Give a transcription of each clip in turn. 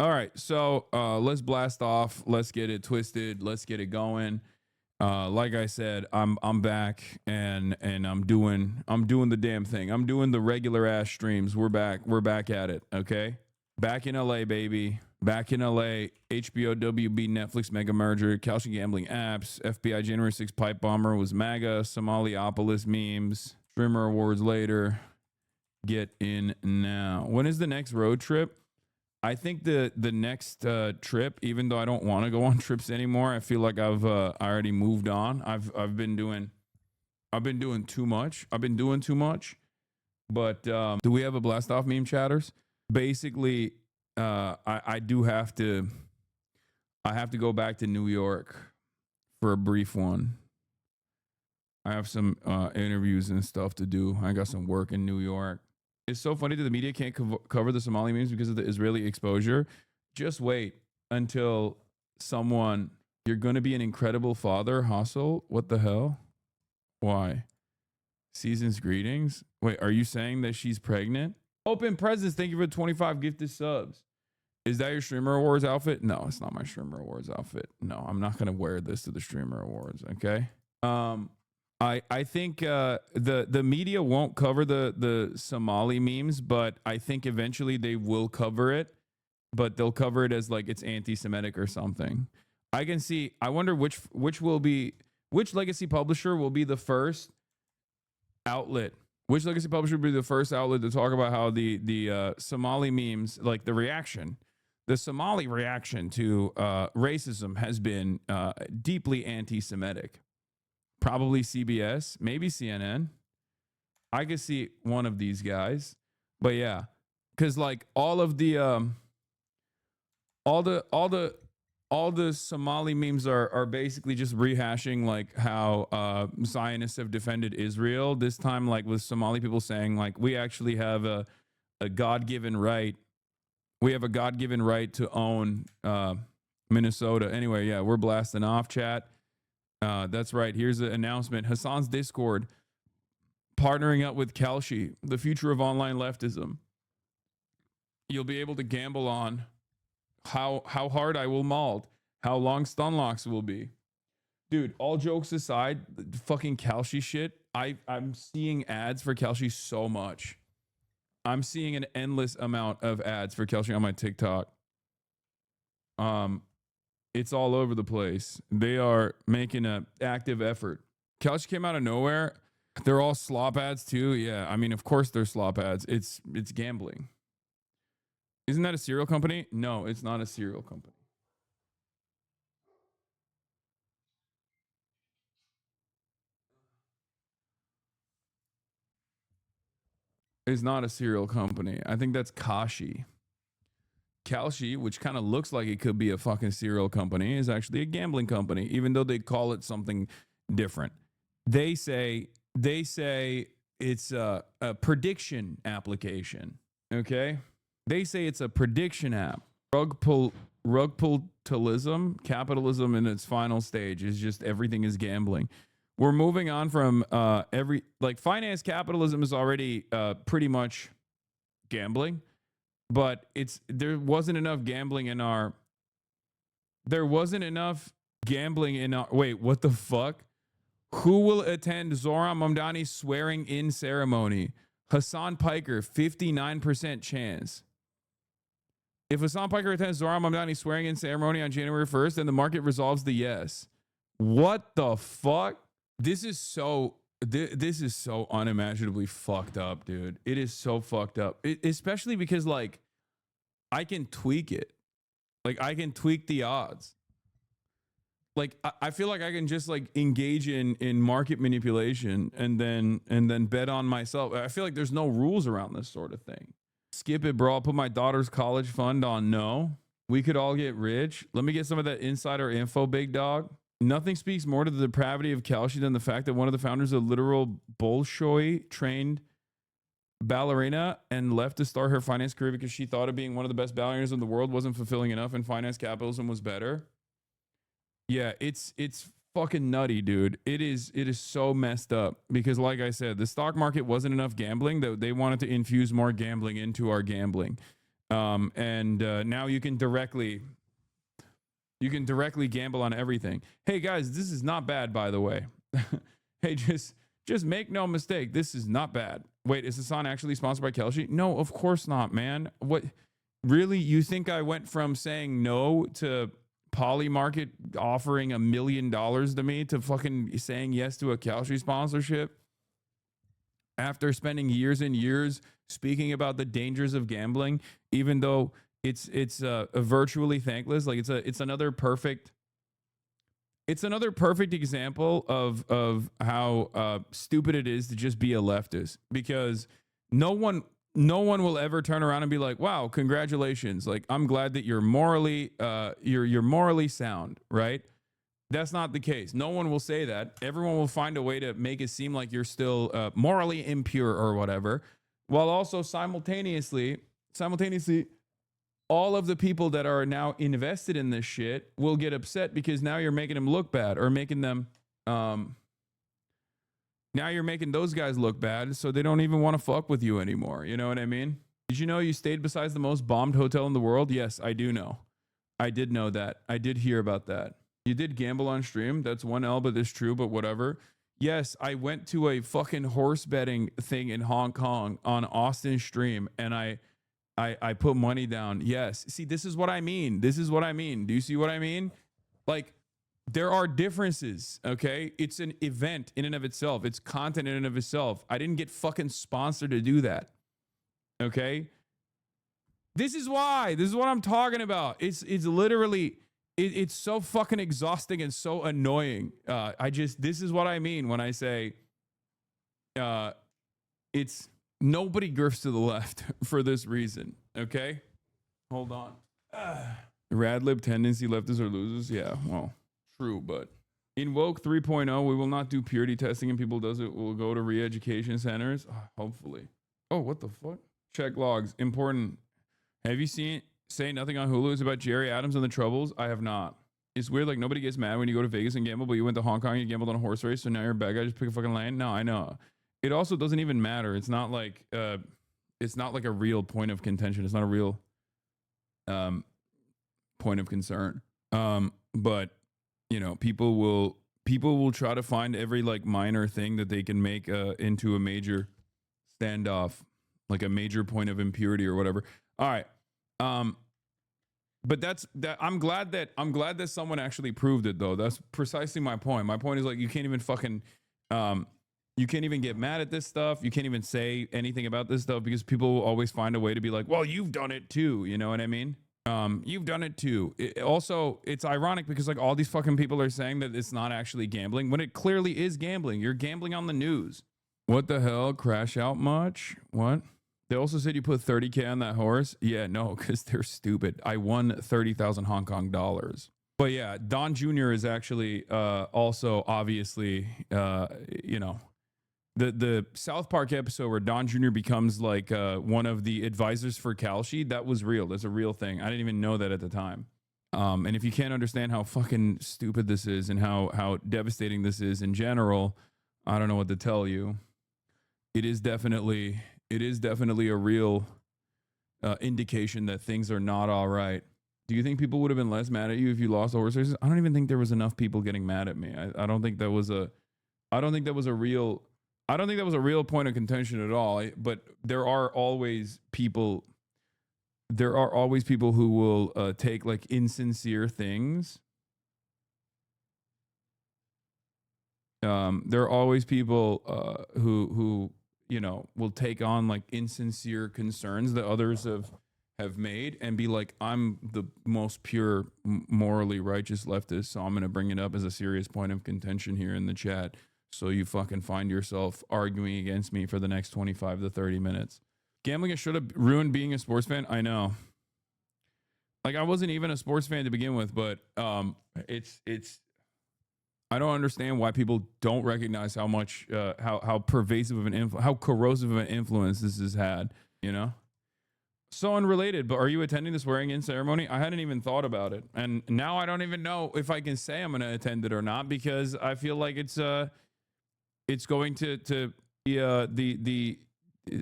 All right, so let's blast off. Let's get it twisted. Let's get it going. Like I said, I'm back and I'm doing the damn thing. I'm doing the regular ass streams. We're back. We're back at it. Okay, back in LA, baby. Back in LA. HBO, WB, Netflix mega merger. Calcium gambling apps. FBI January 6 pipe bomber was MAGA. Somaliopolis memes. Streamer awards later. Get in now. When is the next road trip? I think the next trip, even though I don't want to go on trips anymore, I feel like I've already moved on. I've been doing too much. I've been doing too much. But do we have a blast off meme chatters? Basically, I do have to. I have to go back to New York for a brief one. I have some interviews and stuff to do. I got some work in New York. It's so funny that the media can't cover the Somali memes because of the Israeli exposure. Just wait until someone, you're going to be an incredible father, Hassel. What the hell? Why? Season's greetings. Wait, are you saying that she's pregnant? Open presents. Thank you for 25 gifted subs. Is that your Streamer Awards outfit? No, it's not my Streamer Awards outfit. No, I'm not going to wear this to the Streamer Awards. Okay. I think the media won't cover the Somali memes, but I think eventually they will cover it. But they'll cover it as like it's anti-Semitic or something. I can see. I wonder which legacy publisher will be the first outlet. Which legacy publisher will be the first outlet to talk about how the Somali memes, like the Somali reaction to racism has been deeply anti-Semitic. Probably CBS, maybe CNN. I could see one of these guys, but yeah, because like all the Somali memes are basically just rehashing like how Zionists have defended Israel. This time, like with Somali people saying like we actually have a God-given right. We have a God-given right to own Minnesota. Anyway, yeah, we're blasting off, chat. That's right. Here's an announcement. Hassan's Discord partnering up with Kalshi, the future of online leftism. You'll be able to gamble on how hard I will mauled, how long stun locks will be. Dude, all jokes aside, fucking Kalshi shit. I'm seeing ads for Kalshi so much. I'm seeing an endless amount of ads for Kalshi on my TikTok. It's all over the place. They are making an active effort. Couch came out of nowhere. They're all slop ads too. Yeah, I mean, of course they're slop ads. It's gambling. Isn't that a cereal company? No, it's not a cereal company. It's not a cereal company. I think that's Kashi. Kalshi, which kind of looks like it could be a fucking cereal company, is actually a gambling company, even though they call it something different. They say it's a prediction application. Okay, they say it's a prediction app. Rug pullism, capitalism in its final stage is just everything is gambling. We're moving on from finance capitalism is already pretty much gambling. But there wasn't enough gambling in our wait, what the fuck? Who will attend Zoran Mamdani's swearing in ceremony? Hassan Piker, 59% chance. If Hassan Piker attends Zoran Mamdani's swearing in ceremony on January 1st, then the market resolves the yes. What the fuck? This is so unimaginably fucked up, dude. It is so fucked up. Especially because like I can tweak it. Like I can tweak the odds. Like I feel like I can just like engage in market manipulation and then bet on myself. I feel like there's no rules around this sort of thing. Skip it, bro. I'll put my daughter's college fund on no. We could all get rich. Let me get some of that insider info, big dog. Nothing speaks more to the depravity of Kalshi than the fact that one of the founders of literal Bolshoi trained ballerina and left to start her finance career because she thought of being one of the best ballerinas in the world wasn't fulfilling enough and finance capitalism was better. Yeah, it's fucking nutty, dude. It is so messed up because like I said, the stock market wasn't enough gambling that they wanted to infuse more gambling into our gambling. And now you can directly gamble on everything. Hey guys, this is not bad, by the way. Hey, just make no mistake, this is not bad. Wait, is Hasan actually sponsored by Kelshi? No, of course not, man. What? Really? You think I went from saying no to Polymarket offering $1 million to me to fucking saying yes to a Kelshi sponsorship? After spending years and years speaking about the dangers of gambling, even though it's virtually thankless, like it's another perfect example of how stupid it is to just be a leftist, because no one will ever turn around and be like, wow, congratulations, like I'm glad that you're morally you're morally sound, right? That's not the case. No one will say that. Everyone will find a way to make it seem like you're still morally impure or whatever, while also simultaneously, all of the people that are now invested in this shit will get upset because now you're making them look bad, or making them, now you're making those guys look bad, so they don't even want to fuck with you anymore. You know what I mean? Did you know you stayed besides the most bombed hotel in the world? Yes, I do know. I did know that. I did hear about that. You did gamble on stream. That's one L, but it's true, but whatever. Yes, I went to a fucking horse betting thing in Hong Kong on Austin stream, and I put money down. Yes. See, this is what I mean. Do you see what I mean? Like, there are differences, okay? It's an event in and of itself. It's content in and of itself. I didn't get fucking sponsored to do that, okay? This is why. This is what I'm talking about. It's literally, it's so fucking exhausting and so annoying. This is what I mean when I say it's nobody grifts to the left for this reason, okay? Hold on. Radlib tendency, leftists are losers. Yeah, well, true, but in Woke 3.0, we will not do purity testing and people does it. We'll go to re-education centers, hopefully. Oh, what the fuck? Check logs. Important. Have you seen Say Nothing on Hulu is about Jerry Adams and the Troubles? I have not. It's weird, like nobody gets mad when you go to Vegas and gamble, but you went to Hong Kong and you gambled on a horse race, so now you're a bad guy, just pick a fucking lane. No, I know. It also doesn't even matter. It's not like a real point of contention. It's not a real point of concern. But you know, people will try to find every like minor thing that they can make into a major standoff, like a major point of impurity or whatever. All right. But I'm glad that someone actually proved it, though. That's precisely my point. My point is, like, you can't even fucking you can't even get mad at this stuff. You can't even say anything about this stuff because people will always find a way to be like, well, you've done it too. You know what I mean? You've done it too. Also, it's ironic because like all these fucking people are saying that it's not actually gambling when it clearly is gambling. You're gambling on the news. What the hell? Crash out much? What? They also said you put 30K on that horse. Yeah, no, because they're stupid. I won 30,000 Hong Kong dollars. But yeah, Don Jr. is actually also obviously, you know, the South Park episode where Don Jr. becomes like one of the advisors for Kalshi. That was real. That's a real thing. I didn't even know that at the time. And if you can't understand how fucking stupid this is and how devastating this is in general, I don't know what to tell you. It is definitely a real indication that things are not all right. Do you think people would have been less mad at you if you lost the horse races? I don't even think there was enough people getting mad at me. I don't think that was a real point of contention at all. But there are always people who will take like insincere things. There are always people who you know will take on like insincere concerns that others have made and be like, I'm the most pure, morally righteous leftist, so I'm going to bring it up as a serious point of contention here in the chat. So you fucking find yourself arguing against me for the next 25 to 30 minutes. Gambling should have ruined being a sports fan. I know. Like I wasn't even a sports fan to begin with, but it's I don't understand why people don't recognize how much how pervasive of an how corrosive of an influence this has had, you know? So unrelated, but are you attending the swearing in ceremony? I hadn't even thought about it. And now I don't even know if I can say I'm going to attend it or not because I feel like it's going to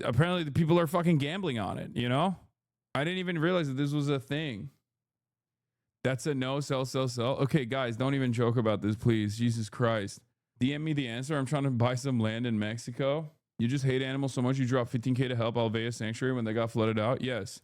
apparently the people are fucking gambling on it, you know? I didn't even realize that this was a thing. That's a no, sell, sell, sell. Okay, guys, don't even joke about this, please. Jesus Christ. DM me the answer. I'm trying to buy some land in Mexico. You just hate animals so much you drop 15K to help Alvea Sanctuary when they got flooded out? Yes.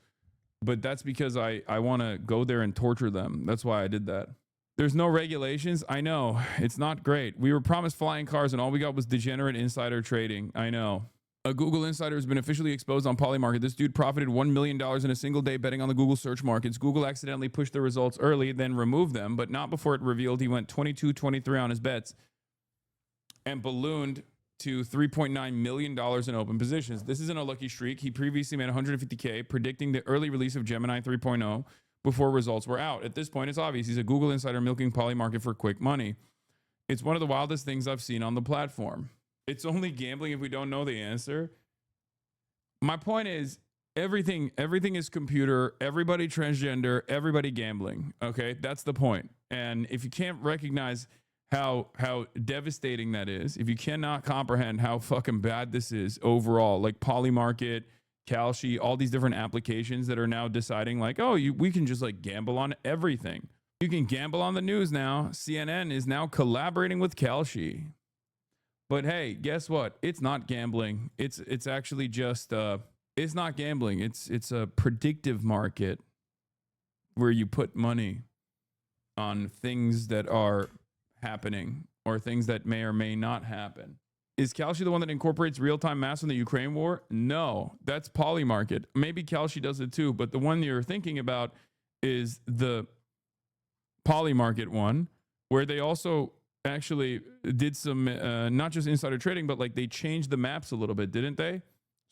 But that's because I want to go there and torture them. That's why I did that. There's no regulations. I know. It's not great. We were promised flying cars and all we got was degenerate insider trading. I know. A Google insider has been officially exposed on Polymarket. This dude profited $1 million in a single day betting on the Google search markets. Google accidentally pushed the results early, then removed them, but not before it revealed he went 22-23 on his bets and ballooned to $3.9 million in open positions. This isn't a lucky streak. He previously made 150K predicting the early release of Gemini 3.0 before results were out. At this point, it's obvious he's a Google insider milking Polymarket for quick money. It's one of the wildest things I've seen on the platform. It's only gambling if we don't know the answer. My point is, everything is computer, everybody transgender, everybody gambling. Okay, that's the point. And if you can't recognize how devastating that is, if you cannot comprehend how fucking bad this is overall, like Polymarket, Kalshi, all these different applications that are now deciding like, oh, we can just like gamble on everything. You can gamble on the news now. CNN is now collaborating with Kalshi. But hey, guess what? It's not gambling. It's actually just it's not gambling. It's a predictive market where you put money on things that are happening or things that may or may not happen. Is Kalshi the one that incorporates real-time maps in the Ukraine war? No, that's Polymarket. Maybe Kalshi does it too, but the one you're thinking about is the Polymarket one, where they also actually did some not just insider trading, but like they changed the maps a little bit, didn't they?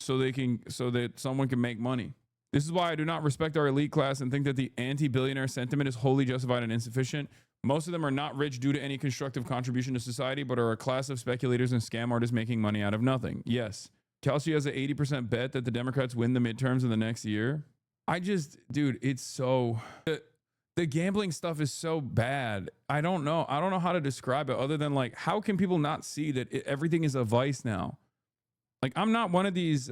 So that someone can make money. This is why I do not respect our elite class and think that the anti-billionaire sentiment is wholly justified and insufficient. Most of them are not rich due to any constructive contribution to society, but are a class of speculators and scam artists making money out of nothing. Yes. Kalshi has an 80% bet that the Democrats win the midterms in the next year. Dude, it's so... The gambling stuff is so bad. I don't know how to describe it other than like, how can people not see that everything is a vice now? Like, I'm not one of these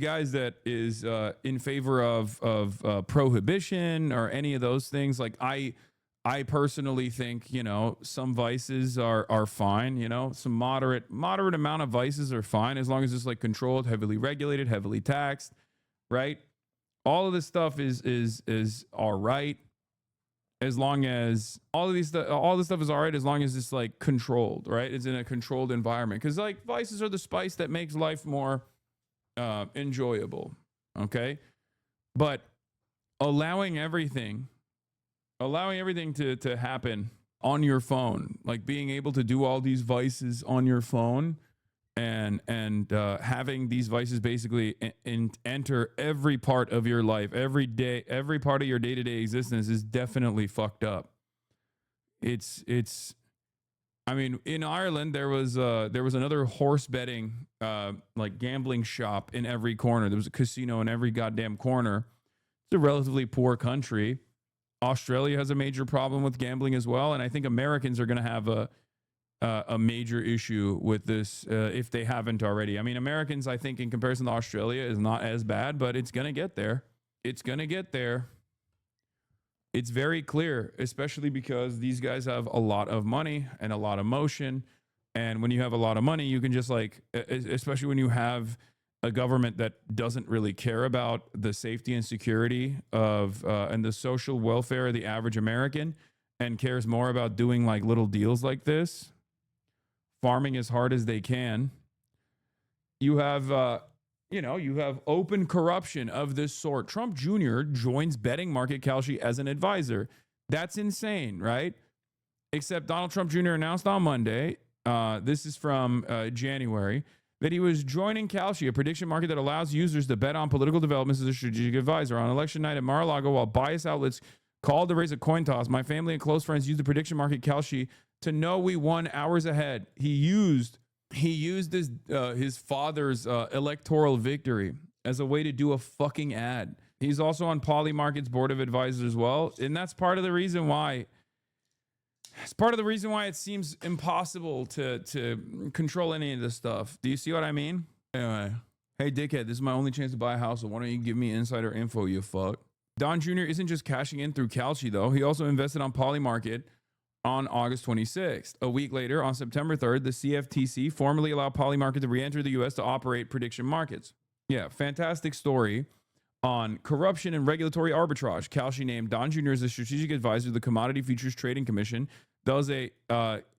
guys that is in favor of prohibition or any of those things. Like I personally think, you know, some vices are fine, you know, some moderate amount of vices are fine as long as it's like controlled, heavily regulated, heavily taxed, right? All of this stuff is all right as long as all this stuff is all right as long as it's like controlled, right? It's in a controlled environment, because like vices are the spice that makes life more enjoyable. Okay, but allowing everything to happen on your phone, like being able to do all these vices on your phone and having these vices basically enter every part of your life, every day, every part of your day-to-day existence is definitely fucked up. It's I mean, in Ireland there was another horse betting like gambling shop in every corner. There was a casino in every goddamn corner. It's a relatively poor country. Australia has a major problem with gambling as well, and I think Americans are going to have a major issue with this if they haven't already. I mean, Americans, I think, in comparison to Australia, is not as bad, but it's going to get there. It's going to get there. It's very clear, especially because these guys have a lot of money and a lot of motion. And when you have a lot of money, you can just like, especially when you have a government that doesn't really care about the safety and security of and the social welfare of the average American, and cares more about doing like little deals like this, farming as hard as they can. You have, you have open corruption of this sort. Trump Jr. joins betting market Kalshi as an advisor. That's insane, right? Except Donald Trump Jr. announced on Monday, this is from January, that he was joining Kalshi, a prediction market that allows users to bet on political developments as a strategic advisor. On election night at Mar-a-Lago, while bias outlets called to raise a coin toss, my family and close friends used the prediction market Kalshi to know we won hours ahead. He used his father's electoral victory as a way to do a fucking ad. He's also on Polymarket's board of advisors as well, and that's part of the reason why. It's part of the reason why it seems impossible to control any of this stuff. Do you see what I mean? Anyway, Hey, dickhead, this is my only chance to buy a house, so why don't you give me insider info, you fuck? Don Jr. isn't just cashing in through Kalshi, though. He also invested on Polymarket on August 26th. A week later, on September 3rd, the CFTC formally allowed Polymarket to re-enter the U.S. to operate prediction markets. Yeah, fantastic story on corruption and regulatory arbitrage. Kalshi named Don Jr. as a strategic advisor to the Commodity Futures Trading Commission.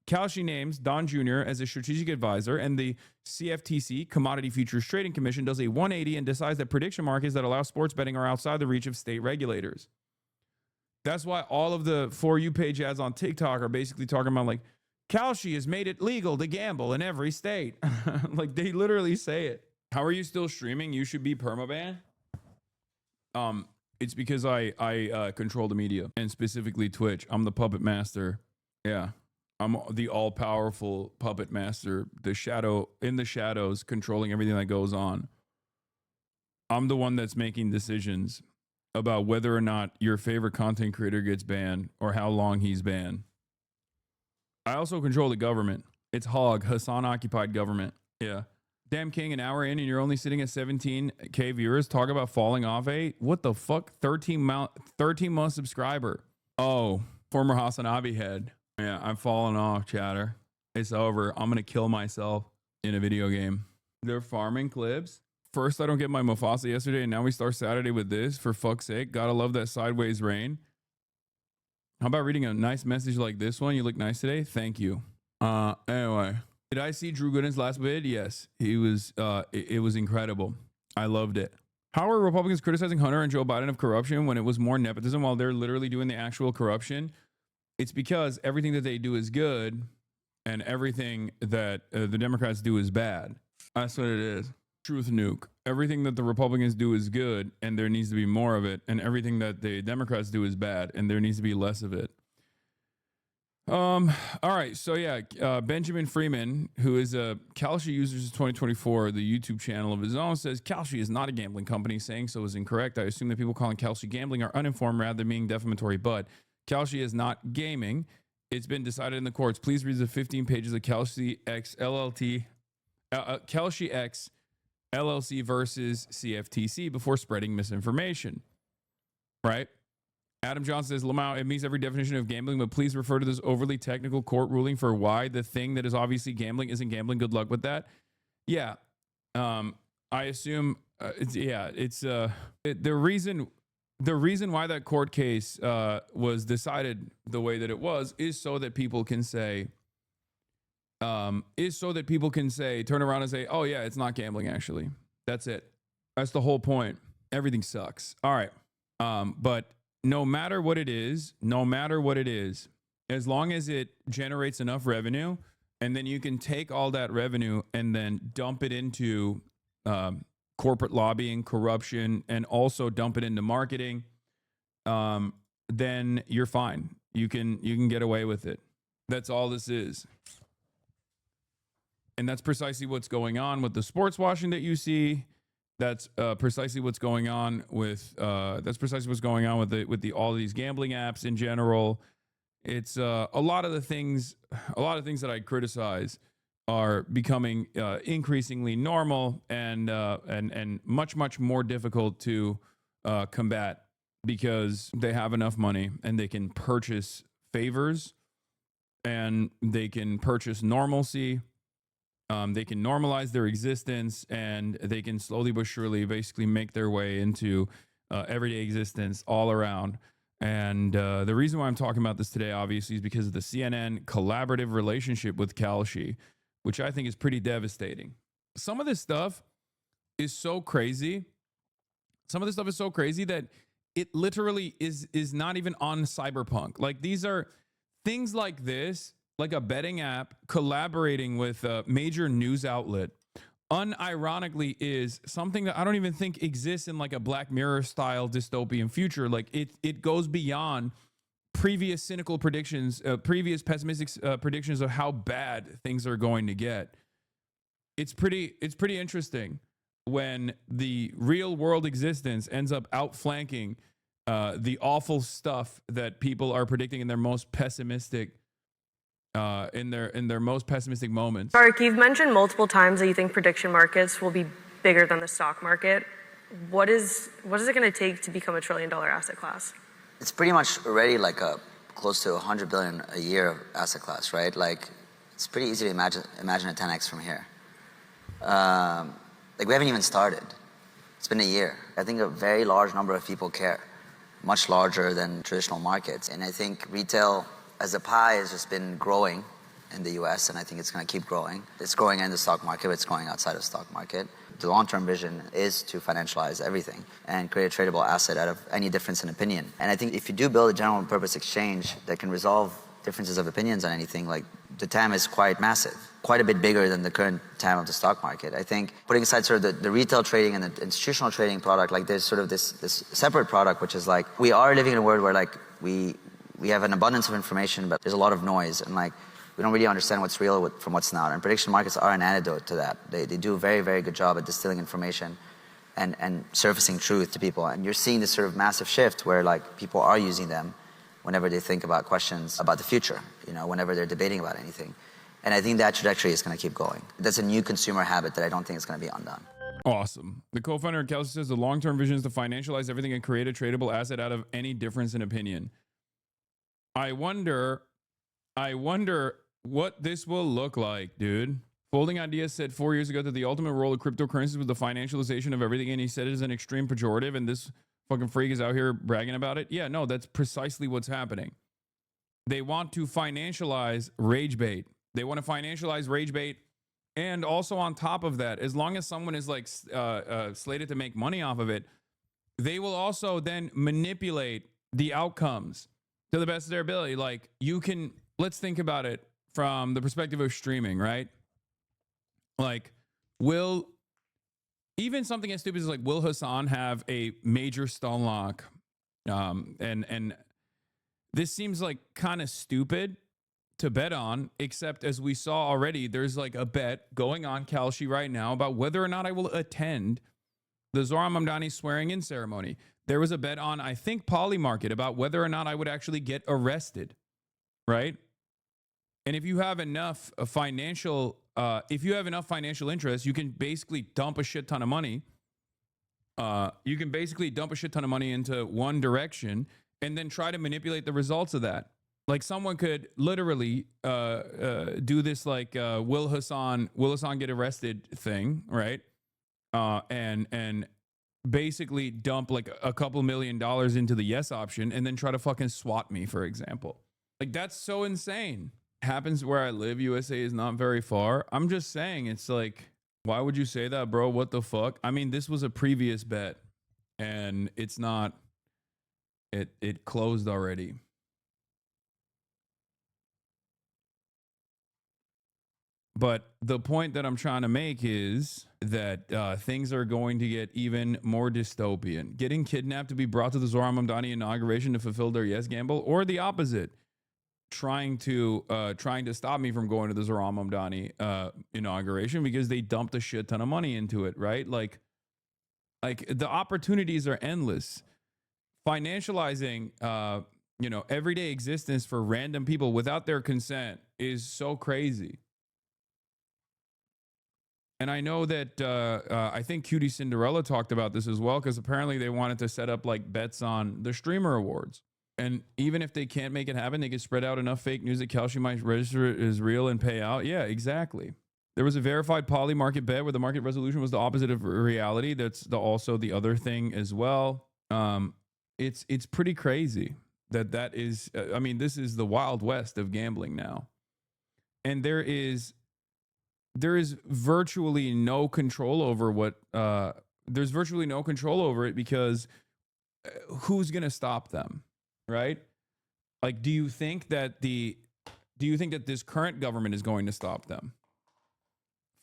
Kalshi names Don Jr. as a strategic advisor, and the CFTC, Commodity Futures Trading Commission, does a 180 and decides that prediction markets that allow sports betting are outside the reach of state regulators. That's why all of the For You page ads on TikTok are basically talking about, like, Kalshi has made it legal to gamble in every state. Like, they literally say it. How are you still streaming? You should be permabanned. It's because I control the media, and specifically Twitch. I'm the puppet master. Yeah. I'm the all-powerful puppet master, in the shadows, controlling everything that goes on. I'm the one that's making decisions about whether or not your favorite content creator gets banned or how long he's banned. I also control the government. It's HOG, Hassan-occupied government. Yeah. Damn King, an hour in and you're only sitting at 17K viewers. Talk about falling off what the fuck? 13-month subscriber. Oh, former Hasanabi head. Yeah, I'm falling off, chatter. It's over. I'm going to kill myself in a video game. They're farming clips. First, I don't get my Mufasa yesterday, and now we start Saturday with this. For fuck's sake. Gotta love that sideways rain. How about reading a nice message like this one? You look nice today. Thank you. Anyway. Did I see Drew Gooden's last vid? Yes. He was, it was incredible. I loved it. How are Republicans criticizing Hunter and Joe Biden of corruption when it was more nepotism while they're literally doing the actual corruption? It's because everything that they do is good and everything that the Democrats do is bad. That's what it is. Truth nuke. Everything that the Republicans do is good and there needs to be more of it. And everything that the Democrats do is bad and there needs to be less of it. All right. So yeah, Benjamin Freeman, who is a Kalshi Users 2024, the YouTube channel of his own, says Kalshi is not a gambling company. Saying so is incorrect. I assume that people calling Kalshi gambling are uninformed rather than being defamatory, but Kalshi is not gaming. It's been decided in the courts. Please read the 15 pages of Kalshi X LLC versus CFTC before spreading misinformation. Right? Adam Johnson says, Lamau, it meets every definition of gambling, but please refer to this overly technical court ruling for why the thing that is obviously gambling isn't gambling. Good luck with that. Yeah. I assume, the reason why that court case was decided the way that it was is so that people can say, turn around and say, oh yeah, it's not gambling actually. That's it. That's the whole point. Everything sucks. All right. But no matter what it is, as long as it generates enough revenue, and then you can take all that revenue and then dump it into corporate lobbying, corruption, and also dump it into marketing, then you're fine. You can get away with it. That's all this is. And that's precisely what's going on with the sports washing that you see. That's precisely what's going on with all of these gambling apps in general. It's a lot of the things that I criticize are becoming increasingly normal and much more difficult to combat because they have enough money and they can purchase favors and they can purchase normalcy. They can normalize their existence and they can slowly but surely basically make their way into everyday existence all around. And the reason why I'm talking about this today, obviously, is because of the CNN collaborative relationship with Kalshi, which I think is pretty devastating. Some of this stuff is so crazy. That it literally is not even on Cyberpunk. Like, these are things like this, like a betting app collaborating with a major news outlet, unironically is something that I don't even think exists in like a Black Mirror style dystopian future. Like it goes beyond previous cynical predictions, previous pessimistic predictions of how bad things are going to get. It's pretty interesting when the real world existence ends up outflanking the awful stuff that people are predicting in their most pessimistic in their most pessimistic moments. Mark, you've mentioned multiple times that you think prediction markets will be bigger than the stock market. What is it going to take to become a $1 trillion asset class? It's pretty much already like a close to 100 billion a year asset class, right? Like, it's pretty easy to imagine a 10x from here. Like, we haven't even started. It's been a year. I think a very large number of people care, much larger than traditional markets. And I think retail as a pie has just been growing in the US, and I think it's going to keep growing. It's growing in the stock market, but it's growing outside of the stock market. The long-term vision is to financialize everything and create a tradable asset out of any difference in opinion. And I think if you do build a general purpose exchange that can resolve differences of opinions on anything, like, the TAM is quite massive, quite a bit bigger than the current TAM of the stock market. I think putting aside sort of the retail trading and the institutional trading product, like, there's sort of this separate product, which is like, we are living in a world where, like, we have an abundance of information, but there's a lot of noise, and, like, we don't really understand what's real from what's not. And prediction markets are an antidote to that. They do a very, very good job at distilling information and surfacing truth to people. And you're seeing this sort of massive shift where, like, people are using them whenever they think about questions about the future, you know, whenever they're debating about anything. And I think that trajectory is going to keep going. That's a new consumer habit that I don't think is going to be undone. Awesome. The co-founder of Kelsey says the long-term vision is to financialize everything and create a tradable asset out of any difference in opinion. I wonder what this will look like, dude. Folding Ideas said 4 years ago that the ultimate role of cryptocurrencies was the financialization of everything, and he said it is an extreme pejorative, and this fucking freak is out here bragging about it. Yeah, no, that's precisely what's happening. They want to financialize rage bait. They want to financialize rage bait, and also on top of that, as long as someone is like slated to make money off of it, they will also then manipulate the outcomes to the best of their ability. Like, you can, let's think about it from the perspective of streaming, right? Like, will even something as stupid as, like, will Hassan have a major stall lock? And this seems like kind of stupid to bet on, except as we saw already, there's like a bet going on Kalshi right now about whether or not I will attend the Zohran Mamdani swearing in ceremony. There was a bet on, I think, Polymarket about whether or not I would actually get arrested, right? And if you have enough financial interest, you can basically dump a shit ton of money. You can basically dump a shit ton of money into one direction and then try to manipulate the results of that. Like, someone could literally do this, like, will Hassan get arrested thing, right? And basically dump like a couple $1 million into the yes option and then try to fucking swat me, for example. Like, that's so insane. Happens where I live. USA is not very far. I'm just saying, it's like, why would you say that, bro? What the fuck? I mean, this was a previous bet and it's not, it closed already. But the point that I'm trying to make is that things are going to get even more dystopian. Getting kidnapped to be brought to the Zohran Mamdani inauguration to fulfill their yes gamble, or the opposite, trying to stop me from going to the Zohran Mamdani inauguration because they dumped a shit ton of money into it, right? Like the opportunities are endless. Financializing everyday existence for random people without their consent is so crazy. And I know that I think Cutie Cinderella talked about this as well, because apparently they wanted to set up like bets on the streamer awards. And even if they can't make it happen, they could spread out enough fake news that Kalshi might register it as real and pay out. Yeah, exactly. There was a verified poly market bet where the market resolution was the opposite of reality. That's also the other thing as well. It's pretty crazy that is. I mean, this is the Wild West of gambling now, and there is virtually no control over what. There's virtually no control over it because who's gonna stop them? Right? Like, do you think that this current government is going to stop them?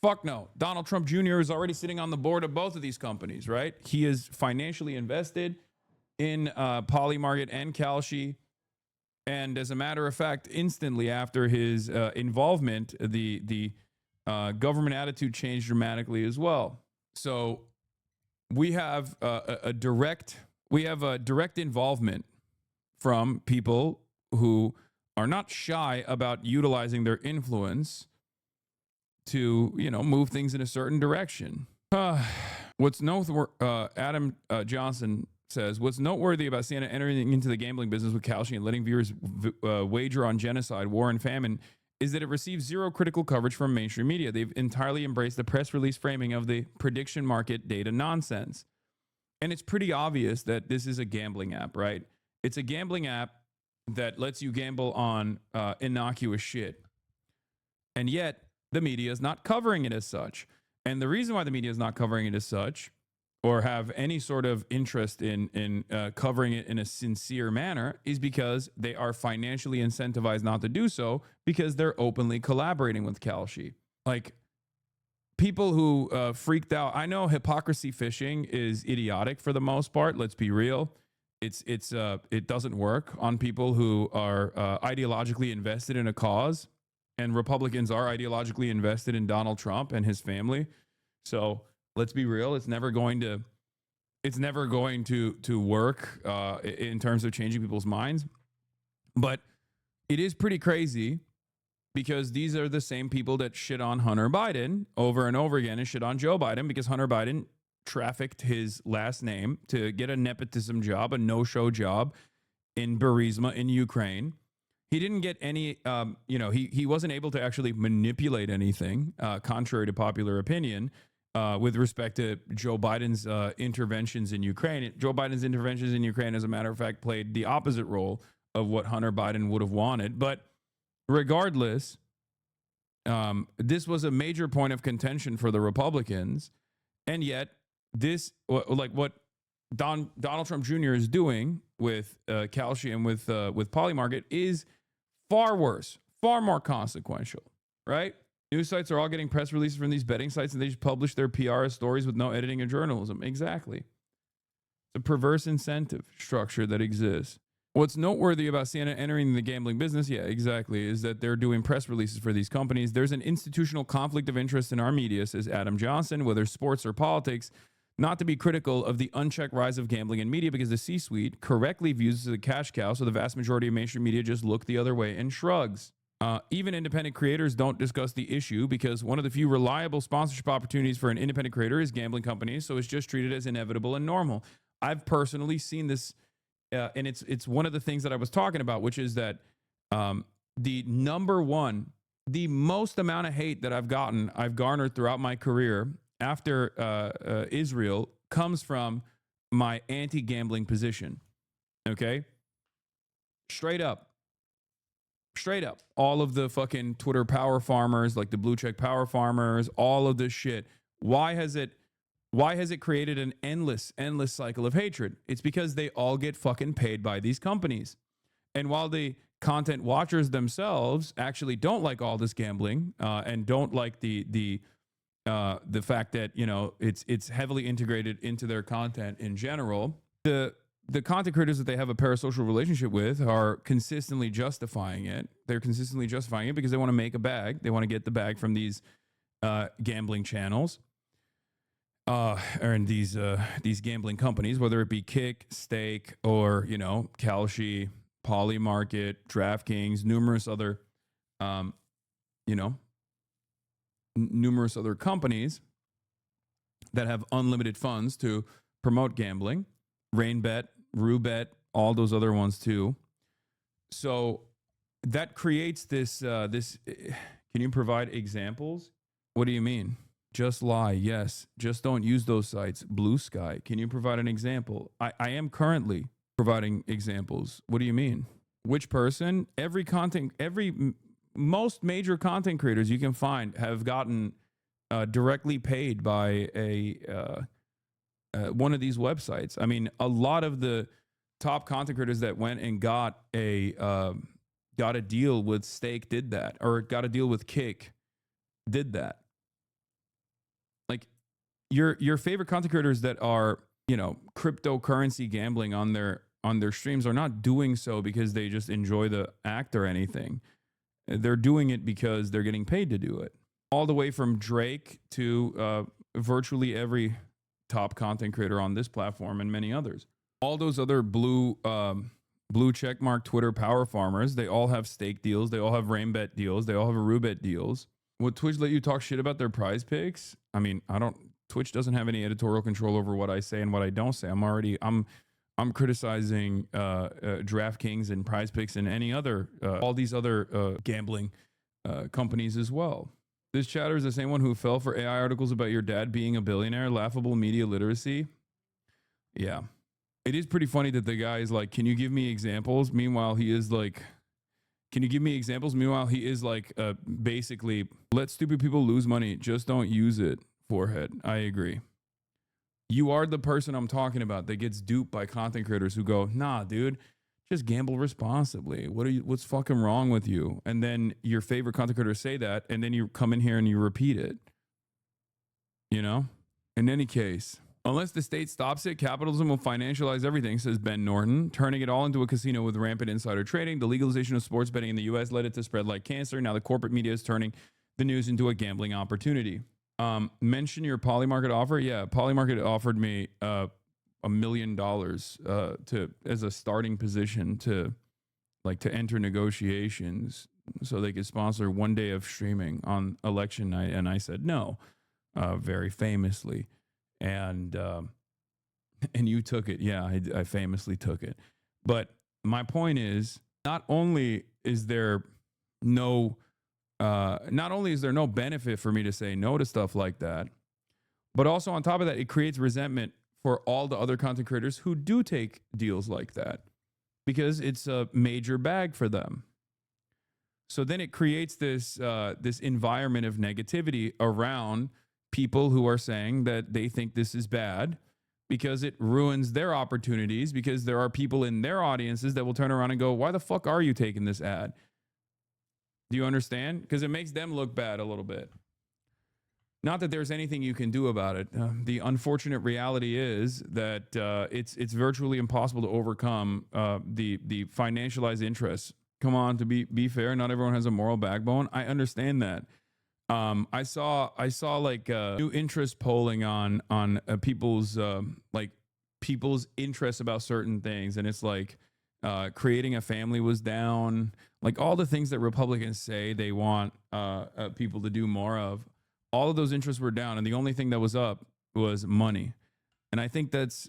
Fuck no. Donald Trump Jr. is already sitting on the board of both of these companies, right? He is financially invested in Polymarket and Kalshi. And as a matter of fact, instantly after his involvement, the government attitude changed dramatically as well. So we have a direct involvement from people who are not shy about utilizing their influence to, move things in a certain direction. Adam Johnson says, what's noteworthy about CNN entering into the gambling business with Kalshi and letting viewers wager on genocide, war, and famine is that it receives zero critical coverage from mainstream media. They've entirely embraced the press release framing of the prediction market data nonsense. And it's pretty obvious that this is a gambling app, right? It's a gambling app that lets you gamble on innocuous shit. And yet, the media is not covering it as such. And the reason why the media is not covering it as such, or have any sort of interest in covering it in a sincere manner, is because they are financially incentivized not to do so because they're openly collaborating with Kalshi. Like, people who freaked out. I know hypocrisy fishing is idiotic for the most part. Let's be real. It doesn't work on people who are ideologically invested in a cause, and Republicans are ideologically invested in Donald Trump and his family. So let's be real. It's never going to work in terms of changing people's minds. But it is pretty crazy because these are the same people that shit on Hunter Biden over and over again and shit on Joe Biden because Hunter Biden trafficked his last name to get a nepotism job, a no-show job in Burisma in Ukraine. He didn't get any, he wasn't able to actually manipulate anything, contrary to popular opinion, with respect to Joe Biden's interventions in Ukraine. Joe Biden's interventions in Ukraine, as a matter of fact, played the opposite role of what Hunter Biden would have wanted. But regardless, this was a major point of contention for the Republicans. And yet, this, like what Donald Trump Jr. is doing with Kalshi and with Polymarket, is far worse, far more consequential, right? News sites are all getting press releases from these betting sites, and they just publish their PR stories with no editing or journalism. Exactly. It's a perverse incentive structure that exists. What's noteworthy about CNN entering the gambling business, yeah, exactly, is that they're doing press releases for these companies. There's an institutional conflict of interest in our media, says Adam Johnson, whether sports or politics, not to be critical of the unchecked rise of gambling in media because the C-suite correctly views it as a cash cow, so the vast majority of mainstream media just look the other way and shrugs. Even independent creators don't discuss the issue because one of the few reliable sponsorship opportunities for an independent creator is gambling companies, so it's just treated as inevitable and normal. I've personally seen this, and it's one of the things that I was talking about, which is that the most amount of hate that I've garnered throughout my career after Israel comes from my anti-gambling position. Okay? Straight up. All of the fucking Twitter power farmers, like the blue check power farmers, all of this shit. Why has it created an endless cycle of hatred? It's because they all get fucking paid by these companies. And while the content watchers themselves actually don't like all this gambling and don't like the fact that, you know, it's heavily integrated into their content in general, the content creators that they have a parasocial relationship with are consistently justifying it. They're consistently justifying it because they want to make a bag. They want to get the bag from these gambling channels or in these gambling companies, whether it be Kick, Stake, or, you know, Kalshi, Polymarket, DraftKings, numerous other companies that have unlimited funds to promote gambling. RainBet, RuBet, all those other ones too. So that creates this. Can you provide examples? What do you mean? Just lie. Yes. Just don't use those sites. Blue Sky. Can you provide an example? I am currently providing examples. What do you mean? Which person? Most major content creators you can find have gotten directly paid by one of these websites. I mean, a lot of the top content creators that went and got a deal with Stake did that, or got a deal with Kick did that. Like your favorite content creators that are, you know, cryptocurrency gambling on their streams are not doing so because they just enjoy the act or anything. They're doing it because they're getting paid to do it. All the way from Drake to virtually every top content creator on this platform and many others. All those other blue checkmark Twitter power farmers, they all have Stake deals. They all have RainBet deals. They all have RuBet deals. Would Twitch let you talk shit about their prize picks? I mean, I don't Twitch doesn't have any editorial control over what I say and what I don't say. I'm criticizing DraftKings and Prize Picks and any other all these other gambling companies as well. This chatter is the same one who fell for AI articles about your dad being a billionaire. Laughable media literacy. Yeah, it is pretty funny that the guy is like, "Can you give me examples?" Meanwhile, he is like, "Can you give me examples?" Meanwhile, he is like, basically, "Let stupid people lose money. Just don't use it." Forehead. I agree. You are the person I'm talking about that gets duped by content creators who go, "Nah, dude, just gamble responsibly. What's fucking wrong with you?" And then your favorite content creators say that, and then you come in here and you repeat it. You know? In any case, unless the state stops it, capitalism will financialize everything, says Ben Norton, turning it all into a casino with rampant insider trading. The legalization of sports betting in the US led it to spread like cancer. Now the corporate media is turning the news into a gambling opportunity. Mention your Polymarket offer. Yeah, Polymarket offered me $1 million as a starting position to enter negotiations so they could sponsor 1 day of streaming on election night, and I said no, very famously, and you took it. Yeah, I famously took it. But my point is, not only is there no benefit for me to say no to stuff like that, but also on top of that, it creates resentment for all the other content creators who do take deals like that because it's a major bag for them. So then it creates this environment of negativity around people who are saying that they think this is bad because it ruins their opportunities, because there are people in their audiences that will turn around and go, "Why the fuck are you taking this ad?" Do you understand? Because it makes them look bad a little bit. Not that there's anything you can do about it. The unfortunate reality is that it's virtually impossible to overcome the financialized interests. Come on, to be fair, not everyone has a moral backbone. I understand that. I saw like new interest polling on people's people's interests about certain things, and it's like creating a family was down. Like all the things that Republicans say they want people to do more of, all of those interests were down, and the only thing that was up was money. And I think that's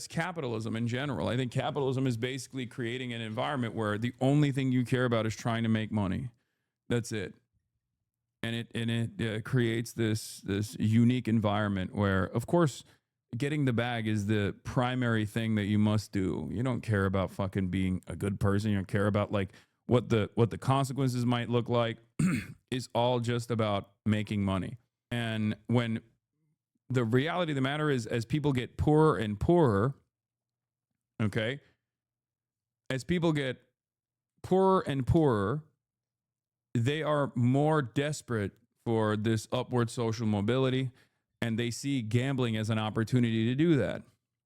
capitalism in general. I think capitalism is basically creating an environment where the only thing you care about is trying to make money. That's it. And it creates this unique environment where, of course, getting the bag is the primary thing that you must do. You don't care about fucking being a good person. You don't care about like what the consequences might look like. It's all just about making money. And when the reality of the matter is, as people get poorer and poorer, okay, as people get poorer and poorer, they are more desperate for this upward social mobility, and they see gambling as an opportunity to do that.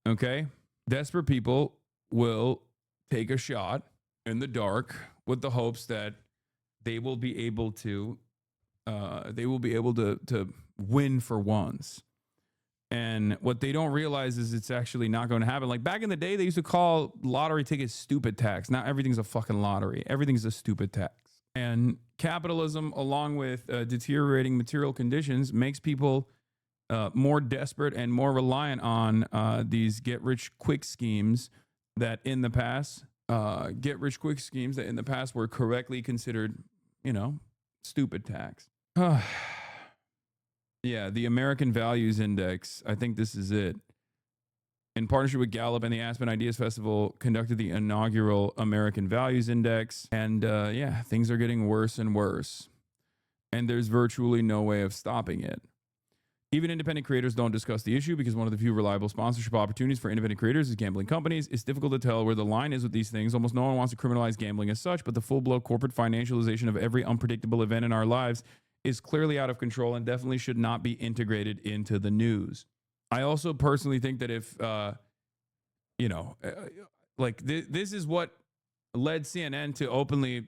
Okay? Desperate people will take a shot in the dark with the hopes that they will be able to win for once. And what they don't realize is it's actually not going to happen. Like back in the day, they used to call lottery tickets stupid tax. Now everything's a fucking lottery. Everything's a stupid tax. And capitalism, along with deteriorating material conditions, makes people more desperate and more reliant on these get-rich-quick schemes that in the past, were correctly considered, stupid tax. Yeah, the American Values Index. I think this is it. In partnership with Gallup and the Aspen Ideas Festival, conducted the inaugural American Values Index. And things are getting worse and worse. And there's virtually no way of stopping it. Even independent creators don't discuss the issue because one of the few reliable sponsorship opportunities for independent creators is gambling companies. It's difficult to tell where the line is with these things. Almost no one wants to criminalize gambling as such, but the full-blown corporate financialization of every unpredictable event in our lives is clearly out of control and definitely should not be integrated into the news. I also personally think that if, this is what led CNN to openly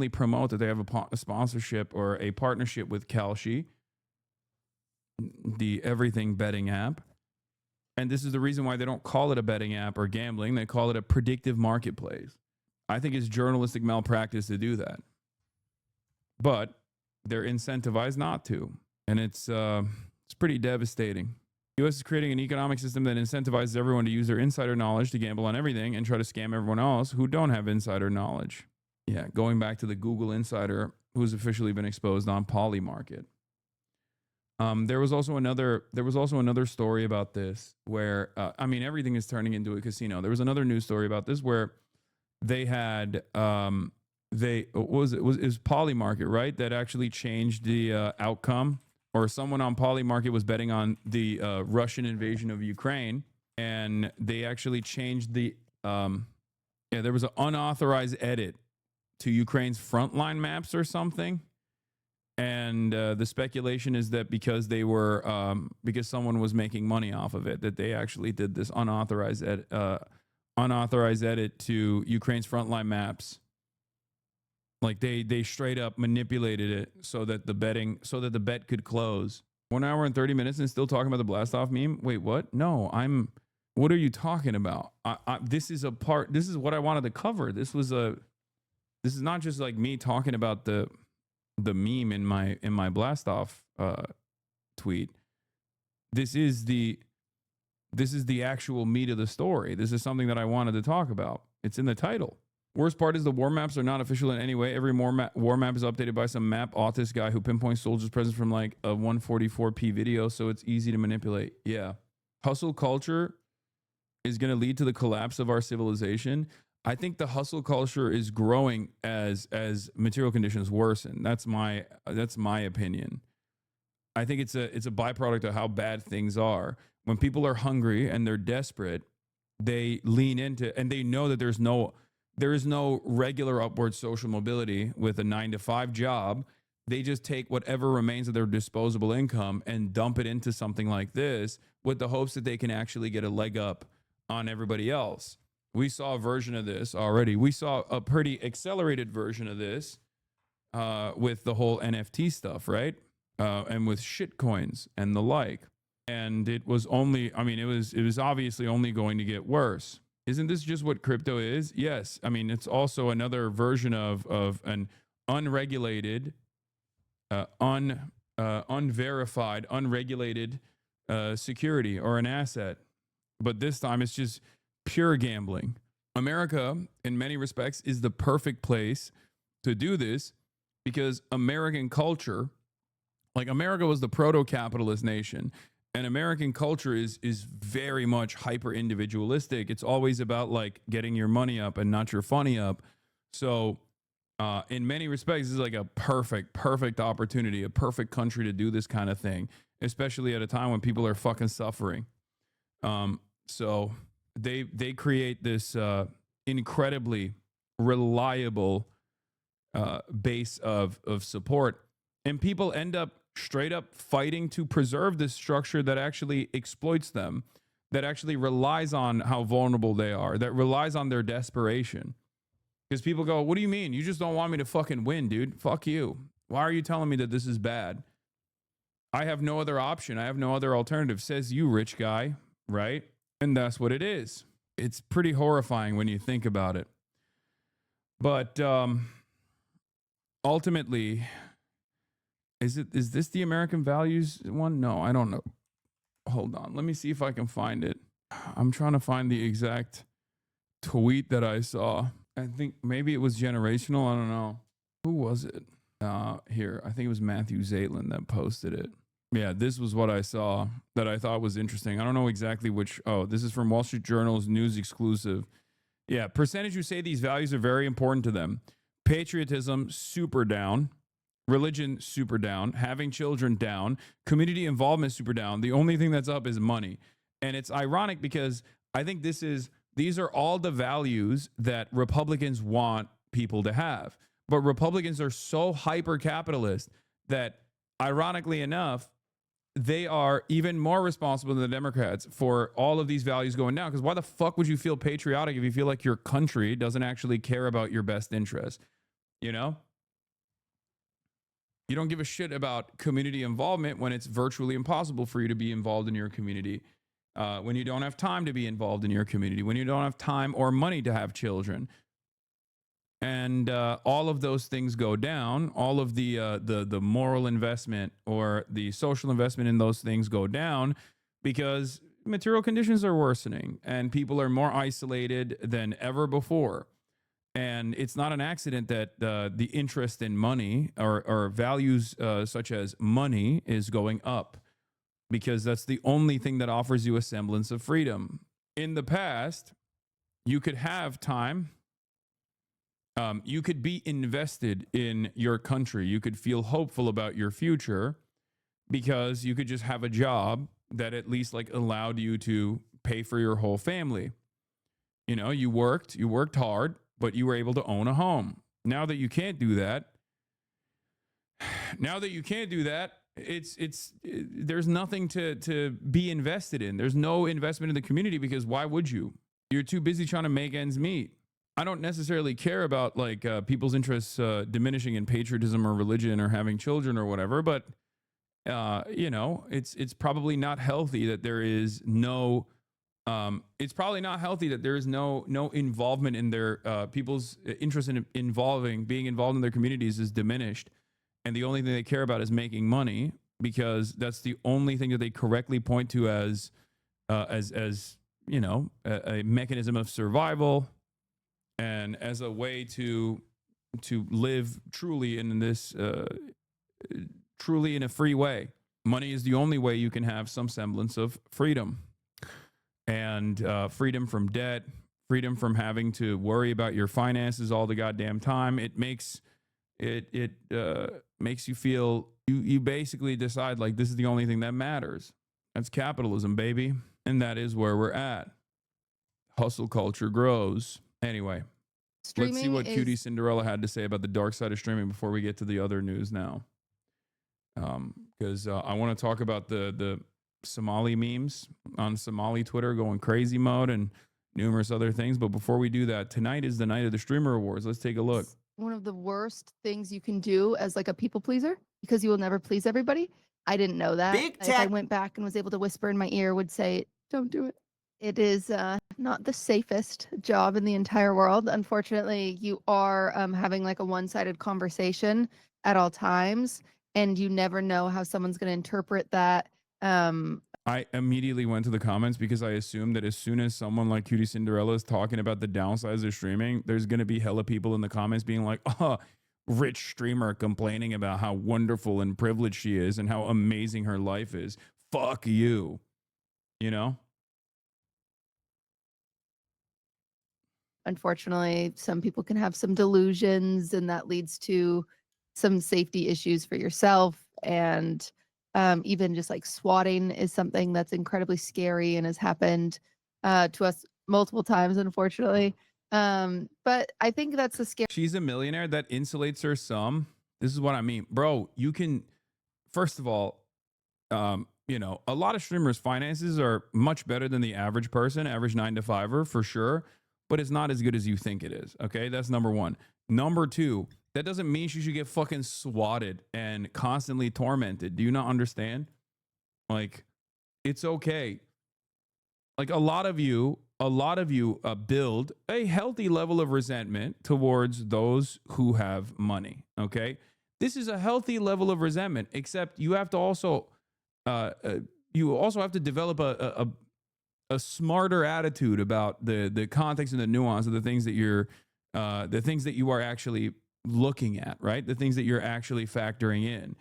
promote that they have a sponsorship or a partnership with Kalshi, the everything betting app. And this is the reason why they don't call it a betting app or gambling. They call it a predictive marketplace. I think it's journalistic malpractice to do that. But they're incentivized not to, and it's pretty devastating. The U.S. is creating an economic system that incentivizes everyone to use their insider knowledge to gamble on everything and try to scam everyone else who don't have insider knowledge. Yeah, going back to the Google insider who's officially been exposed on Polymarket. There was also another story about this where I mean, everything is turning into a casino. There was another news story about this where they had it was Polymarket, right, that actually changed the outcome, or someone on Polymarket was betting on the Russian invasion of Ukraine, and they actually changed the there was an unauthorized edit to Ukraine's frontline maps or something. And the speculation is that because they were because someone was making money off of it, that they actually did this unauthorized edit to Ukraine's frontline maps. Like they straight up manipulated it so that the bet could close. 1 hour and 30 minutes and still talking about the blast off meme. Wait, what? No, what are you talking about? This is what I wanted to cover. This is not just like me talking about the meme in my blast off tweet. This is the actual meat of the story. This is something that I wanted to talk about. It's in the title. Worst part is the war maps are not official in any way. Every war map is updated by some map autist guy who pinpoints soldiers' presence from like a 144p video, so it's easy to manipulate. Yeah. Hustle culture is going to lead to the collapse of our civilization. I think the hustle culture is growing as material conditions worsen. That's my opinion. I think it's a byproduct of how bad things are. When people are hungry and they're desperate, they lean into, and they know that there is no regular upward social mobility with a 9-to-5 job. They just take whatever remains of their disposable income and dump it into something like this with the hopes that they can actually get a leg up on everybody else. We saw a version of this already. We saw a pretty accelerated version of this with the whole NFT stuff, right? And with shit coins and the like. And it was obviously only going to get worse. Isn't this just what crypto is? Yes. I mean, it's also another version of an unregulated, unverified, unregulated security or an asset. But this time it's just pure gambling. America, in many respects, is the perfect place to do this because American culture, like America was the proto-capitalist nation, and American culture is very much hyper individualistic. It's always about like getting your money up and not your funny up. So in many respects, this is like a perfect opportunity, a perfect country to do this kind of thing, especially at a time when people are fucking suffering. So they create this incredibly reliable base of support, and people end up straight up fighting to preserve this structure that actually exploits them, that actually relies on how vulnerable they are, that relies on their desperation. Because people go, what do you mean? You just don't want me to fucking win, dude. Fuck you. Why are you telling me that this is bad? I have no other option. I have no other alternative, says you, rich guy, right? And that's what it is. It's pretty horrifying when you think about it. But ultimately, is this the American values one? No, I don't know. Hold on. Let me see if I can find it. I'm trying to find the exact tweet that I saw. I think maybe it was generational. I don't know. Who was it? Here. I think it was Matthew Zaitlin that posted it. Yeah, this was what I saw that I thought was interesting. I don't know exactly which. Oh, this is from Wall Street Journal's news exclusive. Yeah, percentage who say these values are very important to them. Patriotism, super down. Religion, super down. Having children, down. Community involvement, super down. The only thing that's up is money. And it's ironic because I think these are all the values that Republicans want people to have. But Republicans are so hyper-capitalist that, ironically enough, they are even more responsible than the Democrats for all of these values going down. Because why the fuck would you feel patriotic if you feel like your country doesn't actually care about your best interest? You know? You don't give a shit about community involvement when it's virtually impossible for you to be involved in your community. When you don't have time to be involved in your community. When you don't have time or money to have children. and all of those things go down. All of the moral investment or the social investment in those things go down because material conditions are worsening and people are more isolated than ever before. And it's not an accident that the interest in money or values such as money is going up, because that's the only thing that offers you a semblance of freedom. In the past, you could have time. You could be invested in your country. You could feel hopeful about your future because you could just have a job that at least like allowed you to pay for your whole family. You know, you worked hard, but you were able to own a home. Now that you can't do that, it's there's nothing to be invested in. There's no investment in the community because why would you? You're too busy trying to make ends meet. I don't necessarily care about like people's interests diminishing in patriotism or religion or having children or whatever, but you know, it's probably not healthy that there is no. It's probably not healthy that there is no involvement in their people's interest in being involved in their communities is diminished, and the only thing they care about is making money because that's the only thing that they correctly point to as you know a mechanism of survival and as a way to live truly in this truly in a free way. Money is the only way you can have some semblance of freedom, and freedom from debt, freedom from having to worry about your finances all the goddamn time. It makes makes you feel you basically decide like this is the only thing that matters. That's capitalism, baby, and that is where we're at. Hustle culture grows. Anyway, let's see what Cutie Cinderella had to say about the dark side of streaming before we get to the other news now. Because I want to talk about the Somali memes on Somali Twitter going crazy mode and numerous other things. But before we do that, tonight is the night of the Streamer Awards. Let's take a look. One of the worst things you can do as like a people pleaser because you will never please everybody. I didn't know that. If I went back and was able to whisper in my ear, would say, don't do it. It is not the safest job in the entire world. Unfortunately, you are having like a one-sided conversation at all times, and you never know how someone's going to interpret that. I immediately went to the comments because I assumed that as soon as someone like Cutie Cinderella is talking about the downsides of streaming, there's going to be hella people in the comments being like, oh, rich streamer complaining about how wonderful and privileged she is and how amazing her life is. Fuck you. You know? Unfortunately, some people can have some delusions, and that leads to some safety issues for yourself. And even just like swatting is something that's incredibly scary and has happened to us multiple times, unfortunately. But I think that's a scary. She's a millionaire. That insulates her some. This is what I mean. Bro, you can, first of all, you know, a lot of streamers' finances are much better than the average person, average 9-to-5er for sure, but it's not as good as you think it is. Okay, that's number one. Number two, that doesn't mean she should get fucking swatted and constantly tormented. Do you not understand? Like, it's okay. Like a lot of you build a healthy level of resentment towards those who have money. Okay, this is a healthy level of resentment. Except you have to also, have to develop a smarter attitude about the context and the nuance of the things that you are actually looking at, right? The things that you're actually factoring in.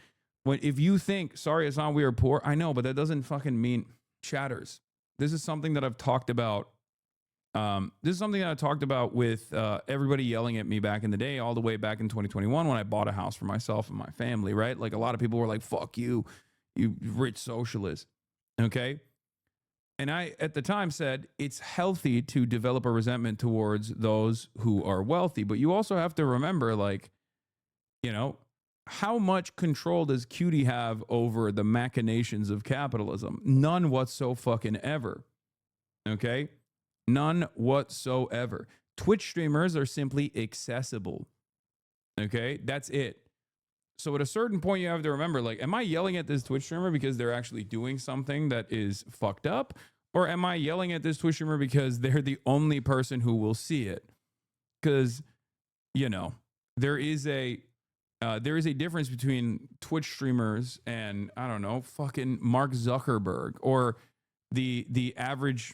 If you think, sorry, Hassan, we are poor, I know, but that doesn't fucking mean chatters. This is something that I've talked about. With everybody yelling at me back in the day, all the way back in 2021 when I bought a house for myself and my family, right? Like a lot of people were like, fuck you, you rich socialist. Okay. And I, at the time, said it's healthy to develop a resentment towards those who are wealthy. But you also have to remember, like, you know, how much control does Cutie have over the machinations of capitalism? None whatsoever. Okay? None whatsoever. Twitch streamers are simply accessible. Okay? That's it. So at a certain point, you have to remember, like, am I yelling at this Twitch streamer because they're actually doing something that is fucked up? Or am I yelling at this Twitch streamer because they're the only person who will see it? Because you know, there is a difference between Twitch streamers and, I don't know, fucking Mark Zuckerberg or the average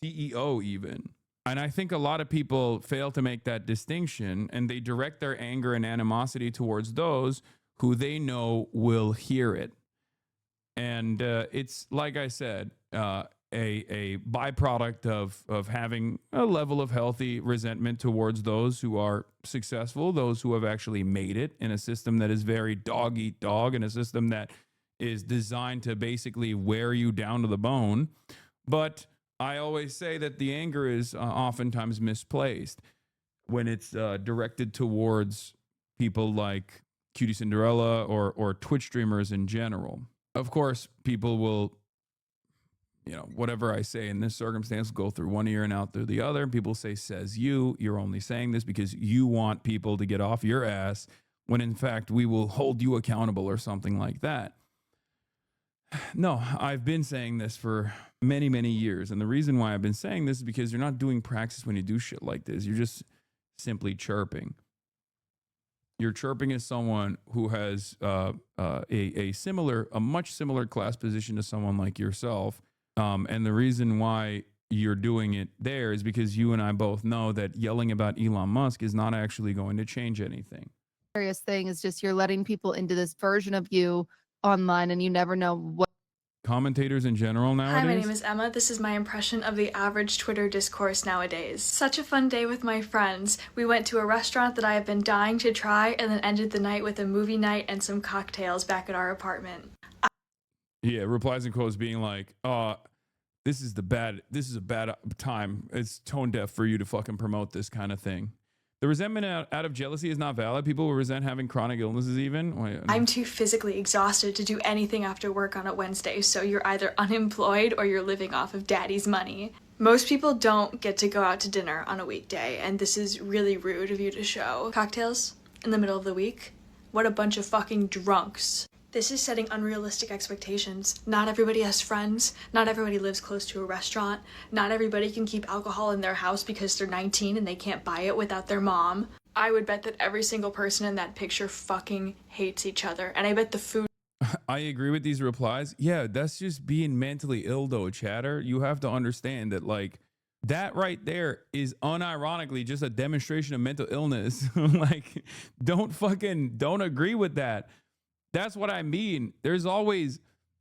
CEO even. And I think a lot of people fail to make that distinction, and they direct their anger and animosity towards those who they know will hear it. And it's, like I said, a byproduct of having a level of healthy resentment towards those who are successful, those who have actually made it in a system that is very dog eat dog, in a system that is designed to basically wear you down to the bone. But I always say that the anger is oftentimes misplaced when it's directed towards people like Cutie Cinderella or Twitch streamers in general. Of course, people will, you know, whatever I say in this circumstance will go through one ear and out through the other. People say, says you, you're only saying this because you want people to get off your ass, when in fact we will hold you accountable or something like that. No, I've been saying this for many, many years. And the reason why I've been saying this is because you're not doing praxis when you do shit like this. You're just simply chirping. You're chirping as someone who has a much similar class position to someone like yourself. And the reason why you're doing it there is because you and I both know that yelling about Elon Musk is not actually going to change anything. Serious thing is just you're letting people into this version of you online, and you never know what. Commentators in general nowadays. Hi, my name is Emma. This is my impression of the average Twitter discourse nowadays. Such a fun day with my friends. We went to a restaurant that I have been dying to try, and then ended the night with a movie night and some cocktails back at our apartment. Yeah, replies and quotes being like, this is a bad time. It's tone deaf for you to fucking promote this kind of thing. The resentment out of jealousy is not valid. People will resent having chronic illnesses even. I'm too physically exhausted to do anything after work on a Wednesday, so you're either unemployed or you're living off of daddy's money. Most people don't get to go out to dinner on a weekday, and this is really rude of you to show. Cocktails in the middle of the week? What a bunch of fucking drunks. This is setting unrealistic expectations. Not everybody has friends. Not everybody lives close to a restaurant. Not everybody can keep alcohol in their house because they're 19 and they can't buy it without their mom. I would bet that every single person in that picture fucking hates each other. And I bet the food... I agree with these replies. Yeah, that's just being mentally ill though, chatter. You have to understand that, like, that right there is unironically just a demonstration of mental illness. Like, don't agree with that. That's what I mean. There's always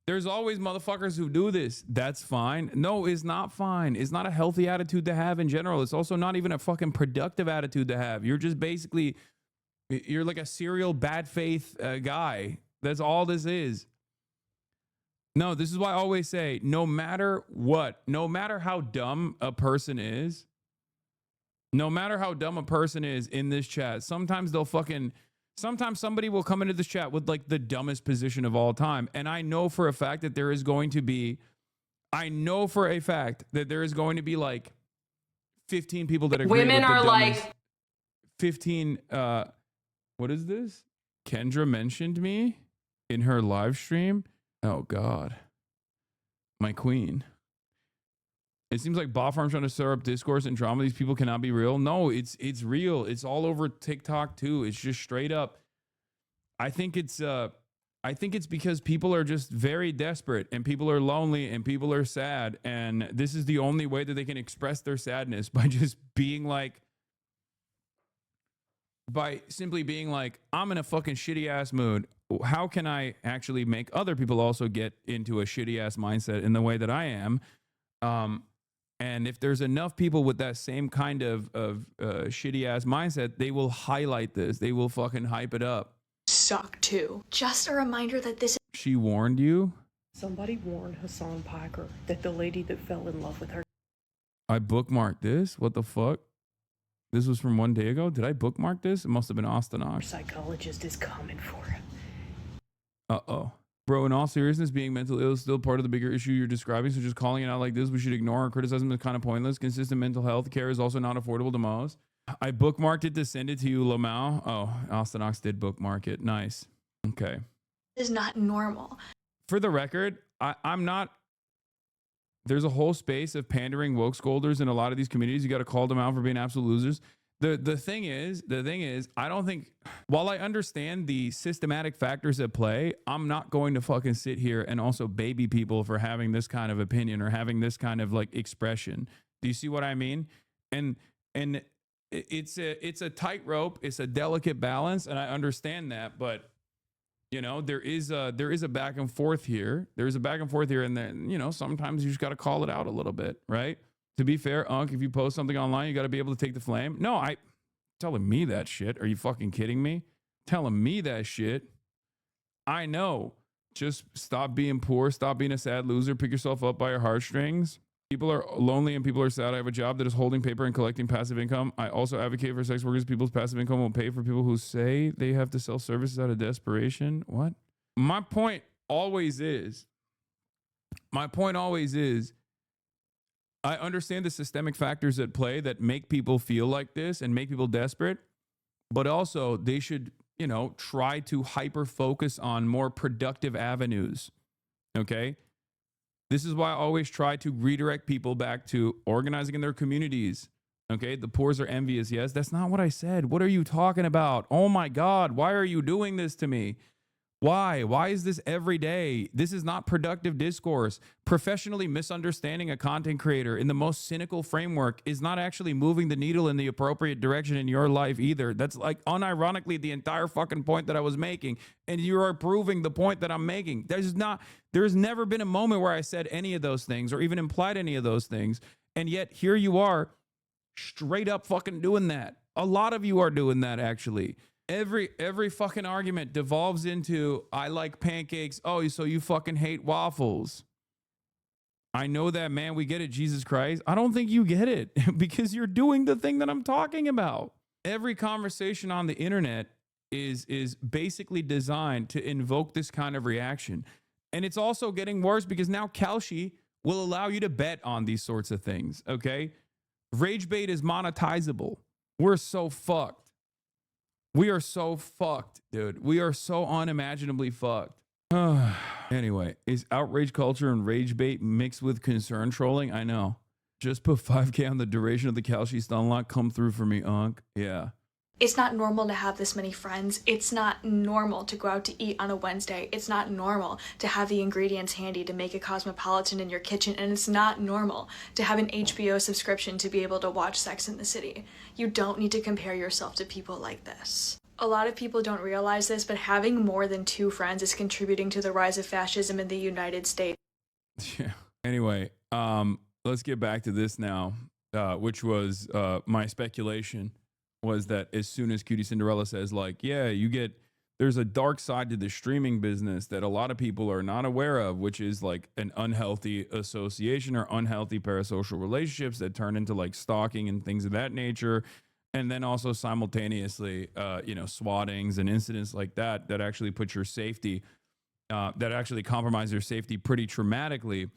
motherfuckers who do this. That's fine. No, it's not fine. It's not a healthy attitude to have in general. It's also not even a fucking productive attitude to have. You're just basically, you're like a serial bad faith guy. That's all this is. No, this is why I always say, no matter what, no matter how dumb a person is in this chat, sometimes somebody will come into this chat with like the dumbest position of all time. And I know for a fact that there is going to be like 15 people that agree. Women are like 15. What is this? Kendra mentioned me in her live stream. Oh God. My queen. It seems like bot farms trying to stir up discourse and drama. These people cannot be real. No, it's real. It's all over TikTok too. It's just straight up. I think it's because people are just very desperate, and people are lonely, and people are sad, and this is the only way that they can express their sadness, by just being like, by simply being like, I'm in a fucking shitty ass mood. How can I actually make other people also get into a shitty ass mindset in the way that I am? And if there's enough people with that same kind of shitty ass mindset, they will highlight this. They will fucking hype it up. Suck too. Just a reminder that this... She warned you? Somebody warned Hassan Piker that the lady that fell in love with her... I bookmarked this? What the fuck? This was from 1 day ago? Did I bookmark this? It must have been Astana. Psychologist is coming for him. Uh-oh. Bro, in all seriousness, being mentally ill is still part of the bigger issue you're describing, so just calling it out like this, we should ignore. Criticism is kind of pointless. Consistent mental health care is also not affordable to most. I bookmarked it to send it to you, Lamau. Oh, Astanox did bookmark it. Nice. Okay. Is not normal. For the record, I'm not... There's a whole space of pandering woke scolders in a lot of these communities. You got to call them out for being absolute losers. The thing is, I don't think, while I understand the systematic factors at play, I'm not going to fucking sit here and also baby people for having this kind of opinion or having this kind of like expression. Do you see what I mean? And it's a tightrope, it's a delicate balance, and I understand that, but you know, there is a back and forth here. There's a back and forth here, and then, you know, sometimes you just got to call it out a little bit, right? To be fair, Unc, if you post something online, you got to be able to take the flame. No, telling me that shit. Are you fucking kidding me? Telling me that shit. I know. Just stop being poor. Stop being a sad loser. Pick yourself up by your heartstrings. People are lonely and people are sad. I have a job that is holding paper and collecting passive income. I also advocate for sex workers. People's passive income will pay for people who say they have to sell services out of desperation. What? My point always is, I understand the systemic factors at play that make people feel like this and make people desperate, but also they should, you know, try to hyper focus on more productive avenues. Okay? This is why I always try to redirect people back to organizing in their communities. Okay, the poors are envious. Yes, that's not what I said. What are you talking about? Oh my God, why are you doing this to me? Why? Why is this every day? This is not productive discourse. Professionally misunderstanding a content creator in the most cynical framework is not actually moving the needle in the appropriate direction in your life either. That's like unironically the entire fucking point that I was making. And you are proving the point that I'm making. There's never been a moment where I said any of those things or even implied any of those things. And yet here you are straight up fucking doing that. A lot of you are doing that actually. Every fucking argument devolves into, I like pancakes. Oh, so you fucking hate waffles. I know that, man. We get it, Jesus Christ. I don't think you get it because you're doing the thing that I'm talking about. Every conversation on the internet is basically designed to invoke this kind of reaction. And it's also getting worse because now Kalshi will allow you to bet on these sorts of things, okay? Rage bait is monetizable. We're so fucked. We are so fucked, dude. We are so unimaginably fucked. Anyway, is outrage culture and rage bait mixed with concern trolling? I know. Just put 5K on the duration of the Kalshi stun lock. Come through for me, Unc. Yeah. It's not normal to have this many friends. It's not normal to go out to eat on a Wednesday. It's not normal to have the ingredients handy to make a cosmopolitan in your kitchen. And it's not normal to have an HBO subscription to be able to watch Sex and the City. You don't need to compare yourself to people like this. A lot of people don't realize this, but having more than 2 friends is contributing to the rise of fascism in the United States. Yeah. Anyway, let's get back to this now, which was my speculation. Was that as soon as Cutie Cinderella says, like, yeah, there's a dark side to the streaming business that a lot of people are not aware of, which is like an unhealthy association or unhealthy parasocial relationships that turn into like stalking and things of that nature. And then also simultaneously, swattings and incidents like that actually put your safety, that actually compromise your safety pretty traumatically.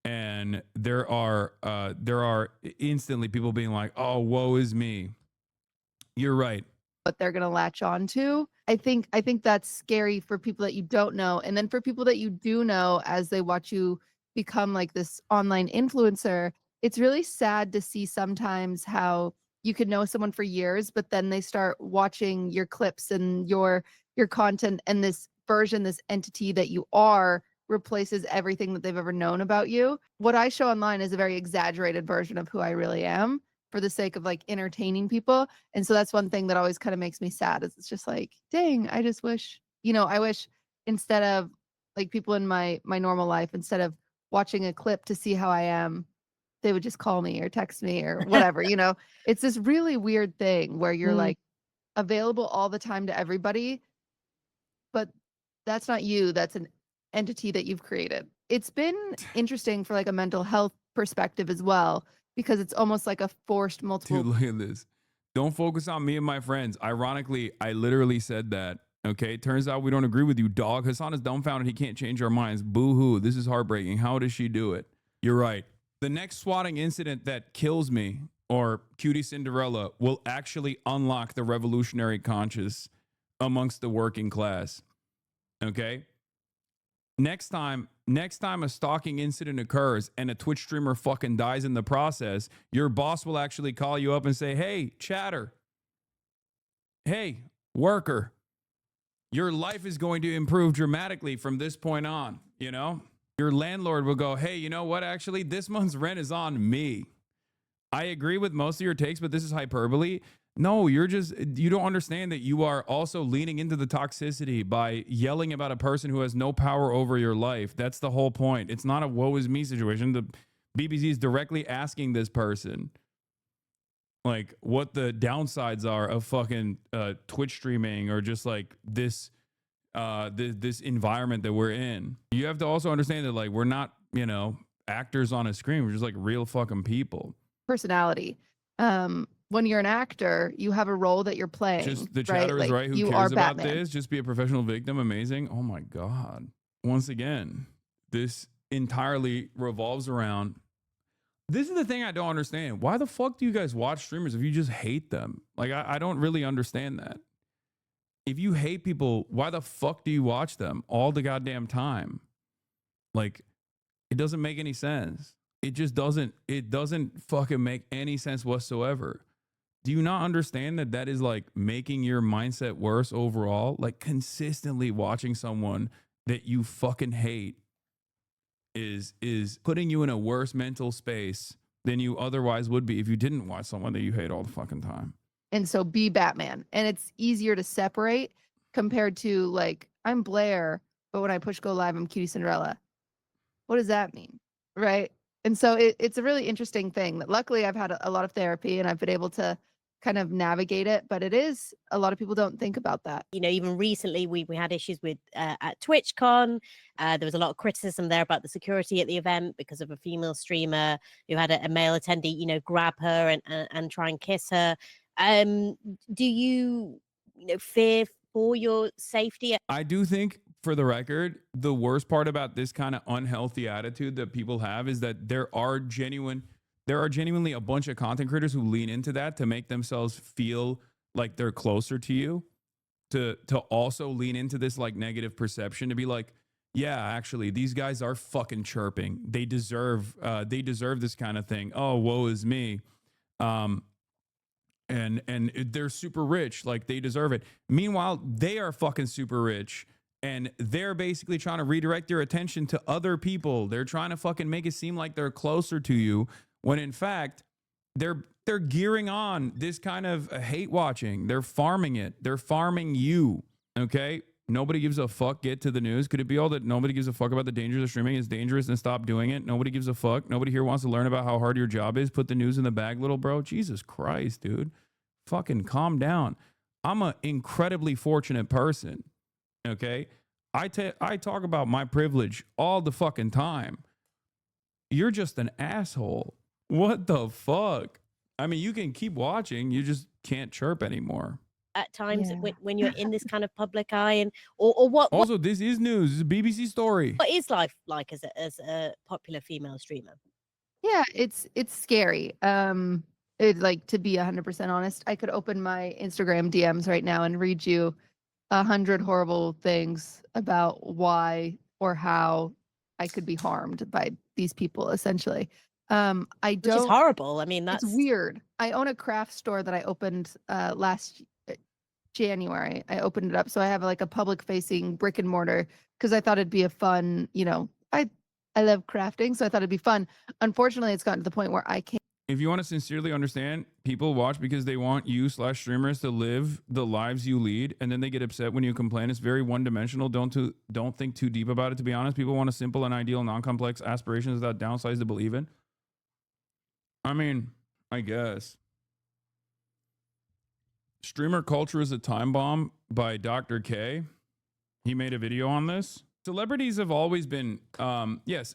And there are instantly people being like, oh, woe is me. You're right. What they're going to latch on to. I think that's scary for people that you don't know. And then for people that you do know, as they watch you become like this online influencer, it's really sad to see sometimes how you could know someone for years, but then they start watching your clips and your content, and this version, this entity that you are replaces everything that they've ever known about you. What I show online is a very exaggerated version of who I really am, for the sake of like entertaining people. And so that's one thing that always kind of makes me sad, is it's just like, dang, I just wish, I wish instead of like people in my normal life, instead of watching a clip to see how I am, they would just call me or text me or whatever, It's this really weird thing where you're like available all the time to everybody, but that's not you. That's an entity that you've created. It's been interesting for like a mental health perspective as well, because it's almost like a forced multiple. Dude, look at this. Don't focus on me and my friends. Ironically, I literally said that. Okay. Turns out we don't agree with you, dog. Hassan is dumbfounded. He can't change our minds. Boo hoo. This is heartbreaking. How does she do it? You're right. The next swatting incident that kills me, or Cutie Cinderella, will actually unlock the revolutionary conscious amongst the working class. Okay. Next time a stalking incident occurs and a Twitch streamer fucking dies in the process, your boss will actually call you up and say, hey, chatter, hey, worker, your life is going to improve dramatically from this point on. You know, your landlord will go, hey, you know what? Actually, this month's rent is on me. I agree with most of your takes, but this is hyperbole. No, you don't understand that you are also leaning into the toxicity by yelling about a person who has no power over your life. That's the whole point. It's not a woe is me situation. The BBC is directly asking this person, like, what the downsides are of fucking Twitch streaming or just like this this environment that we're in. You have to also understand that, like, we're not, you know, actors on a screen. We're just like real fucking people. Personality. When you're an actor, you have a role that you're playing. Just the chatter is right. Who you cares are about Batman. this? Just be a professional victim. Amazing. Oh my God. Once again, this entirely revolves around. This is the thing I don't understand. Why the fuck do you guys watch streamers if you just hate them? Like, I don't really understand that. If you hate people, why the fuck do you watch them all the goddamn time? Like, it doesn't make any sense. It just doesn't. It doesn't fucking make any sense whatsoever. Do you not understand that that is like making your mindset worse overall? Like, consistently watching someone that you fucking hate is putting you in a worse mental space than you otherwise would be if you didn't watch someone that you hate all the fucking time. And so be Batman. And it's easier to separate compared to, like, I'm Blair, but when I push go live, I'm Cutie Cinderella. What does that mean? Right. And so it's a really interesting thing that luckily I've had a lot of therapy and I've been able to kind of navigate it. But it is, a lot of people don't think about that. You know, even recently we had issues with at TwitchCon. There was a lot of criticism there about the security at the event because of a female streamer who had a male attendee, you know, grab her and try and kiss her. Do you know, fear for your safety? I do think, for the record, the worst part about this kind of unhealthy attitude that people have is that there are genuinely a bunch of content creators who lean into that to make themselves feel like they're closer to you, to also lean into this like negative perception, to be like, yeah, actually, these guys are fucking chirping. They deserve this kind of thing. Oh, woe is me. And they're super rich, like they deserve it. Meanwhile, they are fucking super rich, and they're basically trying to redirect your attention to other people. They're trying to fucking make it seem like they're closer to you, when in fact they're gearing on this kind of hate watching. They're farming it. They're farming you. Okay. Nobody gives a fuck. Get to the news. Could it be all that nobody gives a fuck about the dangers of streaming? It's dangerous and stop doing it. Nobody gives a fuck. Nobody here wants to learn about how hard your job is. Put the news in the bag, little bro. Jesus Christ, dude. Fucking calm down. I'm an incredibly fortunate person. Okay. I talk about my privilege all the fucking time. You're just an asshole. What the fuck? I mean, you can keep watching. You just can't chirp anymore. At times, when you're in this kind of public eye, and or what? Also, this is news. This is a BBC story. What is life like as a popular female streamer? Yeah, it's scary. Like, to be 100% honest, I could open my Instagram DMs right now and read you 100 horrible things about why or how I could be harmed by these people, essentially. Which is horrible. I mean, that's weird. I own a craft store that I opened last January. I opened it up, so I have like a public facing brick and mortar because I thought it'd be a fun, you know, I love crafting, so I thought it'd be fun. Unfortunately, it's gotten to the point where I can't. If you want to sincerely understand, people watch because they want you / streamers to live the lives you lead, and then they get upset when you complain. It's very one-dimensional. Don't think too deep about it, to be honest. People want a simple and ideal, non-complex aspirations without downsides to believe in. I mean, I guess. Streamer Culture is a Time Bomb by Dr. K. He made a video on this. Celebrities have always been,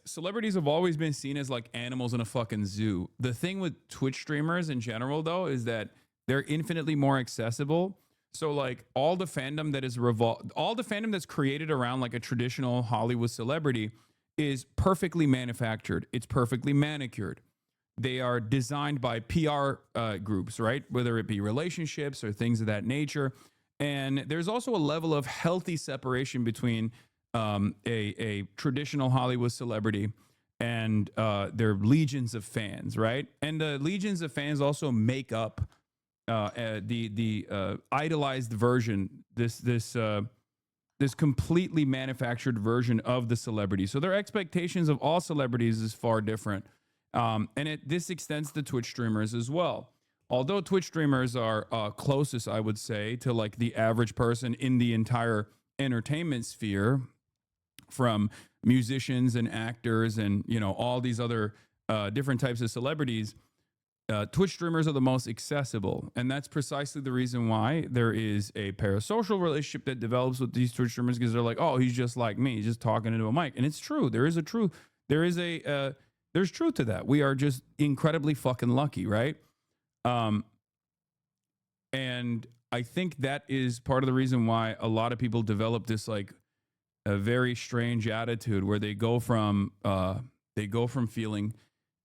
celebrities have always been seen as like animals in a fucking zoo. The thing with Twitch streamers in general, though, is that they're infinitely more accessible. So like all the fandom that is all the fandom that's created around like a traditional Hollywood celebrity is perfectly manufactured. It's perfectly manicured. They are designed by PR groups, right? Whether it be relationships or things of that nature. And there's also a level of healthy separation between a traditional Hollywood celebrity and their legions of fans, right? And the legions of fans also make up idolized version, this completely manufactured version of the celebrity. So their expectations of all celebrities is far different. And this extends to Twitch streamers as well. Although Twitch streamers are closest, I would say, to like the average person in the entire entertainment sphere, from musicians and actors and, you know, all these other different types of celebrities, Twitch streamers are the most accessible. And that's precisely the reason why there is a parasocial relationship that develops with these Twitch streamers, because they're like, oh, he's just like me. He's just talking into a mic. And it's true. There's truth to that. We are just incredibly fucking lucky, right? And I think that is part of the reason why a lot of people develop this like a very strange attitude where they go from feeling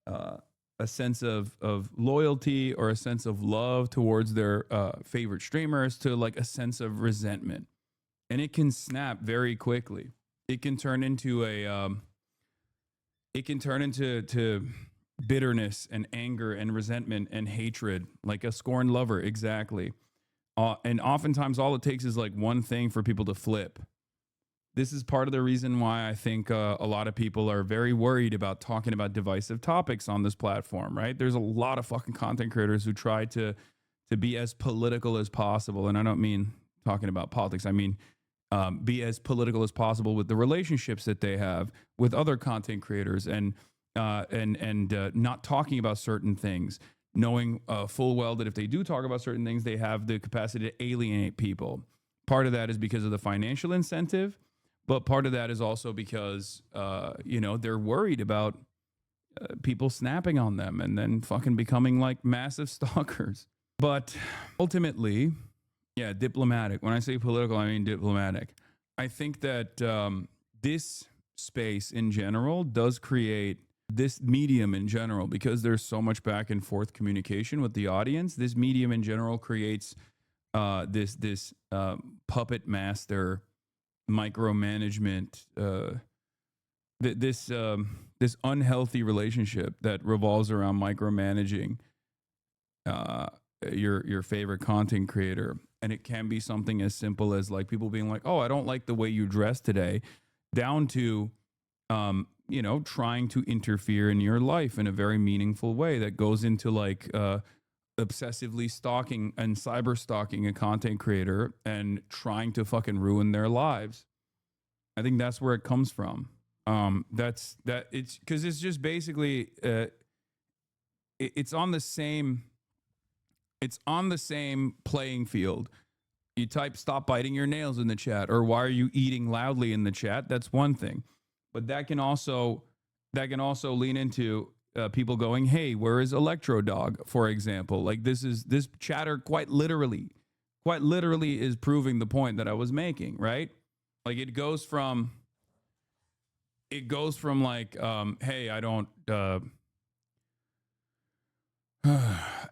a sense of loyalty or a sense of love towards their favorite streamers to like a sense of resentment. And it can snap very quickly. It can turn into to bitterness and anger and resentment and hatred, like a scorned lover. Exactly. And oftentimes all it takes is like one thing for people to flip. This is part of the reason why I think a lot of people are very worried about talking about divisive topics on this platform, right? There's a lot of fucking content creators who try to be as political as possible. And I don't mean talking about politics. I mean, be as political as possible with the relationships that they have with other content creators, and not talking about certain things, knowing full well that if they do talk about certain things, they have the capacity to alienate people. Part of that is because of the financial incentive, but part of that is also because, they're worried about people snapping on them and then fucking becoming like massive stalkers. But ultimately, yeah, diplomatic. When I say political, I mean diplomatic. I think that this space in general does create this medium in general, because there's so much back and forth communication with the audience. This medium in general creates this puppet master micromanagement, this unhealthy relationship that revolves around micromanaging your favorite content creator. And it can be something as simple as like people being like, oh, I don't like the way you dress today, down to trying to interfere in your life in a very meaningful way that goes into like obsessively stalking and cyber stalking a content creator and trying to fucking ruin their lives. I think that's where it comes from. It's because it's just basically it's on the same playing field. You type "stop biting your nails" in the chat, or "why are you eating loudly" in the chat. That's one thing, but that can also lean into people going, "Hey, where is Electro Dog?" For example, like this chatter quite literally is proving the point that I was making, right? Like it goes from like, hey, I don't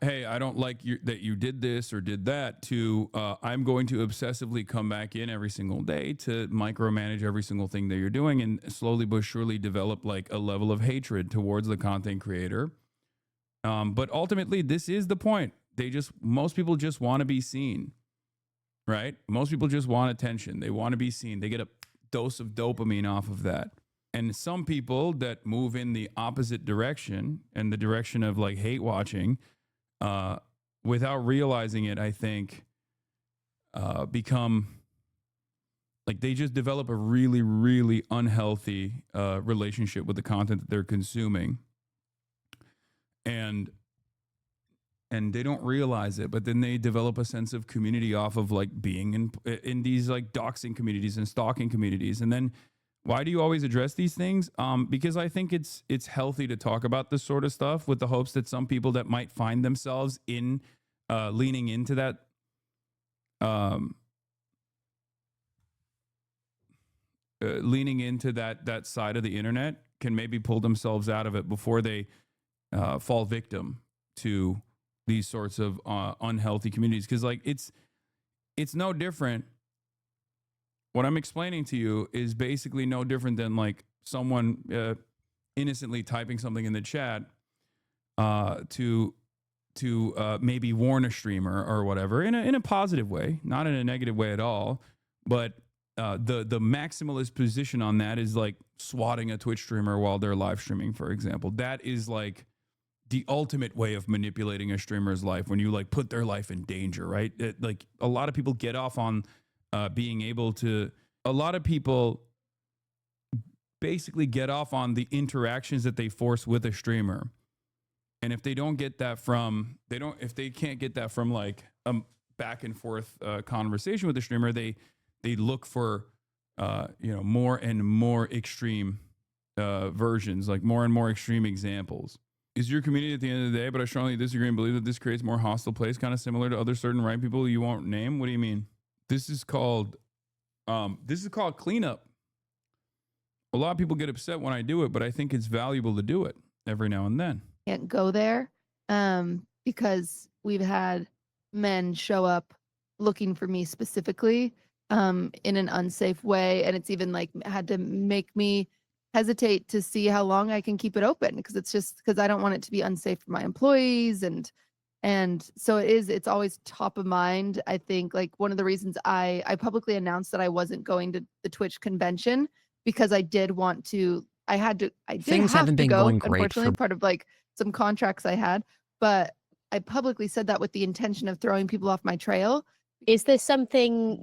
hey, I don't like that you did this or did that, to I'm going to obsessively come back in every single day to micromanage every single thing that you're doing, and slowly but surely develop like a level of hatred towards the content creator. But ultimately, this is the point. Most people just want to be seen, right? Most people just want attention. They want to be seen. They get a dose of dopamine off of that. And some people that move in the opposite direction, and the direction of like hate watching, without realizing it, I think, become like they just develop a really, really unhealthy relationship with the content that they're consuming. And they don't realize it, but then they develop a sense of community off of like being in these like doxing communities and stalking communities. And then why do you always address these things? Because I think it's healthy to talk about this sort of stuff with the hopes that some people that might find themselves in leaning into that that side of the internet can maybe pull themselves out of it before they fall victim to these sorts of unhealthy communities. Because like it's no different. What I'm explaining to you is basically no different than like someone innocently typing something in the chat to maybe warn a streamer or whatever in a positive way, not in a negative way at all. But the maximalist position on that is like swatting a Twitch streamer while they're live streaming, for example. That is like the ultimate way of manipulating a streamer's life, when you like put their life in danger, right? Like a lot of people get off on being able to, a lot of people basically get off on the interactions that they force with a streamer. And if they don't get that from, if they can't get that from like a back and forth conversation with the streamer, they look for, more and more extreme versions, like more and more extreme examples. Is your community at the end of the day, but I strongly disagree and believe that this creates more hostile place, kind of similar to other certain right people you won't name? What do you mean? This is called cleanup. A lot of people get upset when I do it, but I think it's valuable to do it every now and then. Can't go there because we've had men show up looking for me specifically in an unsafe way, and it's even like had to make me hesitate to see how long I can keep it open, because it's just because I don't want it to be unsafe for my employees, and so it's always top of mind. I think like one of the reasons I publicly announced that I wasn't going to the Twitch convention, because I did want to, things haven't been going great, unfortunately, part of like some contracts I had, but I publicly said that with the intention of throwing people off my trail. Is there something,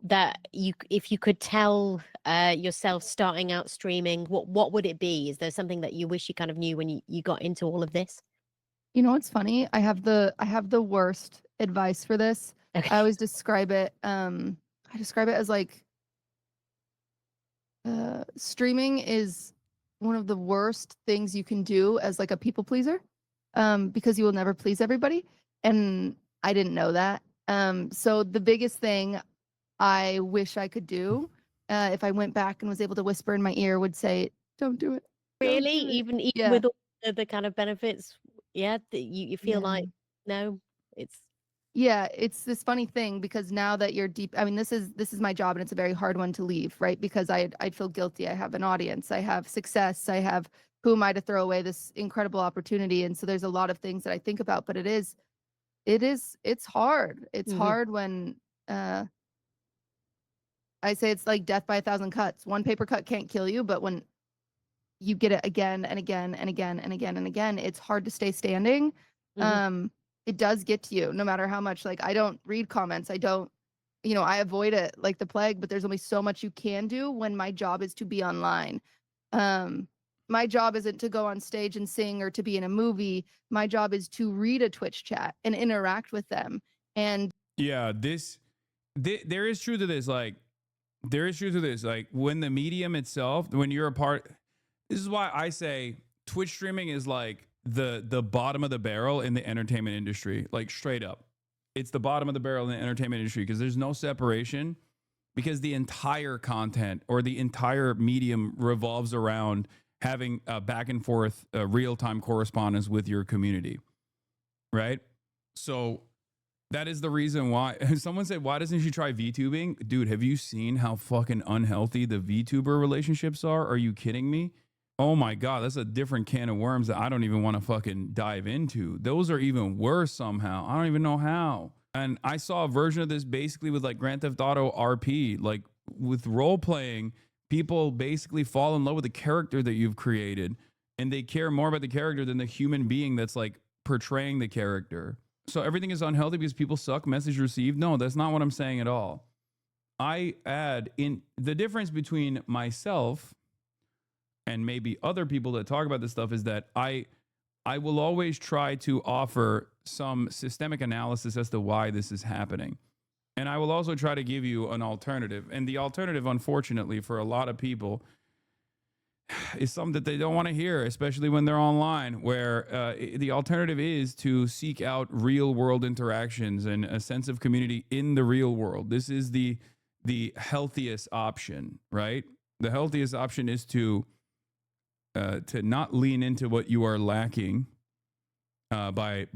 that if you could tell yourself starting out streaming, what would it be? Is there something that you wish you kind of knew when you got into all of this? You know what's funny? I have the worst advice for this. Okay. I always describe it. I describe it as like streaming is one of the worst things you can do as like a people pleaser, because you will never please everybody, and I didn't know that. So the biggest thing I wish I could do, if I went back and was able to whisper in my ear, would say, "Don't do it." Really, even with all the kind of benefits, you feel like no, it's. Yeah, it's this funny thing, because now that you're deep, I mean, this is my job, and it's a very hard one to leave, right? Because I'd feel guilty. I have an audience, I have success, I have, who am I to throw away this incredible opportunity? And so there's a lot of things that I think about, but it's hard. It's hard when I say it's like death by 1,000 cuts. One paper cut can't kill you, but when you get it again and again and again and again and again, it's hard to stay standing. It does get to you, no matter how much, like, I don't read comments. I don't, I avoid it like the plague, but there's only so much you can do when my job is to be online. My job isn't to go on stage and sing or to be in a movie. My job is to read a Twitch chat and interact with them. And yeah, there is truth to this. Like, there is truth to this. Like, when the medium itself, when you're a part, this is why I say Twitch streaming is like the bottom of the barrel in the entertainment industry, like straight up. It's the bottom of the barrel in the entertainment industry, because there's no separation, because the entire content or the entire medium revolves around having a back and forth real-time correspondence with your community, right? So that is the reason why someone said, why doesn't she try VTubing? Dude, have you seen how fucking unhealthy the VTuber relationships are? Are you kidding me? Oh my God, that's a different can of worms that I don't even want to fucking dive into. Those are even worse somehow. I don't even know how. And I saw a version of this basically with like Grand Theft Auto RP, like with role playing, people basically fall in love with the character that you've created, and they care more about the character than the human being that's like portraying the character. So everything is unhealthy because people suck, message received. No, that's not what I'm saying at all. I add in the difference between myself and maybe other people that talk about this stuff is that I will always try to offer some systemic analysis as to why this is happening. And I will also try to give you an alternative. And the alternative, unfortunately, for a lot of people is something that they don't want to hear, especially when they're online, where the alternative is to seek out real world interactions and a sense of community in the real world. This is the healthiest option, right? The healthiest option is to not lean into what you are lacking by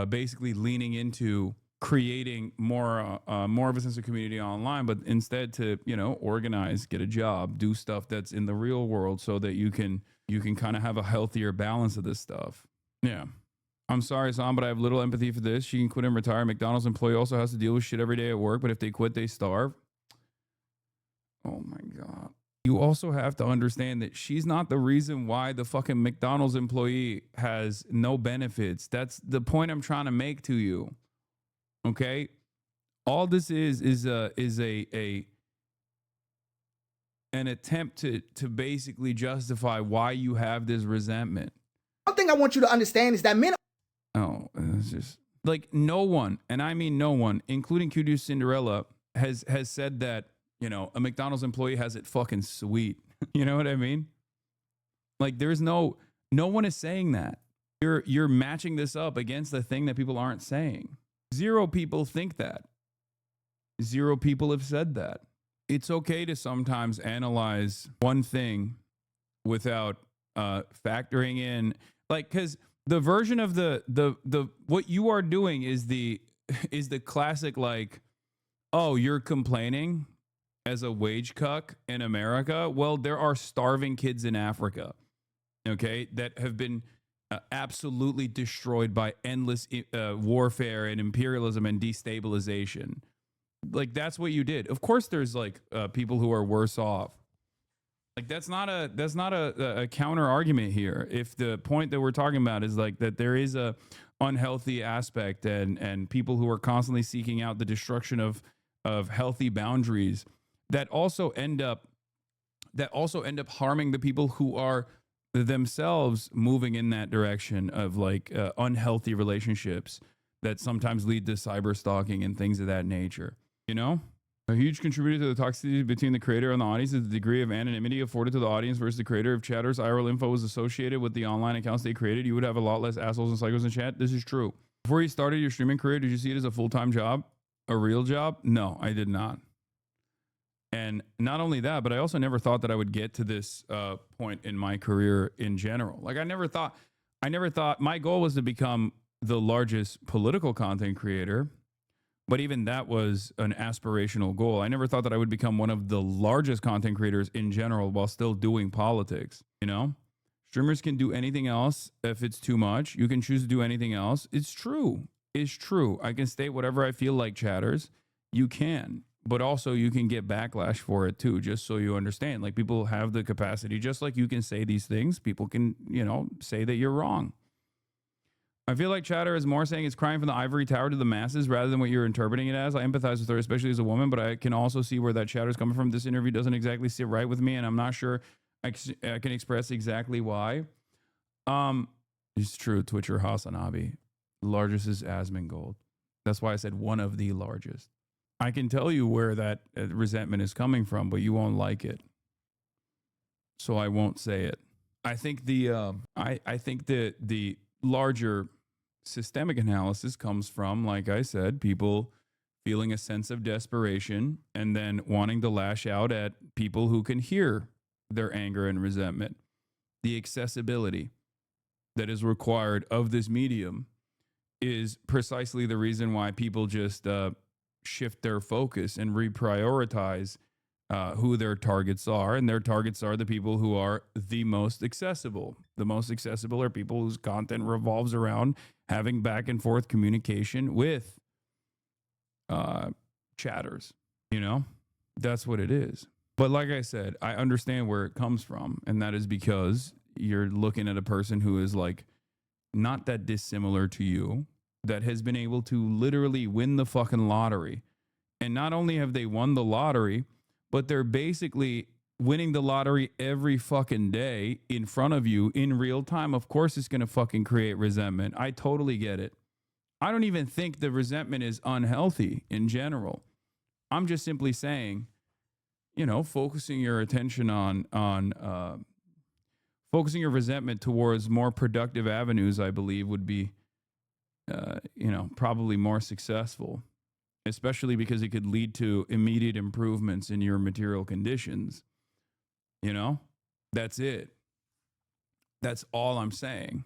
basically leaning into creating more of a sense of community online, but instead to organize, get a job, do stuff that's in the real world, so that you can kind of have a healthier balance of this stuff. Yeah, I'm sorry, Sam, but I have little empathy for this. She can quit and retire. McDonald's employee also has to deal with shit every day at work, but if they quit, they starve. Oh my God. You also have to understand that she's not the reason why the fucking McDonald's employee has no benefits. That's the point I'm trying to make to you. Okay? All this is an attempt to basically justify why you have this resentment. One thing I want you to understand is that men. Oh, it's just like no one, and I mean no one, including Q Cinderella, has said that, you know, a McDonald's employee has it fucking sweet. You know what I mean? Like there's no one is saying that. You're matching this up against the thing that people aren't saying. Zero people think that. Zero people have said that. It's okay to sometimes analyze one thing without factoring in, like, because the version of the what you are doing is the classic, like, oh, you're complaining as a wage cuck in America. Well, there are starving kids in Africa, okay, that have been absolutely destroyed by endless warfare and imperialism and destabilization. Like that's what you did. Of course, there's like people who are worse off. Like that's not a counter argument here. If the point that we're talking about is like that there is a unhealthy aspect and people who are constantly seeking out the destruction of healthy boundaries that also end up harming the people who are themselves moving in that direction of like unhealthy relationships that sometimes lead to cyber stalking and things of that nature. You know? A huge contributor to the toxicity between the creator and the audience is the degree of anonymity afforded to the audience versus the creator. If chatters IRL info was associated with the online accounts they created, you would have a lot less assholes and psychos in chat. This is true. Before you started your streaming career, did you see it as a full-time job? A real job? No, I did not. And not only that, but I also never thought that I would get to this point in my career in general. Like I never thought my goal was to become the largest political content creator. But even that was an aspirational goal. I never thought that I would become one of the largest content creators in general while still doing politics, you know? Streamers can do anything else if it's too much. You can choose to do anything else. It's true. It's true. I can state whatever I feel like, chatters. You can. But also you can get backlash for it too, just so you understand. Like people have the capacity, just like you can say these things, people can, you know, say that you're wrong. I feel like chatter is more saying it's crying from the ivory tower to the masses rather than what you're interpreting it as. I empathize with her, especially as a woman, but I can also see where that chatter is coming from. This interview doesn't exactly sit right with me, and I'm not sure I can express exactly why. It's true, Twitcher Hasanabi. The largest is Asmongold. That's why I said one of the largest. I can tell you where that resentment is coming from, but you won't like it. So I won't say it. I think I think the larger systemic analysis comes from, like I said, people feeling a sense of desperation and then wanting to lash out at people who can hear their anger and resentment. The accessibility that is required of this medium is precisely the reason why people just shift their focus and reprioritize who their targets are. And their targets are the people who are the most accessible. The most accessible are people whose content revolves around having back and forth communication with chatters. You know, that's what it is. But like I said, I understand where it comes from. And that is because you're looking at a person who is like not that dissimilar to you, that has been able to literally win the fucking lottery. And not only have they won the lottery, but they're basically winning the lottery every fucking day in front of you in real time. Of course, it's going to fucking create resentment. I totally get it. I don't even think the resentment is unhealthy in general. I'm just simply saying, you know, focusing your attention on focusing your resentment towards more productive avenues, I believe would be, you know, probably more successful. Especially because it could lead to immediate improvements in your material conditions. You know, that's it. That's all I'm saying.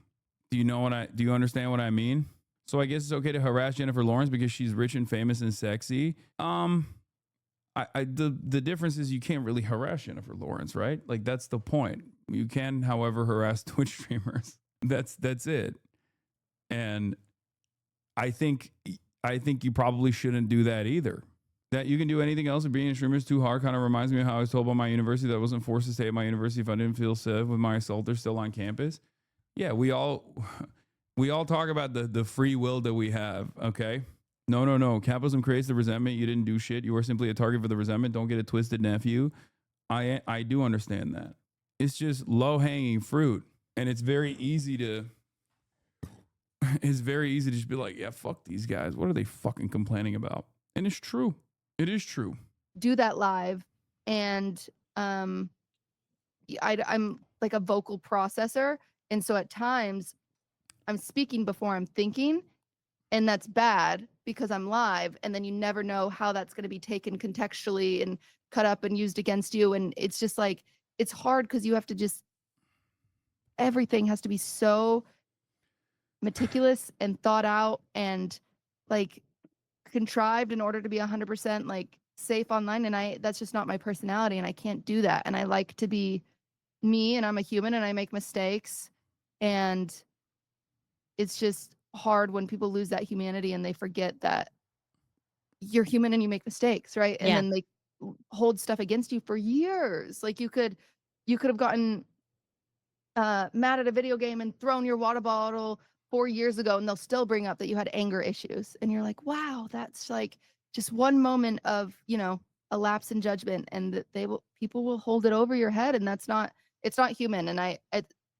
Do you understand what I mean? So I guess it's okay to harass Jennifer Lawrence because she's rich and famous and sexy. The difference is you can't really harass Jennifer Lawrence, right? Like that's the point. You can, however, harass Twitch streamers. That's it. And I think you probably shouldn't do that either. That you can do anything else, and being a streamer is too hard kind of reminds me of how I was told by my university that I wasn't forced to stay at my university if I didn't feel safe with my assaulter still on campus. Yeah, we all talk about the free will that we have, okay? No. Capitalism creates the resentment. You didn't do shit. You were simply a target for the resentment. Don't get it twisted, nephew. I do understand that. It's just low-hanging fruit, and it's very easy to just be like, yeah, fuck these guys. What are they fucking complaining about? And it's true. It is true. Do that live, and I'm like a vocal processor, and so at times I'm speaking before I'm thinking, and that's bad because I'm live, and then you never know how that's going to be taken contextually and cut up and used against you. And it's just like, it's hard because you have to just, everything has to be so meticulous and thought out and like contrived in order to be 100% like safe online. And that's just not my personality, and I can't do that. And I like to be me, and I'm a human, and I make mistakes, and it's just hard when people lose that humanity and they forget that you're human and you make mistakes, right? And then they hold stuff against you for years. Like you could have gotten mad at a video game and thrown your water bottle 4 years ago, and they'll still bring up that you had anger issues, and you're like, wow, that's like just one moment of, you know, a lapse in judgment, and that people will hold it over your head, and it's not human. And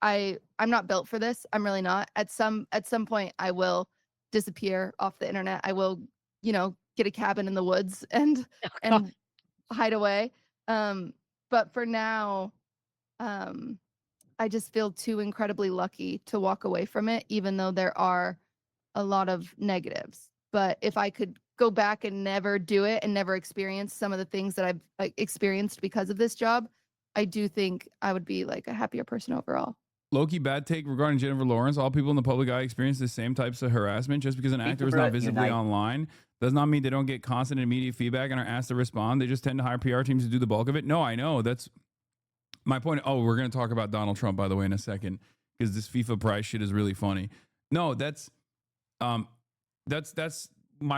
I'm not built for this. I'm really not. At some point I will disappear off the internet. I will, you know, get a cabin in the woods and hide away. But for now, I just feel too incredibly lucky to walk away from it, even though there are a lot of negatives. But if I could go back and never do it and never experience some of the things that I've experienced because of this job, I do think I would be like a happier person overall. Low-key bad take regarding Jennifer Lawrence. All people in the public eye experience the same types of harassment. Just because an actor is not visibly online does not mean they don't get constant and immediate feedback and are asked to respond. They just tend to hire PR teams to do the bulk of it. No, I know. That's my point. Oh, we're going to talk about Donald Trump, by the way, in a second, because this FIFA prize shit is really funny. No, that's my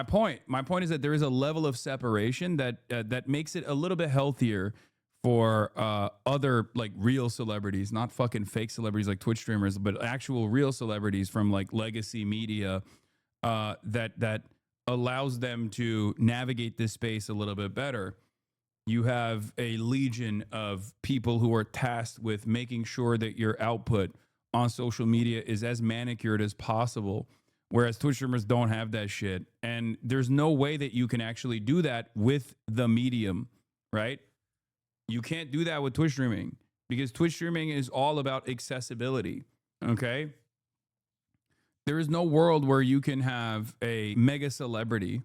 point. My point is that there is a level of separation that makes it a little bit healthier for other like real celebrities, not fucking fake celebrities like Twitch streamers, but actual real celebrities from like legacy media that allows them to navigate this space a little bit better. You have a legion of people who are tasked with making sure that your output on social media is as manicured as possible, whereas Twitch streamers don't have that shit. And there's no way that you can actually do that with the medium, right? You can't do that with Twitch streaming because Twitch streaming is all about accessibility, okay? There is no world where you can have a mega celebrity.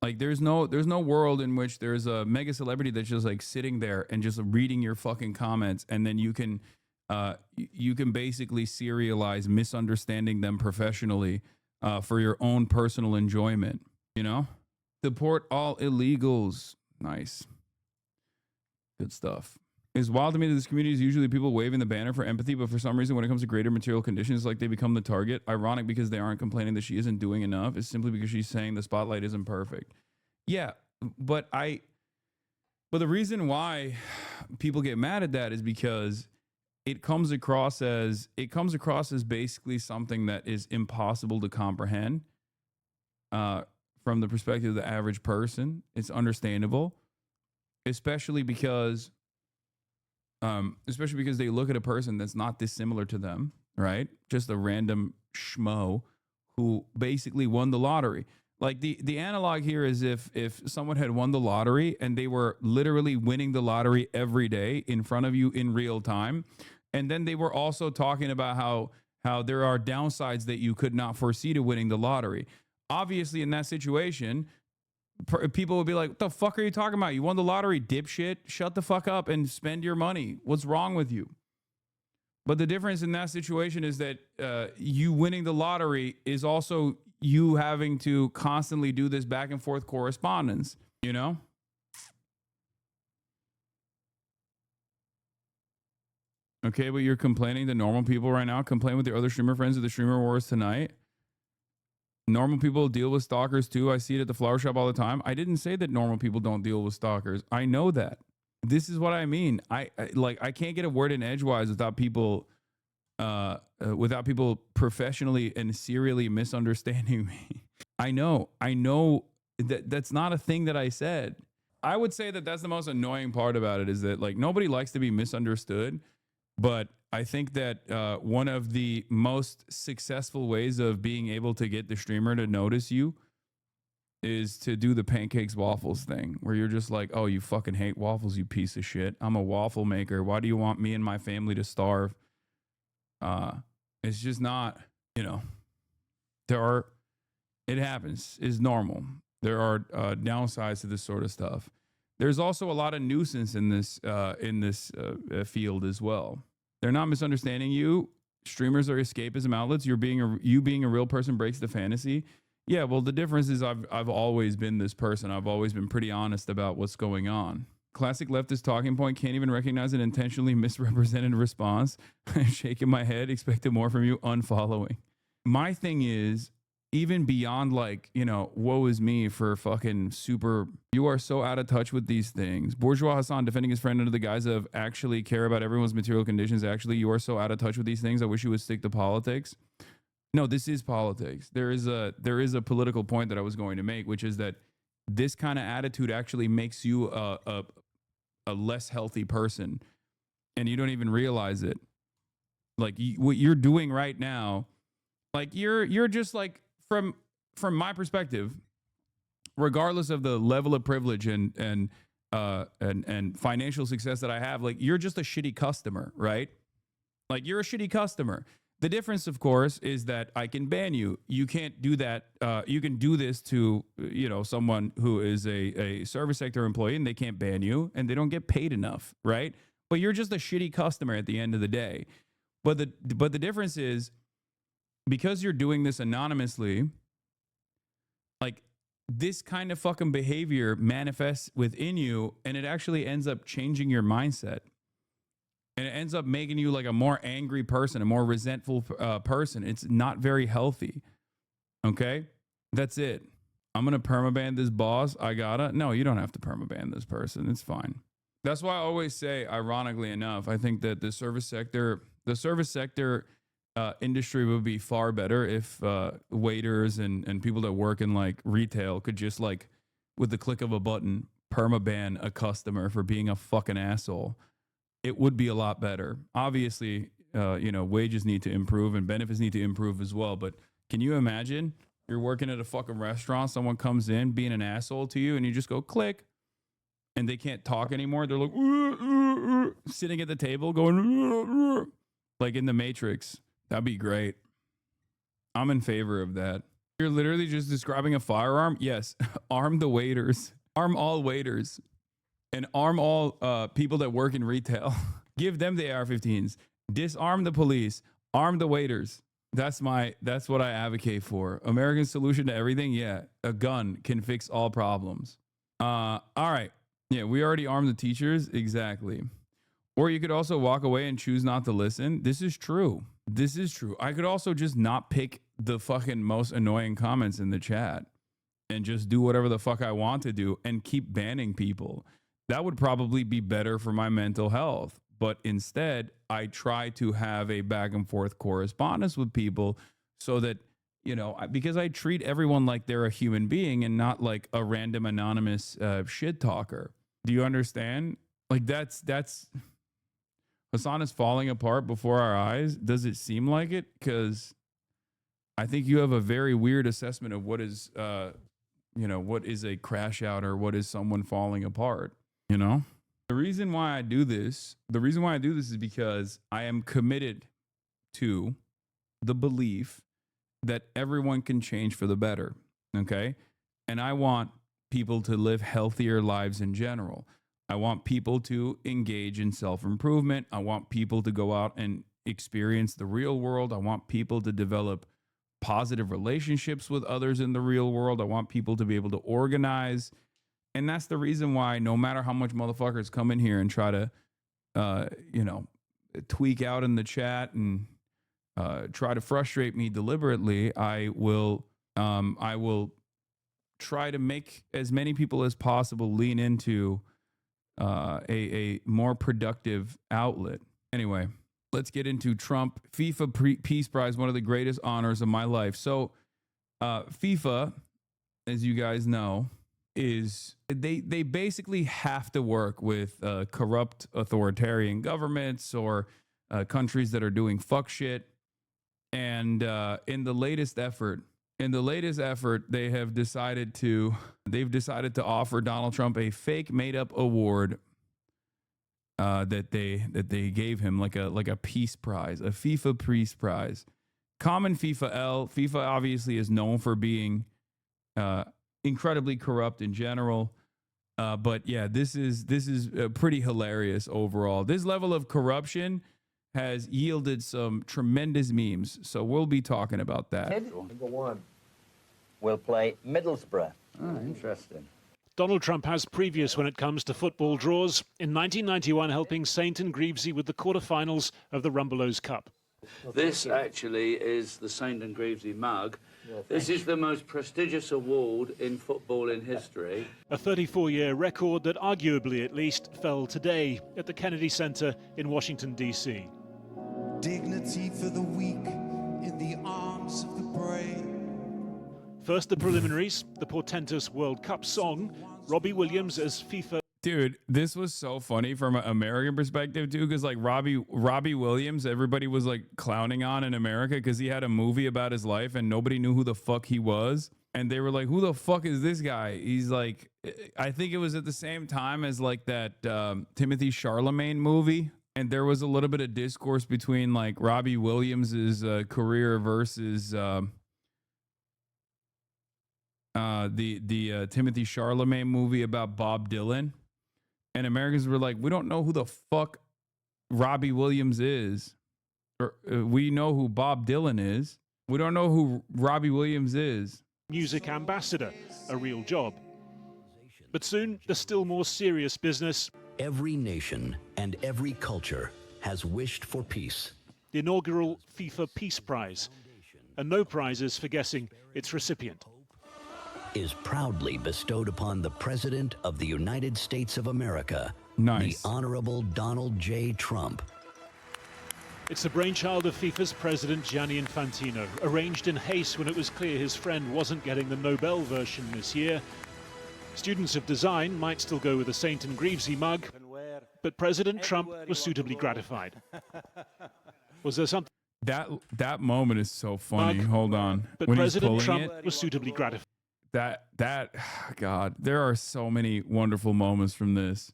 Like there's no world in which there's a mega celebrity that's just like sitting there and just reading your fucking comments, and then you can basically serialize misunderstanding them professionally for your own personal enjoyment, you know? Deport all illegals. Nice. Good stuff. It's wild to me that this community is usually people waving the banner for empathy, but for some reason, when it comes to greater material conditions, like they become the target. Ironic because they aren't complaining that she isn't doing enough. It's simply because she's saying the spotlight isn't perfect. Yeah, but the reason why people get mad at that is because it comes across as basically something that is impossible to comprehend from the perspective of the average person. It's understandable. Especially because they look at a person that's not dissimilar to them, right? Just a random schmo who basically won the lottery. Like the analog here is if someone had won the lottery and they were literally winning the lottery every day in front of you in real time, and then they were also talking about how there are downsides that you could not foresee to winning the lottery. Obviously, in that situation, people would be like, what the fuck are you talking about? You won the lottery, dipshit. Shut the fuck up and spend your money. What's wrong with you? But the difference in that situation is that you winning the lottery is also you having to constantly do this back and forth correspondence, you know? Okay, but you're complaining to normal people right now. Complain with your other streamer friends of the streamer wars tonight. Normal people deal with stalkers too. I see it at the flower shop all the time. I didn't say that normal people don't deal with stalkers. I know that. This is what I mean. I can't get a word in edgewise without people professionally and serially misunderstanding me. I know that that's not a thing that I said. I would say that that's the most annoying part about it, is that like nobody likes to be misunderstood. But I think that one of the most successful ways of being able to get the streamer to notice you is to do the pancakes waffles thing, where you're just like, oh, you fucking hate waffles, you piece of shit. I'm a waffle maker. Why do you want me and my family to starve? It's just not, it happens. It's normal. There are downsides to this sort of stuff. There's also a lot of nuisance in this field as well. They're not misunderstanding you. Streamers are escapism outlets. You being a real person breaks the fantasy. Yeah, well, the difference is I've always been this person. I've always been pretty honest about what's going on. Classic leftist talking point. Can't even recognize an intentionally misrepresented response. Shaking my head. Expected more from you. Unfollowing. My thing is, even beyond like, woe is me for fucking super, you are so out of touch with these things. Bourgeois Hassan defending his friend under the guise of actually care about everyone's material conditions. Actually, you are so out of touch with these things. I wish you would stick to politics. No, this is politics. There is a political point that I was going to make, which is that this kind of attitude actually makes you a less healthy person, and you don't even realize it. Like what you're doing right now, like you're just like, from my perspective, regardless of the level of privilege and financial success that I have, like you're just a shitty customer, right? Like you're a shitty customer. The difference, of course, is that I can ban you. You can't do that. You can do this to, someone who is a service sector employee, and they can't ban you, and they don't get paid enough, right? But you're just a shitty customer at the end of the day. But the difference is, because you're doing this anonymously, like this kind of fucking behavior manifests within you, and it actually ends up changing your mindset. And it ends up making you like a more angry person, a more resentful person. It's not very healthy. Okay? That's it. I'm going to permaban this boss. No, you don't have to permaban this person. It's fine. That's why I always say, ironically enough, I think that the service sector industry would be far better if waiters and people that work in like retail could just like, with the click of a button, permaban a customer for being a fucking asshole. It would be a lot better. Obviously, wages need to improve and benefits need to improve as well. But can you imagine you're working at a fucking restaurant, someone comes in being an asshole to you, and you just go click, and they can't talk anymore. They're like sitting at the table going like in the Matrix. That'd be great. I'm in favor of that. You're literally just describing a firearm. Yes. Arm the waiters. Arm all waiters. And arm all people that work in retail. Give them the AR-15s. Disarm the police. Arm the waiters. That's what I advocate for. American solution to everything. Yeah. A gun can fix all problems. All right. Yeah. We already armed the teachers. Exactly. Or you could also walk away and choose not to listen. This is true. I could also just not pick the fucking most annoying comments in the chat and just do whatever the fuck I want to do and keep banning people. That would probably be better for my mental health. But instead, I try to have a back and forth correspondence with people so that, because I treat everyone like they're a human being and not like a random anonymous shit talker. Do you understand? Like that's Hassan is falling apart before our eyes. Does it seem like it? Because I think you have a very weird assessment of what is, what is a crash out or what is someone falling apart. The reason why I do this is because I am committed to the belief that everyone can change for the better. Okay. And I want people to live healthier lives in general. I want people to engage in self-improvement. I want people to go out and experience the real world. I want people to develop positive relationships with others in the real world. I want people to be able to organize. And that's the reason why no matter how much motherfuckers come in here and try to, tweak out in the chat and try to frustrate me deliberately, I will try to make as many people as possible lean into a more productive outlet. Anyway, let's get into Trump FIFA Peace Prize, one of the greatest honors of my life. So FIFA, as you guys know, is they basically have to work with corrupt authoritarian governments or countries that are doing fuck shit. And in the latest effort, they have decided to offer Donald Trump a fake made up award that they gave him, like a peace prize, a FIFA peace prize. Common FIFA L. FIFA obviously is known for being incredibly corrupt in general. But yeah, this is pretty hilarious overall. This level of corruption has yielded some tremendous memes. So we'll be talking about that. Number one will play Middlesbrough. Oh, interesting. Donald Trump has previous when it comes to football draws. In 1991, helping St. and Greavesy with the quarterfinals of the Rumbelows Cup. This actually is the St. and Greavesy mug. This is the most prestigious award in football in history. A 34-year record that arguably, at least, fell today at the Kennedy Center in Washington, D.C. Dignity for the weak in the arms of the brave. First, the preliminaries, the portentous World Cup song, Robbie Williams as FIFA. Dude, this was so funny from an American perspective too, because like Robbie Williams, everybody was like clowning on in America because he had a movie about his life and nobody knew who the fuck he was. And they were like, who the fuck is this guy? He's like, I think it was at the same time as like that Timothy Chalamet movie. And there was a little bit of discourse between like Robbie Williams's career versus the Timothy Chalamet movie about Bob Dylan. And Americans were like, we don't know who the fuck Robbie Williams is. Or, we know who Bob Dylan is. We don't know who Robbie Williams is. Music ambassador, a real job. But soon, the still more serious business. Every nation and every culture has wished for peace. The inaugural FIFA Peace Prize, and no prizes for guessing its recipient. Is proudly bestowed upon the President of the United States of America, nice. The Honorable Donald J. Trump. It's the brainchild of FIFA's president, Gianni Infantino, arranged in haste when it was clear his friend wasn't getting the Nobel version this year. Students of design might still go with a St. and Greavesy mug, but President Trump was suitably gratified. Was there something? That moment is so funny. Hold on. But when President Trump was suitably gratified. God, there are so many wonderful moments from this.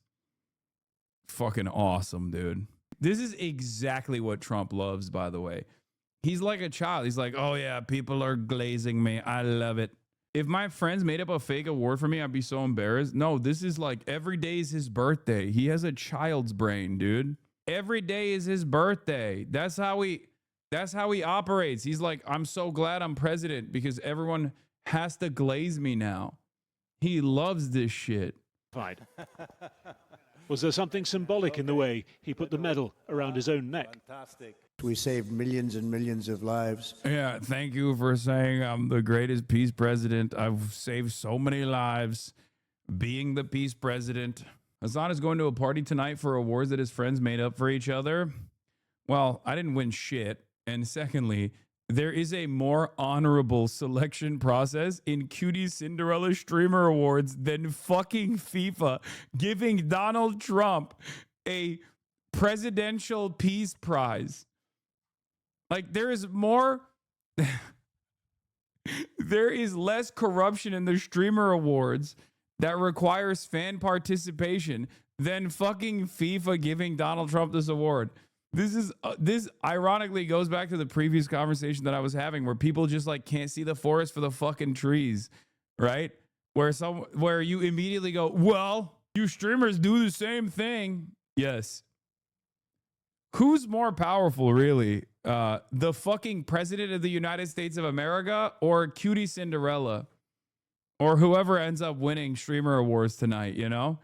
Fucking awesome, dude. This is exactly what Trump loves, by the way. He's like a child. He's like, oh yeah, people are glazing me. I love it. If my friends made up a fake award for me, I'd be so embarrassed. No, this is like every day is his birthday. He has a child's brain, dude. Every day is his birthday. That's how he operates. He's like, I'm so glad I'm president because everyone has to glaze me now. He loves this shit. Was there something symbolic in the way he put the medal around his own neck? Fantastic. We saved millions and millions of lives. Yeah, thank you for saying I'm the greatest peace president. I've saved so many lives being the peace president. Hassan is going to a party tonight for awards that his friends made up for each other. Well, I didn't win shit. And secondly, there is a more honorable selection process in Cutie Cinderella Streamer Awards than fucking FIFA giving Donald Trump a presidential peace prize. Like, there is more, there is less corruption in the Streamer Awards that requires fan participation than fucking FIFA giving Donald Trump this award. This ironically goes back to the previous conversation that I was having where people just like can't see the forest for the fucking trees, right? Where you immediately go, well, you streamers do the same thing. Yes. Who's more powerful, really? The fucking president of the United States of America or Cutie Cinderella? Or whoever ends up winning streamer awards tonight, you know?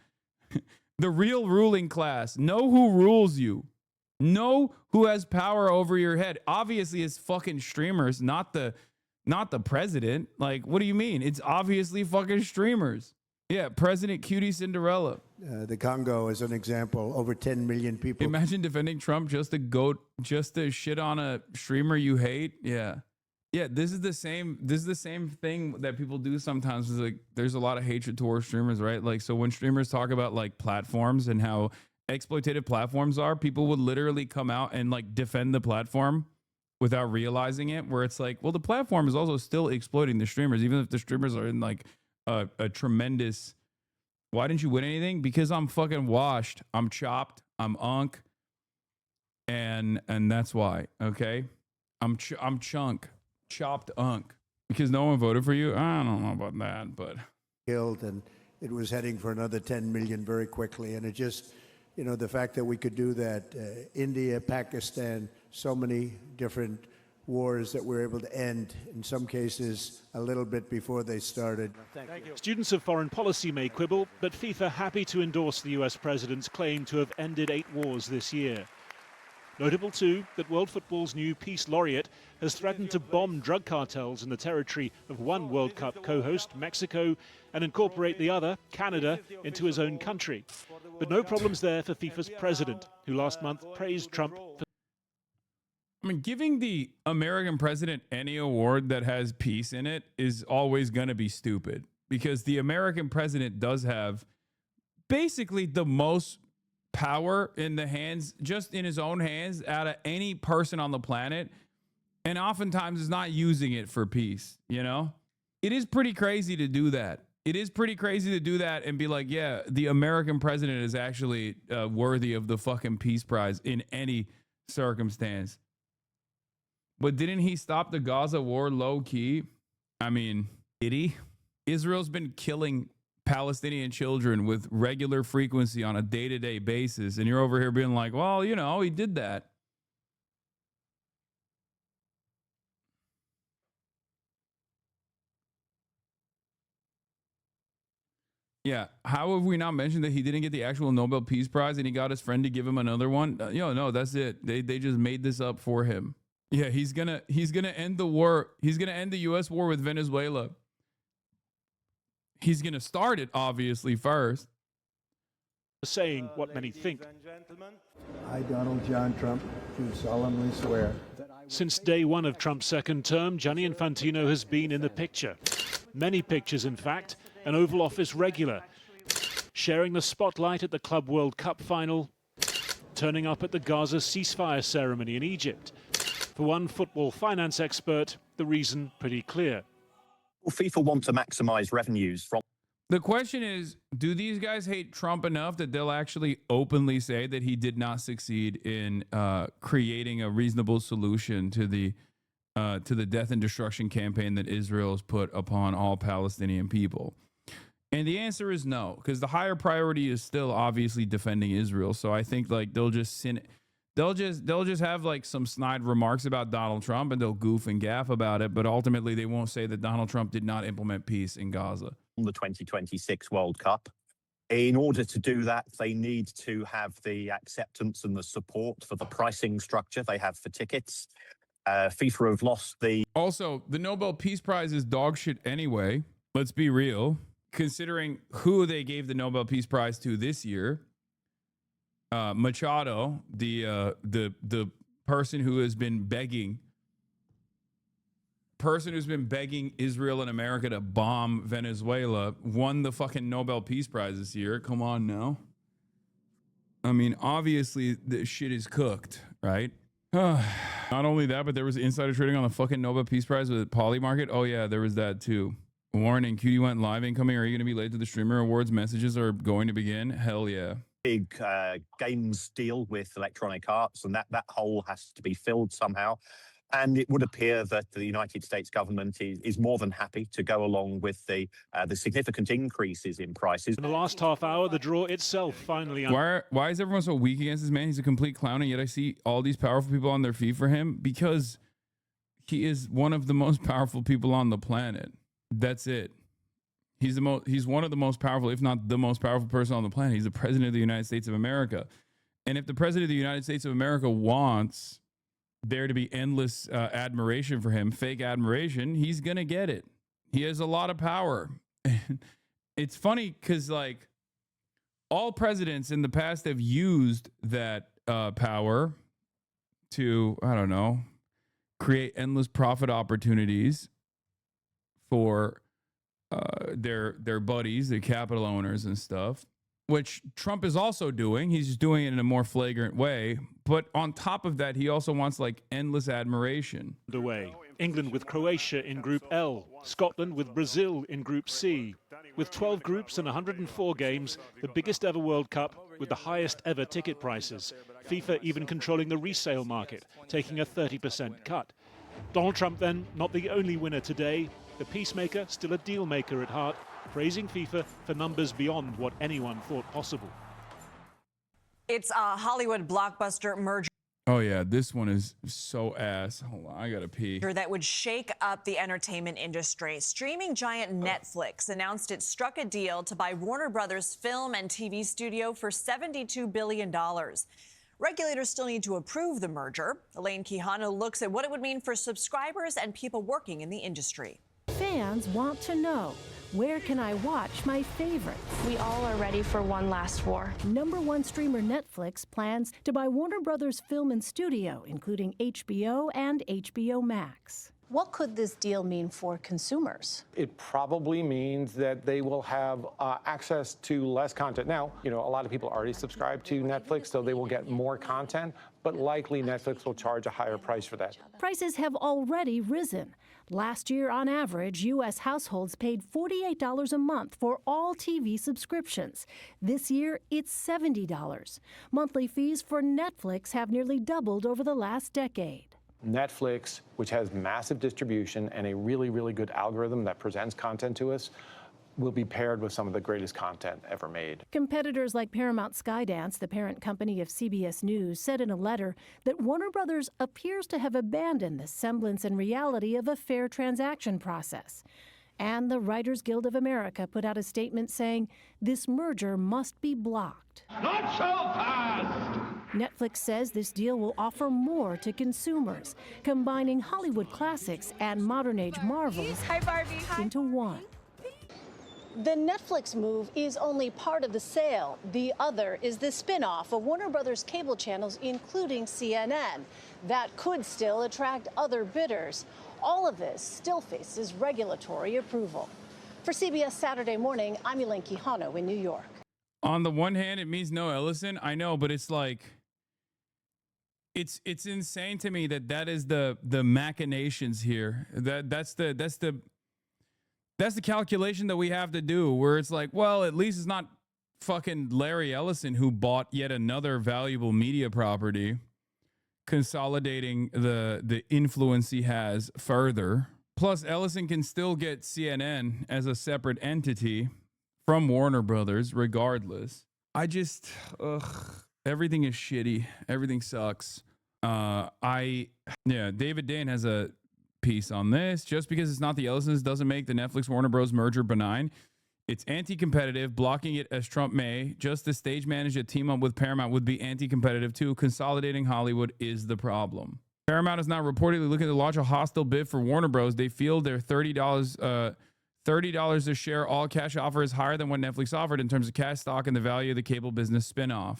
The real ruling class. Know who rules you. Know who has power over your head. Obviously, it's fucking streamers, not the president. Like, what do you mean? It's obviously fucking streamers. Yeah, President Cutie Cinderella. The Congo is an example. Over 10 million people. Imagine defending Trump just to shit on a streamer you hate. Yeah. Yeah, this is the same thing that people do sometimes. Is like there's a lot of hatred towards streamers, right? Like, so when streamers talk about like platforms and how exploitative platforms are, people would literally come out and like defend the platform without realizing it, where it's like, well, the platform is also still exploiting the streamers, even if the streamers are in like a tremendous, why didn't you win anything? Because I'm fucking washed, I'm chopped, I'm unk, and that's why. Okay, I'm chunk, chopped unk, because no one voted for you. I don't know about that, but Killed, and it was heading for another 10 million very quickly. And it just, you know, the fact that we could do that, India, Pakistan, so many different wars that we're able to end, in some cases, a little bit before they started. Thank you. Students of foreign policy may quibble, but FIFA happy to endorse the US president's claim to have ended 8 wars this year. Notable too that World Football's new peace laureate has threatened to bomb drug cartels in the territory of one World Cup co-host, Mexico, and incorporate the other, Canada, into his own country. But no problems there for FIFA's president, who last month praised Trump for... I mean, giving the American president any award that has peace in it is always going to be stupid, because the American president does have basically the most power in the hands, just in his own hands, out of any person on the planet, and oftentimes is not using it for peace. You know, it is pretty crazy to do that. It is pretty crazy to do that and be like, yeah, the American president is actually worthy of the fucking peace prize in any circumstance. But didn't he stop the Gaza war low key? I mean, did he? Israel's been killing Palestinian children with regular frequency on a day-to-day basis, and you're over here being like, well, you know, he did that. Yeah, how have we not mentioned that he didn't get the actual Nobel Peace Prize and he got his friend to give him another one? No, that's it. They just made this up for him. Yeah, he's gonna end the war. He's gonna end the U.S. war with Venezuela. He's gonna start it obviously first. Saying what many think. I, Donald John Trump, do solemnly swear. Since day one of Trump's second term, Gianni Infantino has been in the picture. Many pictures, in fact, an Oval Office regular, sharing the spotlight at the Club World Cup final, turning up at the Gaza ceasefire ceremony in Egypt. For one football finance expert, the reason pretty clear. Well, FIFA want to maximize revenues from... The question is, do these guys hate Trump enough that they'll actually openly say that he did not succeed in creating a reasonable solution to the death and destruction campaign that Israel has put upon all Palestinian people? And the answer is no, because the higher priority is still obviously defending Israel. So I think like they'll just have like some snide remarks about Donald Trump and they'll goof and gaff about it, but ultimately they won't say that Donald Trump did not implement peace in Gaza. The 2026 World Cup. In order to do that, they need to have the acceptance and the support for the pricing structure they have for tickets. FIFA have lost the... Also, the Nobel Peace Prize is dog shit anyway. Let's be real. Considering who they gave the Nobel Peace Prize to this year, Machado, the person who's been begging Israel and America to bomb Venezuela, won the fucking Nobel Peace Prize this year. Come on now. I mean, obviously the shit is cooked, right? Not only that, but there was insider trading on the fucking Nobel Peace Prize with Poly Market. Oh yeah, there was that too. Warning, Cutie went live incoming. Are you going to be late to the streamer awards? Messages are going to begin. Hell yeah. Big games deal with Electronic Arts, and that hole has to be filled somehow. And it would appear that the United States government is more than happy to go along with the significant increases in prices. In the last half hour, the draw itself finally... Why is everyone so weak against this man? He's a complete clown, and yet I see all these powerful people on their feet for him because he is one of the most powerful people on the planet. That's it. He's one of the most powerful, if not the most powerful person on the planet. He's the president of the United States of America. And if the president of the United States of America wants there to be endless admiration for him, fake admiration, he's going to get it. He has a lot of power. It's funny because, like, all presidents in the past have used that power to, I don't know, create endless profit opportunities for their buddies, the capital owners and stuff, which Trump is also doing. He's just doing it in a more flagrant way. But on top of that, he also wants like endless admiration. Underway. England with Croatia in Group L, Scotland with Brazil in Group C. With 12 groups and 104 games, the biggest ever World Cup with the highest ever ticket prices. FIFA even controlling the resale market, taking a 30% cut. Donald Trump then, not the only winner today. The peacemaker, still a deal maker at heart, praising FIFA for numbers beyond what anyone thought possible. It's a Hollywood blockbuster merger. Oh, yeah, this one is so ass. Hold on, I gotta pee. That would shake up the entertainment industry. Streaming giant Netflix announced it struck a deal to buy Warner Brothers film and TV studio for $72 billion. Regulators still need to approve the merger. Elaine Quijano looks at what it would mean for subscribers and people working in the industry. Fans want to know, where can I watch my favorites? We all are ready for one last war. #1 streamer Netflix plans to buy Warner Brothers Film and Studio, including HBO and HBO Max. What could this deal mean for consumers? It probably means that they will have access to less content. Now, you know, a lot of people already subscribe to Netflix, so they will get more content, but likely Netflix will charge a higher price for that. Prices have already risen. Last year, on average, U.S. households paid $48 a month for all TV subscriptions. This year, it's $70. Monthly fees for Netflix have nearly doubled over the last decade. Netflix, which has massive distribution and a really, really good algorithm that presents content to us, will be paired with some of the greatest content ever made. Competitors like Paramount Skydance, the parent company of CBS News, said in a letter that Warner Brothers appears to have abandoned the semblance and reality of a fair transaction process. And the Writers Guild of America put out a statement saying this merger must be blocked. Not so fast! Netflix says this deal will offer more to consumers, combining Hollywood classics and modern-age marvels into one. The Netflix move is only part of the sale. The other is the spin-off of Warner Brothers cable channels, including CNN. That could still attract other bidders. All of this still faces regulatory approval. For CBS Saturday Morning, I'm Elaine Quijano in New York. On the one hand, it means no Ellison. I know, but it's like, it's insane to me that is the machinations here. That's the calculation that we have to do, where it's like, well, at least it's not fucking Larry Ellison who bought yet another valuable media property, consolidating the influence he has further. Plus, Ellison can still get CNN as a separate entity from Warner Brothers, regardless. Everything is shitty. Everything sucks. David Dane has a piece on this. Just because it's not the Ellisons doesn't make the Netflix Warner Bros. Merger benign. It's anti-competitive. Blocking it as Trump may. Just to stage manage a team up with Paramount would be anti-competitive too. Consolidating Hollywood is the problem. Paramount is now reportedly looking to launch a hostile bid for Warner Bros. They feel their $30 a share all cash offer is higher than what Netflix offered in terms of cash stock and the value of the cable business spinoff.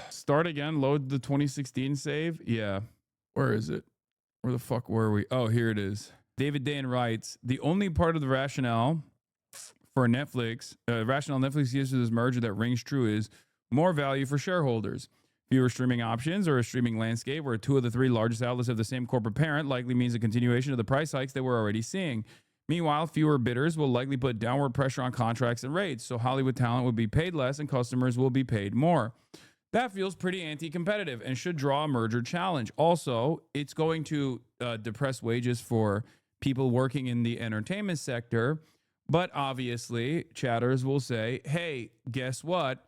Start again. Load the 2016 save. Yeah. Where is it? Where the fuck were we? Oh, here it is. David Dane writes, the only part of the rationale for Netflix gives to this merger that rings true is more value for shareholders. Fewer streaming options or a streaming landscape where 2 of the 3 largest outlets have the same corporate parent likely means a continuation of the price hikes that we're already seeing. Meanwhile, fewer bidders will likely put downward pressure on contracts and rates, so Hollywood talent will be paid less and customers will be paid more. That feels pretty anti-competitive and should draw a merger challenge. Also, it's going to depress wages for people working in the entertainment sector. But obviously, chatters will say, hey, guess what?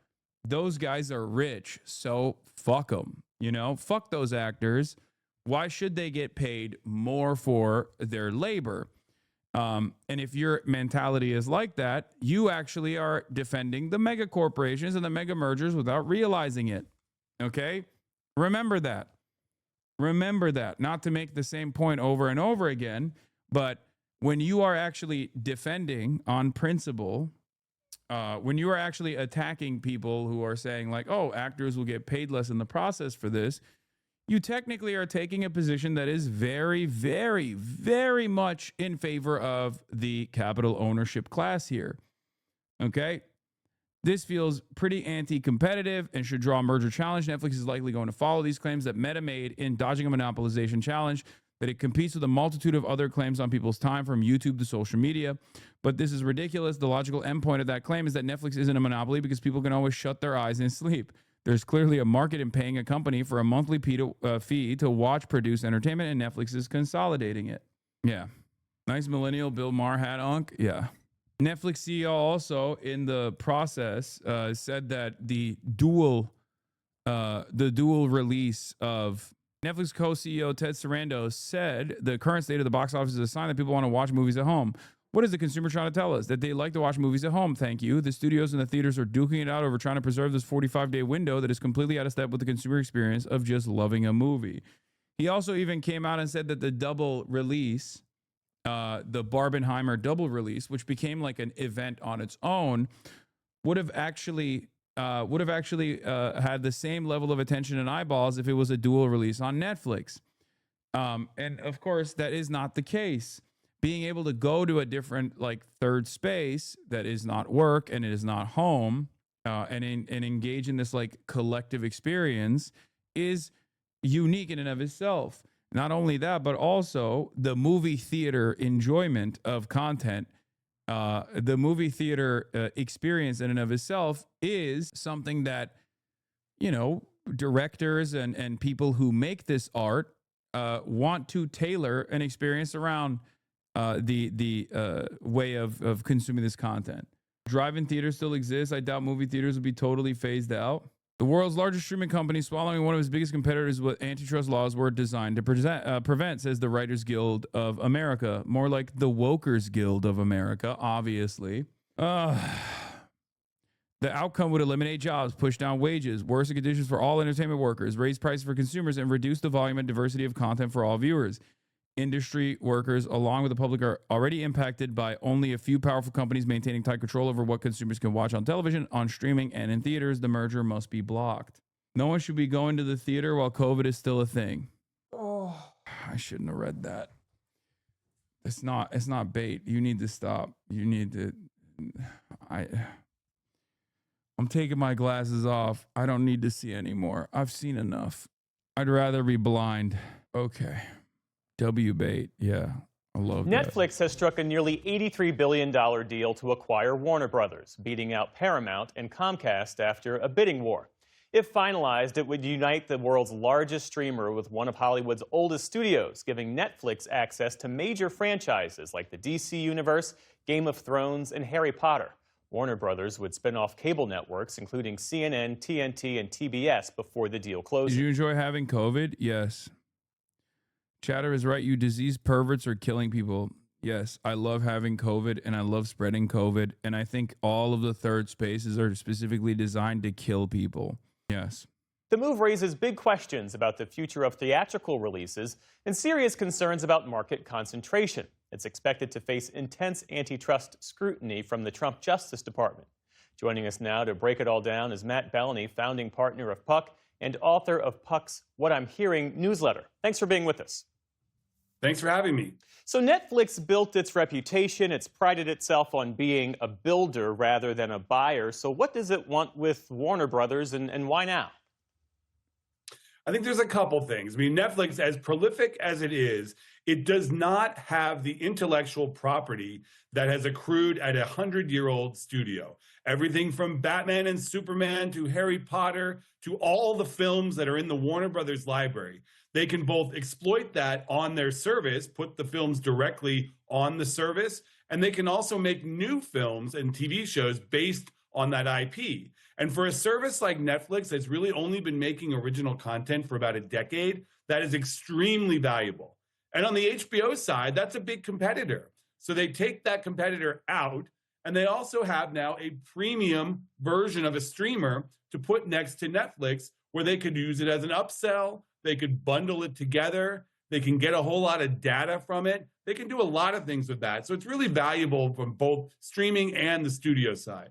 Those guys are rich, so fuck them. You know, fuck those actors. Why should they get paid more for their labor? And if your mentality is like that, you actually are defending the mega corporations and the mega mergers without realizing it. Okay? Remember that. Remember that. Not to make the same point over and over again, but when you are actually defending on principle, when you are actually attacking people who are saying like, oh, actors will get paid less in the process for this, you technically are taking a position that is very, very, very much in favor of the capital ownership class here. Okay? This feels pretty anti-competitive and should draw a merger challenge. Netflix is likely going to follow these claims that Meta made in dodging a monopolization challenge, that it competes with a multitude of other claims on people's time from YouTube to social media. But this is ridiculous. The logical endpoint of that claim is that Netflix isn't a monopoly because people can always shut their eyes and sleep. There's clearly a market in paying a company for a monthly fee to watch, produce entertainment, and Netflix is consolidating it. Yeah. Nice millennial Bill Maher hat, Unc. Yeah. Netflix CEO also in the process said that the dual release of Netflix co-CEO Ted Sarandos said the current state of the box office is a sign that people want to watch movies at home. What is the consumer trying to tell us? That they like to watch movies at home. Thank you. The studios and the theaters are duking it out over trying to preserve this 45-day window that is completely out of step with the consumer experience of just loving a movie. He also even came out and said that the double release, the Barbenheimer double release, which became like an event on its own, would have actually had the same level of attention and eyeballs if it was a dual release on Netflix. And of course, that is not the case. Being able to go to a different like third space that is not work and it is not home, and engage in this like collective experience is unique in and of itself. Not only that, but also the movie theater enjoyment of content, the movie theater experience in and of itself is something that, you know, directors and people who make this art want to tailor an experience around the way of consuming this content. Drive-in theaters still exist. I doubt movie theaters will be totally phased out. The world's largest streaming company swallowing one of its biggest competitors with antitrust laws were designed to prevent, says the Writers Guild of America. More like the Wokers Guild of America, obviously. The outcome would eliminate jobs, push down wages, worsen conditions for all entertainment workers, raise prices for consumers, and reduce the volume and diversity of content for all viewers. Industry workers, along with the public, are already impacted by only a few powerful companies maintaining tight control over what consumers can watch on television, on streaming, and in theaters. The merger must be blocked. No one should be going to the theater while COVID is still a thing. Oh, I shouldn't have read that. It's not bait. You need to stop. You need to. I'm taking my glasses off. I don't need to see anymore. I've seen enough. I'd rather be blind. Okay. W-bait, yeah, I love that. Netflix has struck a nearly $83 billion deal to acquire Warner Brothers, beating out Paramount and Comcast after a bidding war. If finalized, it would unite the world's largest streamer with one of Hollywood's oldest studios, giving Netflix access to major franchises like the DC Universe, Game of Thrones, and Harry Potter. Warner Brothers would spin off cable networks, including CNN, TNT, and TBS, before the deal closes. Did you enjoy having COVID? Yes. Chatter is right. You disease perverts are killing people. Yes, I love having COVID and I love spreading COVID. And I think all of the third spaces are specifically designed to kill people. Yes. The move raises big questions about the future of theatrical releases and serious concerns about market concentration. It's expected to face intense antitrust scrutiny from the Trump Justice Department. Joining us now to break it all down is Matt Bellany, founding partner of Puck and author of Puck's What I'm Hearing newsletter. Thanks for being with us. Thanks for having me. So Netflix built its reputation. It's prided itself on being a builder rather than a buyer. So what does it want with Warner Brothers and why now? I think there's a couple things. I mean, Netflix, as prolific as it is, it does not have the intellectual property that has accrued at a 100-year-old studio. Everything from Batman and Superman to Harry Potter to all the films that are in the Warner Brothers library. They can both exploit that on their service, put the films directly on the service, and they can also make new films and TV shows based on that IP. And for a service like Netflix that's really only been making original content for about a decade, that is extremely valuable. And on the HBO side, that's a big competitor. So they take that competitor out, and they also have now a premium version of a streamer to put next to Netflix, where they could use it as an upsell. They could bundle it together. They can get a whole lot of data from it. They can do a lot of things with that. So it's really valuable from both streaming and the studio side.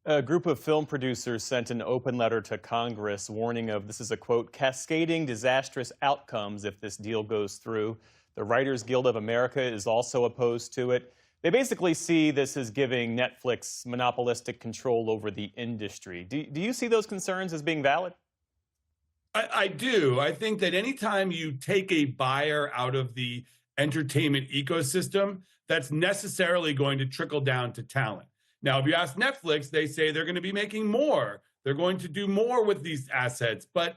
A group of film producers sent an open letter to Congress warning of, this is a quote, cascading disastrous outcomes if this deal goes through. The Writers Guild of America is also opposed to it. They basically see this as giving Netflix monopolistic control over the industry. Do you see those concerns as being valid? I do. I think that anytime you take a buyer out of the entertainment ecosystem, that's necessarily going to trickle down to talent. Now, if you ask Netflix, they say they're going to be making more. They're going to do more with these assets. But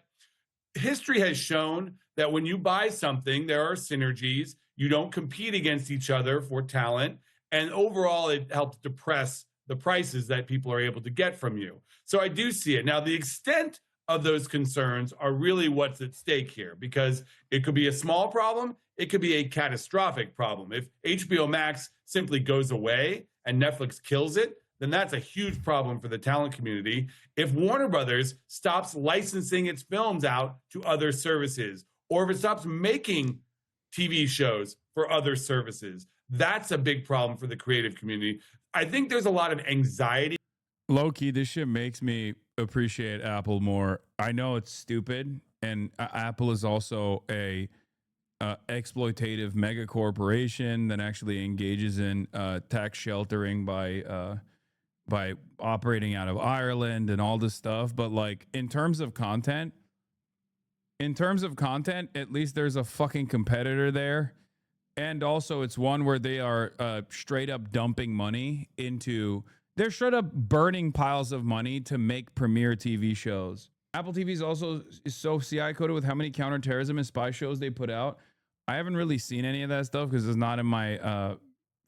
history has shown that when you buy something, there are synergies. You don't compete against each other for talent. And overall, it helps depress the prices that people are able to get from you. So I do see it. Now, the extent of those concerns are really what's at stake here, because it could be a small problem. It could be a catastrophic problem. If HBO Max simply goes away and Netflix kills it, then that's a huge problem for the talent community. If Warner Brothers stops licensing its films out to other services, or if it stops making TV shows for other services, that's a big problem for the creative community. I think there's a lot of anxiety. Low-key, this shit makes me appreciate Apple more. I know it's stupid, and Apple is also a exploitative mega corporation that actually engages in tax sheltering by operating out of Ireland and all this stuff. But like in terms of content, at least there's a fucking competitor there. And also it's one where they are straight up dumping money into, they're straight up burning piles of money to make premiere TV shows. Apple TV is also so CI coded with how many counterterrorism and spy shows they put out. I haven't really seen any of that stuff because it's not in my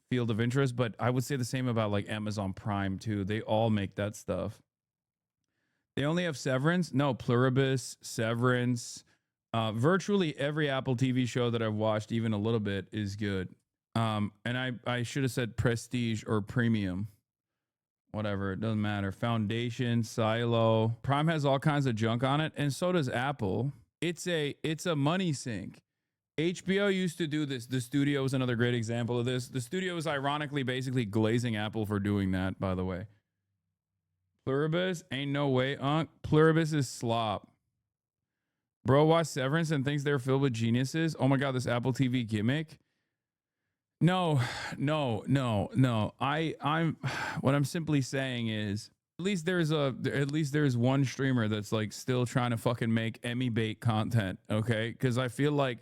field of interest, but I would say the same about like Amazon Prime too. They all make that stuff. They only have Severance? No, Pluribus, Severance. Virtually every Apple TV show that I've watched, even a little bit, is good. And I should have said Prestige or Premium. Whatever, it doesn't matter. Foundation, Silo. Prime has all kinds of junk on it, and so does Apple. It's a money sink. HBO used to do this. The Studio is another great example of this. The Studio is ironically basically glazing Apple for doing that, by the way. Pluribus? Ain't no way, Unc. Pluribus is slop. Bro watched Severance and thinks they're filled with geniuses. Oh my God, this Apple TV gimmick. No. I'm what I'm simply saying is at least there's one streamer that's like still trying to fucking make Emmy bait content, okay? Because I feel like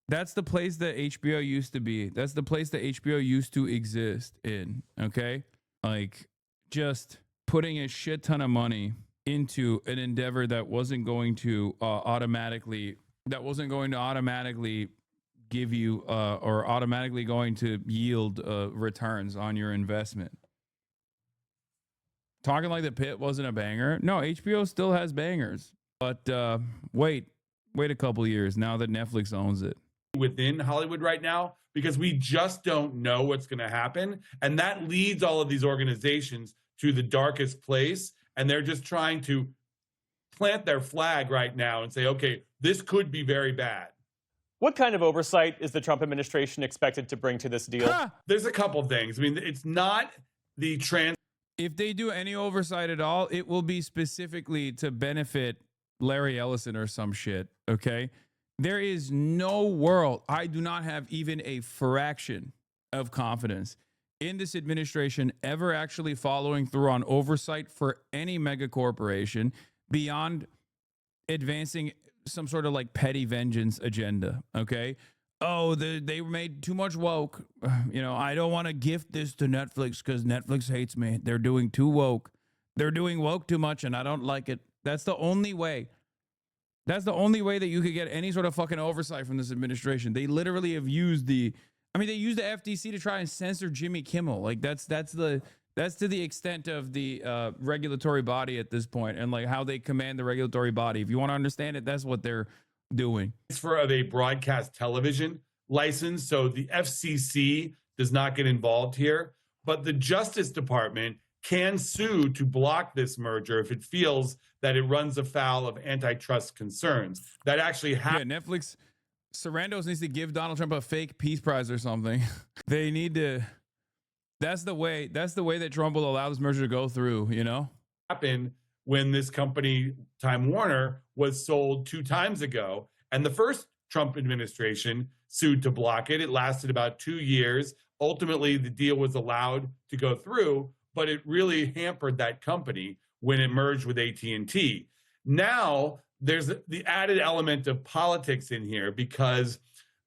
that's the place that HBO used to be. That's the place that HBO used to exist in, okay? Like just putting a shit ton of money into an endeavor that wasn't going to automatically give you or automatically going to yield returns on your investment. Talking like The Pit wasn't a banger. No, HBO still has bangers, but wait a couple years now that Netflix owns it. Within Hollywood right now, because we just don't know what's going to happen. And that leads all of these organizations to the darkest place. And they're just trying to plant their flag right now and say, okay, this could be very bad. What kind of oversight is the Trump administration expected to bring to this deal? There's a couple things. I mean, it's not the If they do any oversight at all, it will be specifically to benefit Larry Ellison or some shit, okay? There is no world, I do not have even a fraction of confidence in this administration ever actually following through on oversight for any mega corporation beyond advancing some sort of like petty vengeance agenda, okay? Oh, they made too much woke. You know, I don't want to gift this to Netflix because Netflix hates me. They're doing too woke. They're doing woke too much and I don't like it. That's the only way. That's the only way that you could get any sort of fucking oversight from this administration. They literally have used they used the FTC to try and censor Jimmy Kimmel. Like that's to the extent of the regulatory body at this point and like how they command the regulatory body. If you want to understand it, that's what they're doing. Transfer of a broadcast television license. So the FCC does not get involved here, but the Justice Department can sue to block this merger if it feels that it runs afoul of antitrust concerns. That actually happened. Yeah, Netflix, Sarandos needs to give Donald Trump a fake peace prize or something. They need to. That's the way that Trump will allow this merger to go through, you know? Happened when this company, Time Warner, was sold 2 times ago. And the first Trump administration sued to block it. It lasted about 2 years. Ultimately, the deal was allowed to go through, but it really hampered that company when it merged with AT&T. Now, there's the added element of politics in here because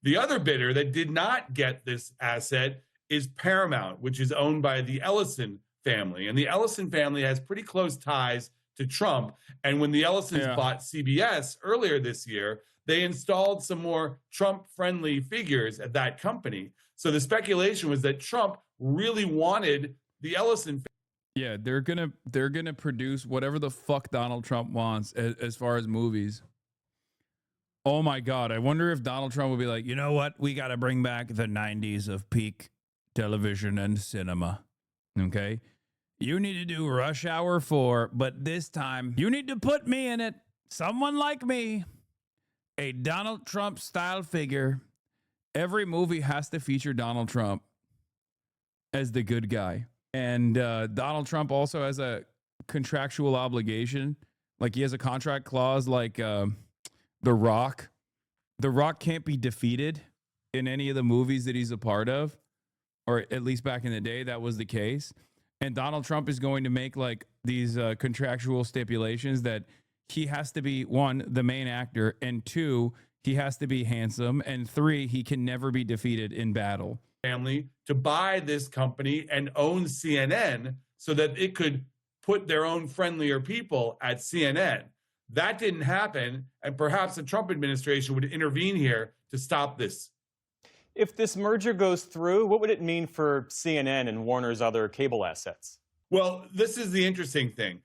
the other bidder that did not get this asset is Paramount, which is owned by the Ellison family. And the Ellison family has pretty close ties to Trump. And when the Ellisons bought CBS earlier this year, they installed some more Trump-friendly figures at that company. So the speculation was that Trump really wanted the Ellison family. Yeah, they're gonna produce whatever the fuck Donald Trump wants as far as movies. Oh my God, I wonder if Donald Trump will be like, you know what? We got to bring back the 90s of peak television and cinema. Okay? You need to do Rush Hour 4, but this time you need to put me in it. Someone like me. A Donald Trump style figure. Every movie has to feature Donald Trump as the good guy. And Donald Trump also has a contractual obligation. Like he has a contract clause like The Rock. The Rock can't be defeated in any of the movies that he's a part of. Or at least back in the day, that was the case. And Donald Trump is going to make like these contractual stipulations that he has to be, 1, the main actor, and 2, he has to be handsome, and 3, he can never be defeated in battle. Family to buy this company and own CNN so that it could put their own friendlier people at CNN. That didn't happen, and perhaps the Trump administration would intervene here to stop this. If this merger goes through, what would it mean for CNN and Warner's other cable assets? Well, this is the interesting thing.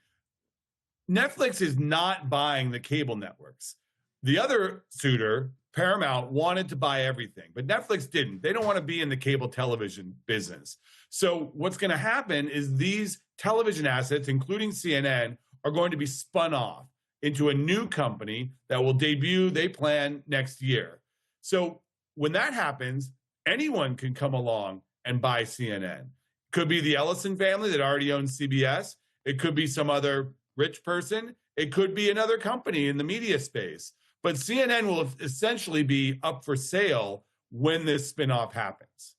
Netflix is not buying the cable networks. The other suitor, Paramount, wanted to buy everything, but Netflix didn't. They don't want to be in the cable television business. So what's going to happen is these television assets, including CNN, are going to be spun off into a new company that will debut, they plan, next year. So when that happens, anyone can come along and buy CNN. Could be the Ellison family that already owns CBS. It could be some other rich person. It could be another company in the media space. But CNN will essentially be up for sale when this spinoff happens.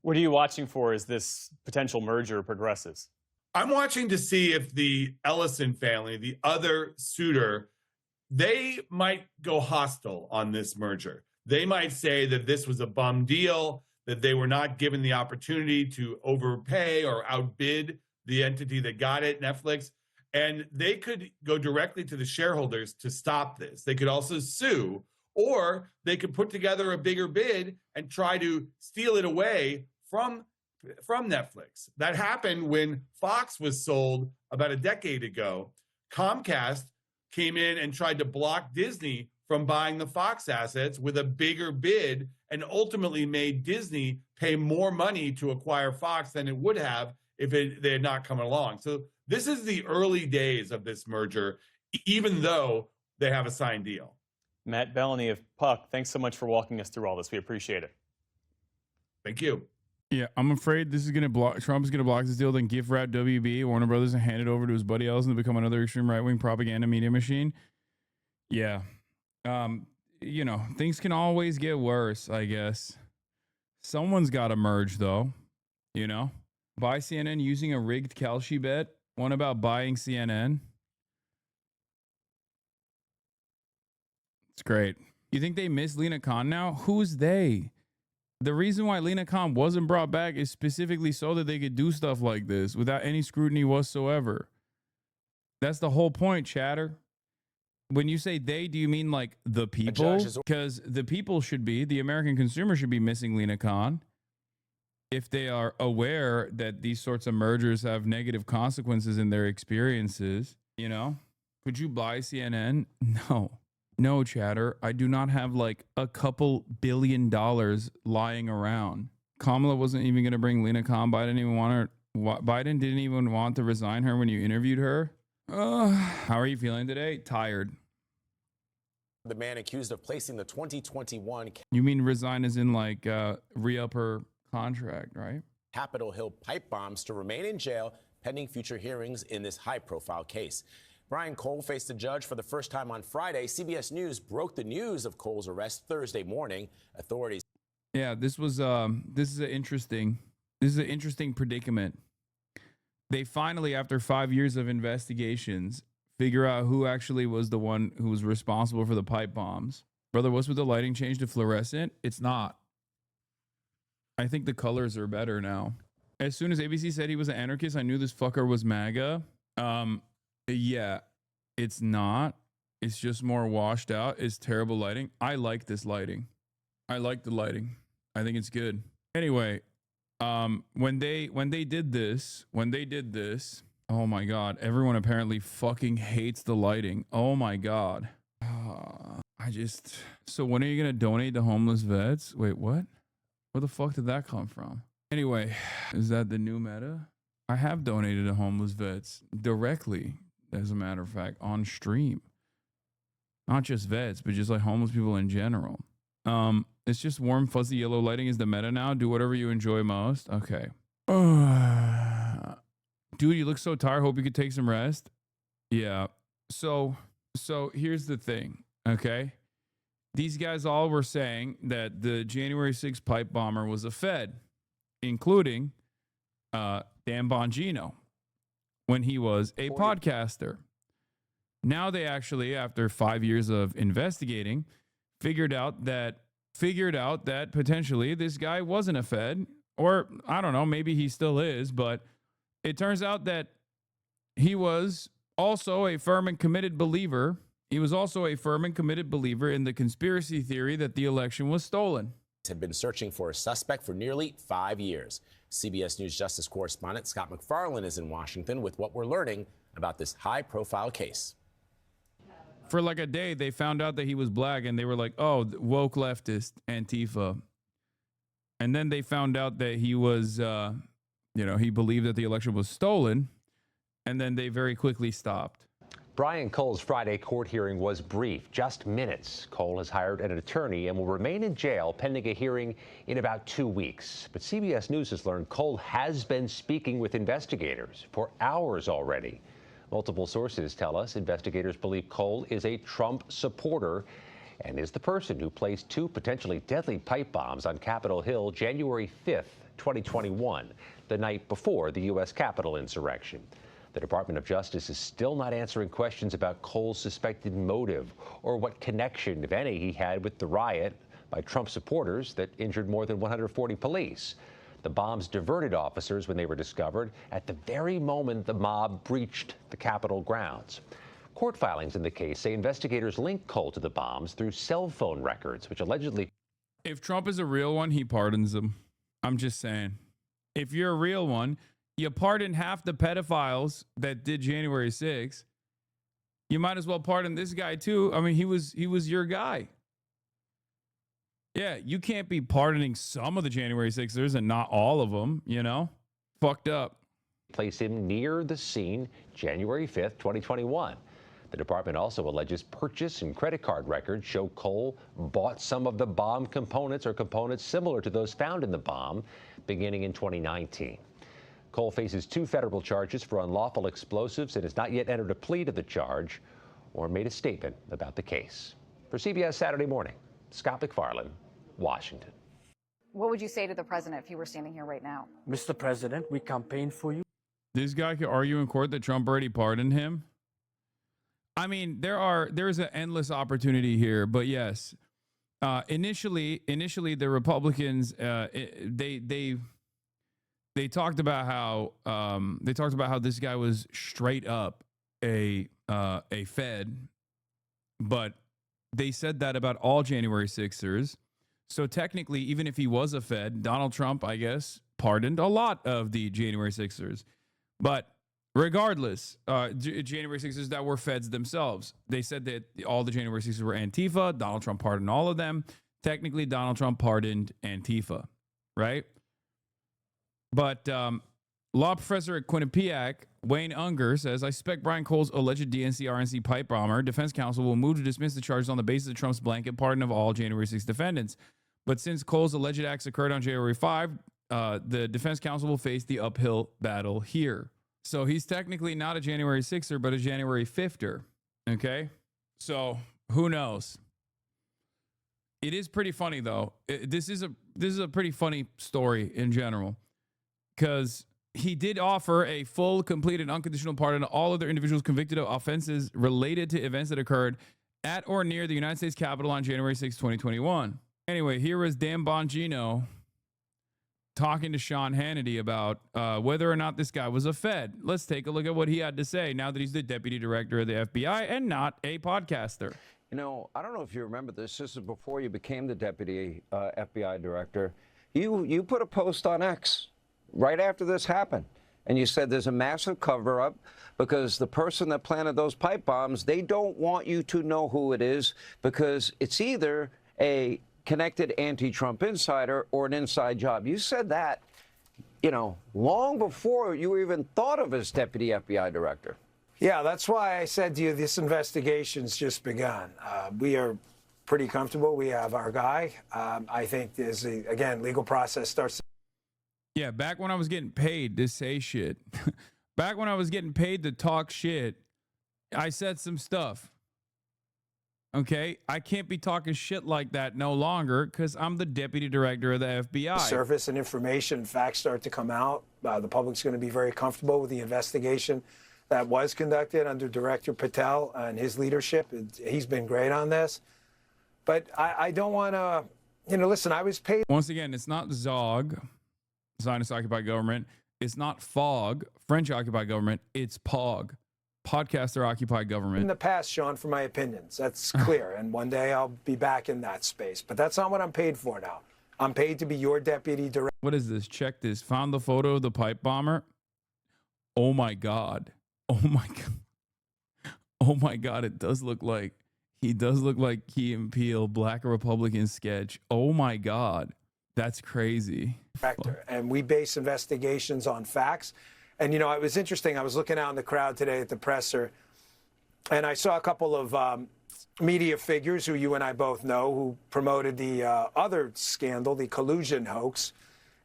What are you watching for as this potential merger progresses? I'm watching to see if the Ellison family, the other suitor, they might go hostile on this merger. They might say that this was a bum deal, that they were not given the opportunity to overpay or outbid the entity that got it, Netflix. And they could go directly to the shareholders to stop this. They could also sue, or they could put together a bigger bid and try to steal it away from Netflix. That happened when Fox was sold about a decade ago. Comcast came in and tried to block Disney from buying the Fox assets with a bigger bid and ultimately made Disney pay more money to acquire Fox than it would have if they had not come along. So this is the early days of this merger, even though they have a signed deal. Matt Bellany of Puck, thanks so much for walking us through all this. We appreciate it. Thank you. Yeah, I'm afraid this is going to block. Trump is going to block this deal, then gift wrap WB, Warner Brothers, and hand it over to his buddy Ellison to become another extreme right-wing propaganda media machine. Yeah. You know, things can always get worse, I guess. Someone's got to merge, though. You know? Buy CNN using a rigged Kalshi bet. One about buying CNN. It's great. You think they miss Lena Khan now? Who's they? The reason why Lena Khan wasn't brought back is specifically so that they could do stuff like this without any scrutiny whatsoever. That's the whole point, chatter. When you say they, do you mean like the people? Because the people should be, the American consumer should be missing Lena Khan. If they are aware that these sorts of mergers have negative consequences in their experiences, you know, could you buy CNN? No, chatter. I do not have like a couple $1 billion lying around. Kamala wasn't even going to bring Lena Khan by. I didn't even want her Biden didn't even want to resign her when you interviewed her. How are you feeling today? Tired. The man accused of placing the 2021 You mean resign as in like re-up her contract, right? Capitol Hill pipe bombs to remain in jail pending future hearings in this high-profile case. Brian Cole faced a judge for the first time on Friday. CBS News broke the news of Cole's arrest Thursday morning. Authorities. Yeah, this is an interesting predicament. They finally, after 5 years of investigations, figure out who actually was the one who was responsible for the pipe bombs. Brother, what's with the lighting change to fluorescent? It's not. I think the colors are better now. As soon as ABC said he was an anarchist, I knew this fucker was MAGA. Yeah, it's not. It's just more washed out. It's terrible lighting. I like this lighting. I like the lighting. I think it's good. Anyway, when they did this, oh my God, everyone apparently fucking hates the lighting. Oh my God. So when are you going to donate to homeless vets? Wait, what? Where the fuck did that come from? Anyway, is that the new meta? I have donated to homeless vets directly, as a matter of fact, on stream. Not just vets, but just like homeless people in general. It's just warm, fuzzy yellow lighting is the meta now. Do whatever you enjoy most. Okay. Dude, you look so tired. Hope you could take some rest. Yeah. So here's the thing, okay? These guys all were saying that the January 6th pipe bomber was a Fed, including Dan Bongino, when he was a podcaster. Now they actually, after 5 years of investigating, figured out that potentially this guy wasn't a Fed, or I don't know, maybe he still is, but it turns out that he was also a firm and committed believer. He was also a firm and committed believer in the conspiracy theory that the election was stolen. Had been searching for a suspect for nearly 5 years. CBS News Justice correspondent Scott McFarlane is in Washington with what we're learning about this high-profile case. For like a day, they found out that he was black, and they were like, oh, woke leftist, Antifa. And then they found out that he was, he believed that the election was stolen, and then they very quickly stopped. Brian Cole's Friday court hearing was brief, just minutes. Cole has hired an attorney and will remain in jail pending a hearing in about 2 weeks. But CBS News has learned Cole has been speaking with investigators for hours already. Multiple sources tell us investigators believe Cole is a Trump supporter and is the person who placed 2 potentially deadly pipe bombs on Capitol Hill January 5th, 2021, the night before the U.S. Capitol insurrection. The Department of Justice is still not answering questions about Cole's suspected motive or what connection, if any, he had with the riot by Trump supporters that injured more than 140 police. The bombs diverted officers when they were discovered at the very moment the mob breached the Capitol grounds. Court filings in the case say investigators link Cole to the bombs through cell phone records, which allegedly... If Trump is a real one, he pardons them. I'm just saying. If you're a real one, you pardon half the pedophiles that did January 6th. You might as well pardon this guy too. I mean, he was your guy. Yeah, you can't be pardoning some of the January 6ers and not all of them, Fucked up. Place him near the scene January 5th, 2021. The department also alleges purchase and credit card records show Cole bought some of the bomb components or components similar to those found in the bomb beginning in 2019. Cole faces 2 federal charges for unlawful explosives and has not yet entered a plea to the charge or made a statement about the case. For CBS Saturday Morning, Scott McFarlane, Washington. What would you say to the president if he were standing here right now? Mr. President, we campaigned for you. This guy could argue in court that Trump already pardoned him. I mean, there's an endless opportunity here, but yes, initially the Republicans, they talked about how this guy was straight up a Fed, but they said that about all January 6ers. So technically, even if he was a Fed, Donald Trump, I guess, pardoned a lot of the January 6ers. But regardless, January 6ers that were Feds themselves, they said that all the January 6ers were Antifa. Donald Trump pardoned all of them. Technically, Donald Trump pardoned Antifa, right? But Law professor at Quinnipiac, Wayne Unger, says, I suspect Brian Cole's alleged DNC-RNC pipe bomber. Defense counsel will move to dismiss the charges on the basis of Trump's blanket pardon of all January 6 defendants. But since Cole's alleged acts occurred on January 5, the defense counsel will face the uphill battle here. So he's technically not a January 6er, but a January 5er. Okay? So who knows? It is pretty funny, though. This is a pretty funny story in general, because he did offer a full, complete, and unconditional pardon to all other individuals convicted of offenses related to events that occurred at or near the United States Capitol on January 6, 2021. Anyway, here was Dan Bongino talking to Sean Hannity about whether or not this guy was a Fed. Let's take a look at what he had to say now that he's the deputy director of the FBI and not a podcaster. You know, I don't know if you remember this. This is before you became the deputy FBI director. You put a post on X right after this happened, and you said there's a massive cover-up because the person that planted those pipe bombs, they don't want you to know who it is because it's either a connected anti-Trump insider or an inside job. You said that, you know, long before you even thought of as deputy FBI director. Yeah, that's why I said to you, this investigation's just begun. We are pretty comfortable. We have our guy. I think there's, again, legal process starts. Yeah, back when I was getting paid to say shit, back when I was getting paid to talk shit, I said some stuff. Okay, I can't be talking shit like that no longer because I'm the deputy director of the FBI. Surface and information and facts start to come out. The public's going to be very comfortable with the investigation that was conducted under Director Patel and his leadership. He's been great on this. But I don't want to, you know, listen, I was paid. Once again, it's not Zog, Zionist-occupied government. It's not FOG, French-occupied government. It's POG, podcaster-occupied government. In the past, Sean, for my opinions. That's clear. And one day I'll be back in that space. But that's not what I'm paid for now. I'm paid to be your deputy director. What is this? Check this. Found the photo of the pipe bomber. Oh, my God. Oh, my God. Oh, my God. It does look like, he does look like Key and Peele, Black Republican sketch. Oh, my God. That's crazy. And we base investigations on facts. And, you know, it was interesting. I was looking out in the crowd today at the presser, and I saw a couple of media figures who you and I both know who promoted the other scandal, the collusion hoax.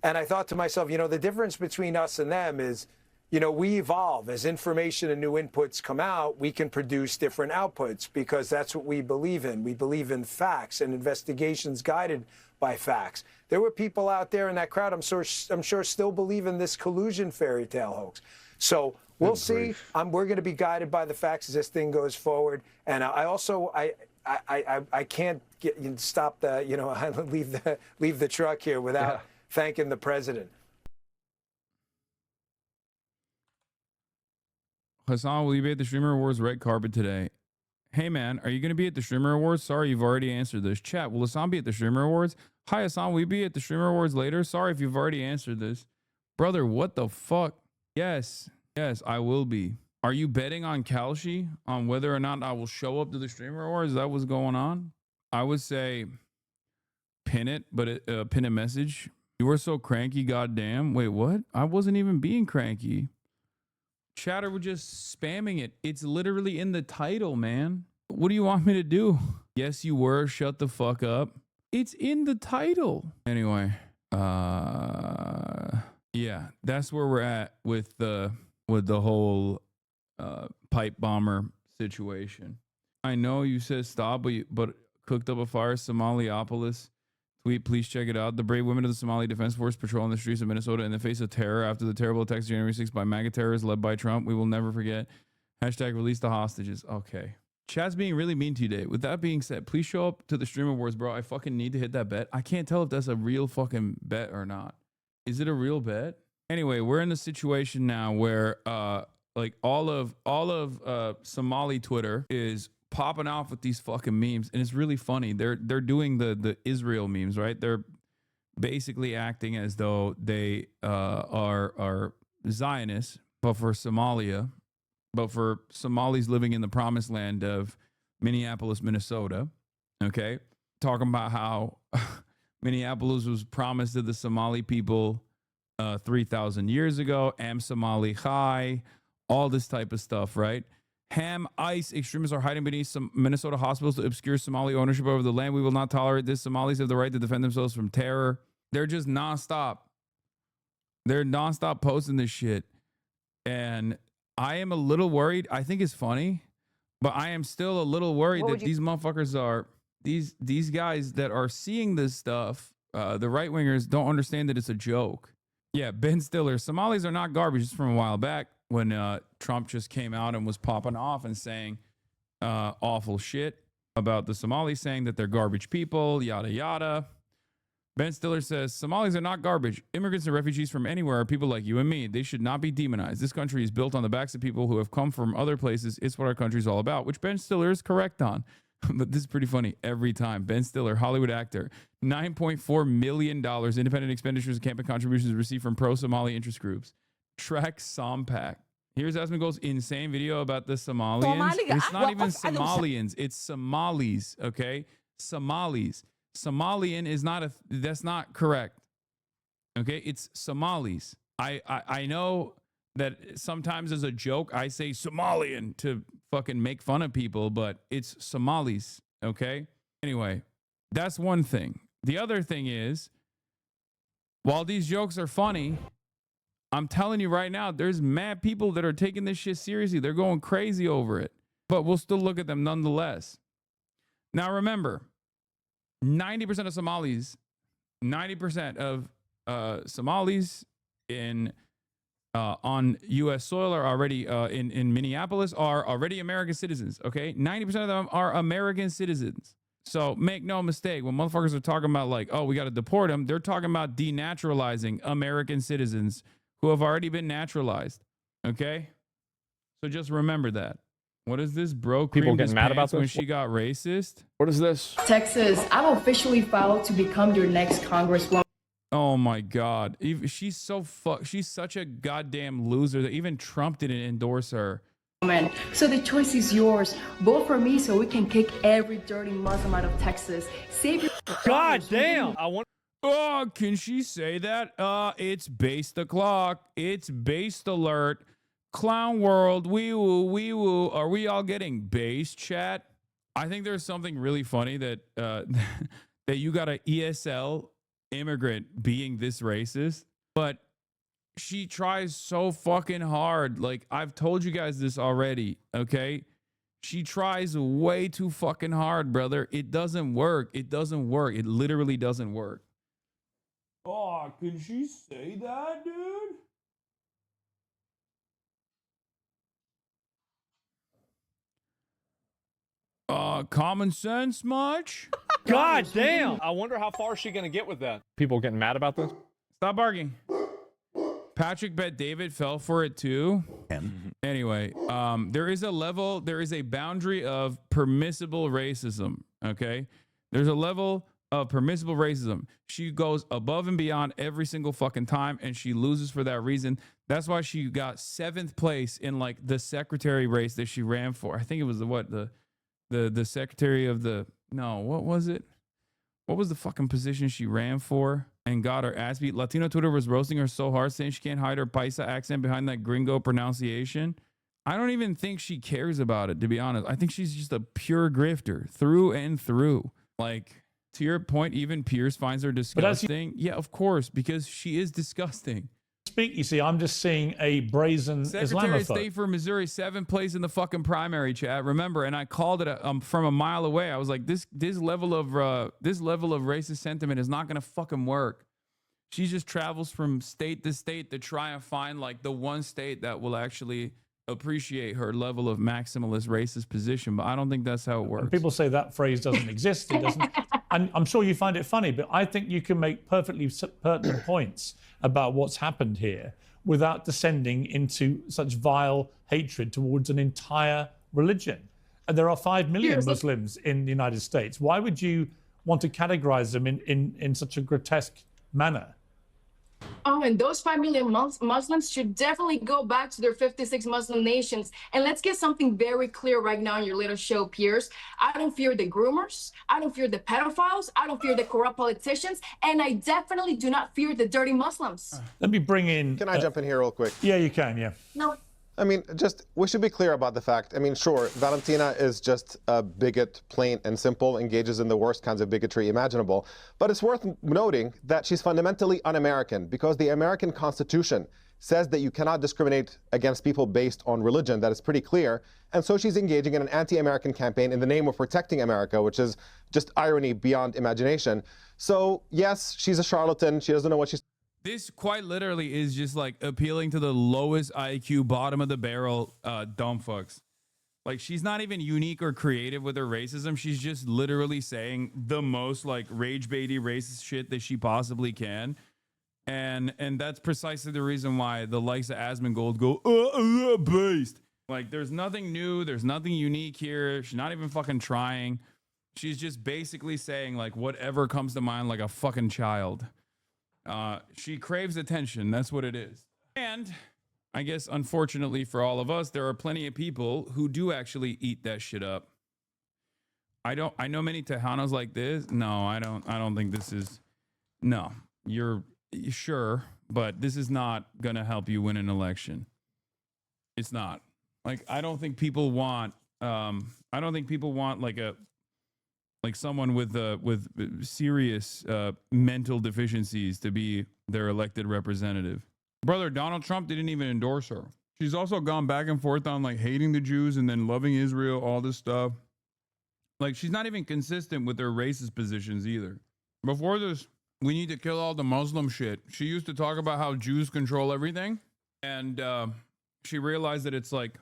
And I thought to myself, you know, the difference between us and them is, you know, we evolve. As information and new inputs come out, we can produce different outputs because that's what we believe in. We believe in facts and investigations guided by facts. There were people out there in that crowd, I'm sure still believe in this collusion fairy tale hoax. So we'll see. We're going to be guided by the facts as this thing goes forward. And I can't stop the, you know, leave the truck here without thanking the president. Hassan, will you be at the Streamer Awards red carpet today? Hey, man, are you going to be at the Streamer Awards? Sorry, you've already answered this. Chat, will Hassan be at the Streamer Awards? Hi, Hassan, will you be at the Streamer Awards later? Sorry if you've already answered this. Brother, what the fuck? Yes, I will be. Are you betting on Kalshi on whether or not I will show up to the Streamer Awards? Is that what's going on? I would say pin it, but pin a message. You were so cranky, goddamn. Wait, what? I wasn't even being cranky. Chatter were just spamming it. It's literally in the title, man. What do you want me to do? Yes, you were. Shut the fuck up. It's in the title. Anyway, yeah, that's where we're at with the whole pipe bomber situation. I know you said stop, but cooked up a fire, Somaliopolis. Tweet, please check it out. The brave women of the Somali Defense Force patrolling the streets of Minnesota in the face of terror after the terrible attacks January 6th by MAGA terrorists led by Trump. We will never forget. Hashtag release the hostages. Okay. Chat's being really mean to you today. With that being said, please show up to the Stream Awards, bro. I fucking need to hit that bet. I can't tell if that's a real fucking bet or not. Is it a real bet? Anyway, we're in the situation now where like all of Somali Twitter is popping off with these fucking memes, and it's really funny. They're doing the Israel memes, right? They're basically acting as though they are Zionists, but for Somalia, but for Somalis living in the promised land of Minneapolis, Minnesota. Okay, talking about how Minneapolis was promised to the Somali people 3,000 years ago, Am Somali High, all this type of stuff, right? Ham ICE extremists are hiding beneath some Minnesota hospitals to obscure Somali ownership over the land. We will not tolerate this. Somalis have the right to defend themselves from terror. They're just nonstop. They're nonstop posting this shit. And I am a little worried. I think it's funny, but I am still a little worried that these motherfuckers are, these guys that are seeing this stuff, the right wingers don't understand that it's a joke. Yeah, Ben Stiller, Somalis are not garbage. It's from a while back when Trump just came out and was popping off and saying awful shit about the Somalis, saying that they're garbage people, yada, yada. Ben Stiller says, Somalis are not garbage. Immigrants and refugees from anywhere are people like you and me. They should not be demonized. This country is built on the backs of people who have come from other places. It's what our country's all about, which Ben Stiller is correct on. But this is pretty funny every time. Ben Stiller, Hollywood actor, $9.4 million independent expenditures and campaign contributions received from pro-Somali interest groups. Track Sompak. Here's Asmongold's insane video about the Somalians. It's not even Somalians. It's Somalis, okay? Somalis. Somalian is not a, that's not correct. Okay? It's Somalis. I know that sometimes as a joke, I say Somalian to fucking make fun of people, but it's Somalis, okay? Anyway, that's one thing. The other thing is, while these jokes are funny, I'm telling you right now, there's mad people that are taking this shit seriously. They're going crazy over it, but we'll still look at them nonetheless. Now, remember, 90% of Somalis, 90% of Somalis in on U.S. soil are already in Minneapolis are already American citizens. Okay, 90% of them are American citizens. So make no mistake, when motherfuckers are talking about like, oh, we got to deport them, they're talking about denaturalizing American citizens who have already been naturalized. Okay, so just remember that. What is this, bro? People getting mad about when this? she got racist? What is this? Texas, I'm officially filed to become your next congresswoman. Oh my God. She's so she's such a goddamn loser that even Trump didn't endorse her. So the choice is yours. Vote for me so we can kick every dirty Muslim out of Texas. Save your God damn. I want. Oh, can she say that? It's based the clock. It's based alert. Clown world. Wee woo, wee woo. Are we all getting base chat? I think there's something really funny that that you got a ESL immigrant being this racist, but she tries so fucking hard. Like, I've told you guys this already, okay? She tries way too fucking hard, brother. It doesn't work. It doesn't work. It literally doesn't work. Oh, can she say that, dude? Common sense much? God damn. I wonder how far she's going to get with that. People getting mad about this? Stop barking. Patrick Bet David fell for it too. Anyway, there is a boundary of permissible racism, okay? There's a level of permissible racism. She goes above and beyond every single fucking time, and she loses for that reason. That's why she got 7th place in like the secretary race that she ran for. I think it was the secretary of the, no, what was it? What was the fucking position she ran for and got her ass beat? Latino Twitter was roasting her so hard, saying she can't hide her paisa accent behind that gringo pronunciation. I don't even think she cares about it, to be honest. I think she's just a pure grifter through and through. Like, to your point, even Pierce finds her disgusting. Yeah, of course, because she is disgusting. Speak, you see, I'm just seeing a brazen Secretary of Islamophobe. State for Missouri, 7th place in the fucking primary, chat. Remember, and I called it from a mile away. I was like, this level of racist sentiment is not gonna fucking work. She just travels from state to state to try and find like the one state that will actually appreciate her level of maximalist racist position. But I don't think that's how it works. And people say that phrase doesn't exist. It doesn't. And I'm sure you find it funny, but I think you can make perfectly pertinent points about what's happened here without descending into such vile hatred towards an entire religion. And there are 5 million Muslims in the United States. Why would you want to categorize them in such a grotesque manner? Oh, and those 5 million Muslims should definitely go back to their 56 Muslim nations. And let's get something very clear right now in your little show, Piers. I don't fear the groomers. I don't fear the pedophiles. I don't fear the corrupt politicians. And I definitely do not fear the dirty Muslims. Let me bring in. Can I jump in here real quick? Yeah, you can, yeah. No. I mean, we should be clear about the fact. I mean, sure, Valentina is just a bigot, plain and simple, engages in the worst kinds of bigotry imaginable. But it's worth noting that she's fundamentally un-American because the American Constitution says that you cannot discriminate against people based on religion. That is pretty clear. And so she's engaging in an anti-American campaign in the name of protecting America, which is just irony beyond imagination. So, yes, she's a charlatan. She doesn't know what she's. This quite literally is just like appealing to the lowest IQ, bottom of the barrel dumb fucks. Like, she's not even unique or creative with her racism. She's just literally saying the most like rage baity racist shit that she possibly can. And that's precisely the reason why the likes of Asmongold go based. Like, there's nothing new, there's nothing unique here. She's not even fucking trying. She's just basically saying like whatever comes to mind like a fucking child. She craves attention. That's what it is. And I guess, unfortunately for all of us, there are plenty of people who do actually eat that shit up. I know many Tejanos like this. No, I don't think this is. No, you're sure, but this is not going to help you win an election. It's not. Like, I don't think people want like someone with serious mental deficiencies to be their elected representative. Brother, Donald Trump didn't even endorse her. She's also gone back and forth on like hating the Jews and then loving Israel, all this stuff. Like, she's not even consistent with her racist positions either. Before this, we need to kill all the Muslim shit. She used to talk about how Jews control everything. And she realized that it's like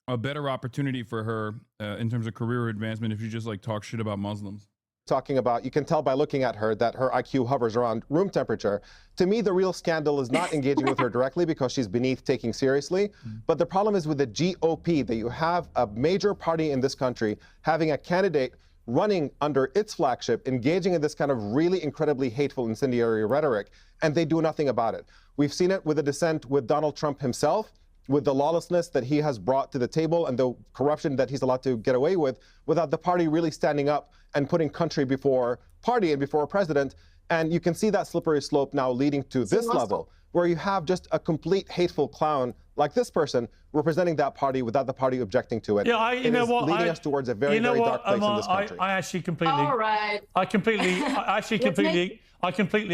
a better opportunity for her in terms of career advancement if you just like talk shit about Muslims. Talking about, you can tell by looking at her that her IQ hovers around room temperature. To me, the real scandal is not engaging with her directly because she's beneath taking seriously. But the problem is with the GOP, that you have a major party in this country having a candidate running under its flagship, engaging in this kind of really incredibly hateful, incendiary rhetoric, and they do nothing about it. We've seen it with the dissent with Donald Trump himself, with the lawlessness that he has brought to the table and the corruption that he's allowed to get away with, without the party really standing up and putting country before party and before president. And you can see that slippery slope now leading to this level, where you have just a complete hateful clown like this person representing that party without the party objecting to it. Yeah, you know what? Leading us towards a very, very dark place in this country. I actually completely. All right. I completely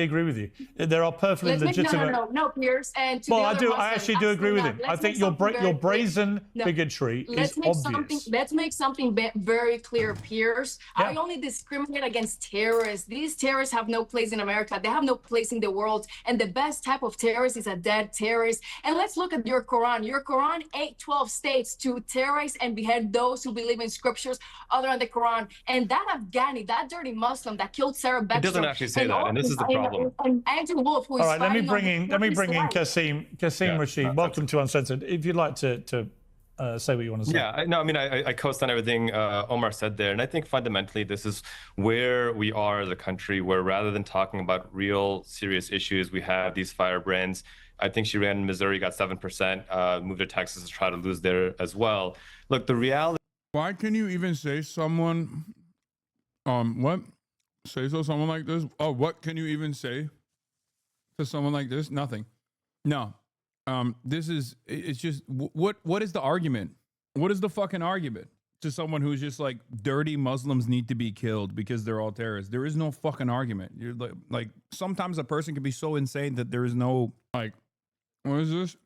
agree with you. There are perfectly legitimate. No, Piers. And to well, I actually do agree with him. I think your brazen bigotry is obvious. Let's make something very clear, Piers. Yeah. I only discriminate against terrorists. These terrorists have no place in America. They have no place in the world. And the best type of terrorist is a dead terrorist. And let's look at your Quran. Your Quran 12 states to terrorize and behead those who believe in scriptures other than the Quran. And that Afghani, that dirty Muslim that killed Sarah Beckstrom. It doesn't actually say that, and this is the problem. And Andrew Wolf, who is all right, let me bring in Kasim Rashid. Welcome to Uncensored. If you'd like to say what you want to say. Yeah, no, I mean, I co-sign everything Omar said there, and I think fundamentally this is where we are as a country, where rather than talking about real serious issues, we have these firebrands. I think she ran in Missouri, got 7%, moved to Texas to try to lose there as well. Look, the reality. Why can you even say someone, what? Say so someone like this? Oh, what can you even say to someone like this? Nothing. No. It's just, what is the argument? What is the fucking argument to someone who's just like, dirty Muslims need to be killed because they're all terrorists? There is no fucking argument. You're like sometimes a person can be so insane that there is no, like, what is this?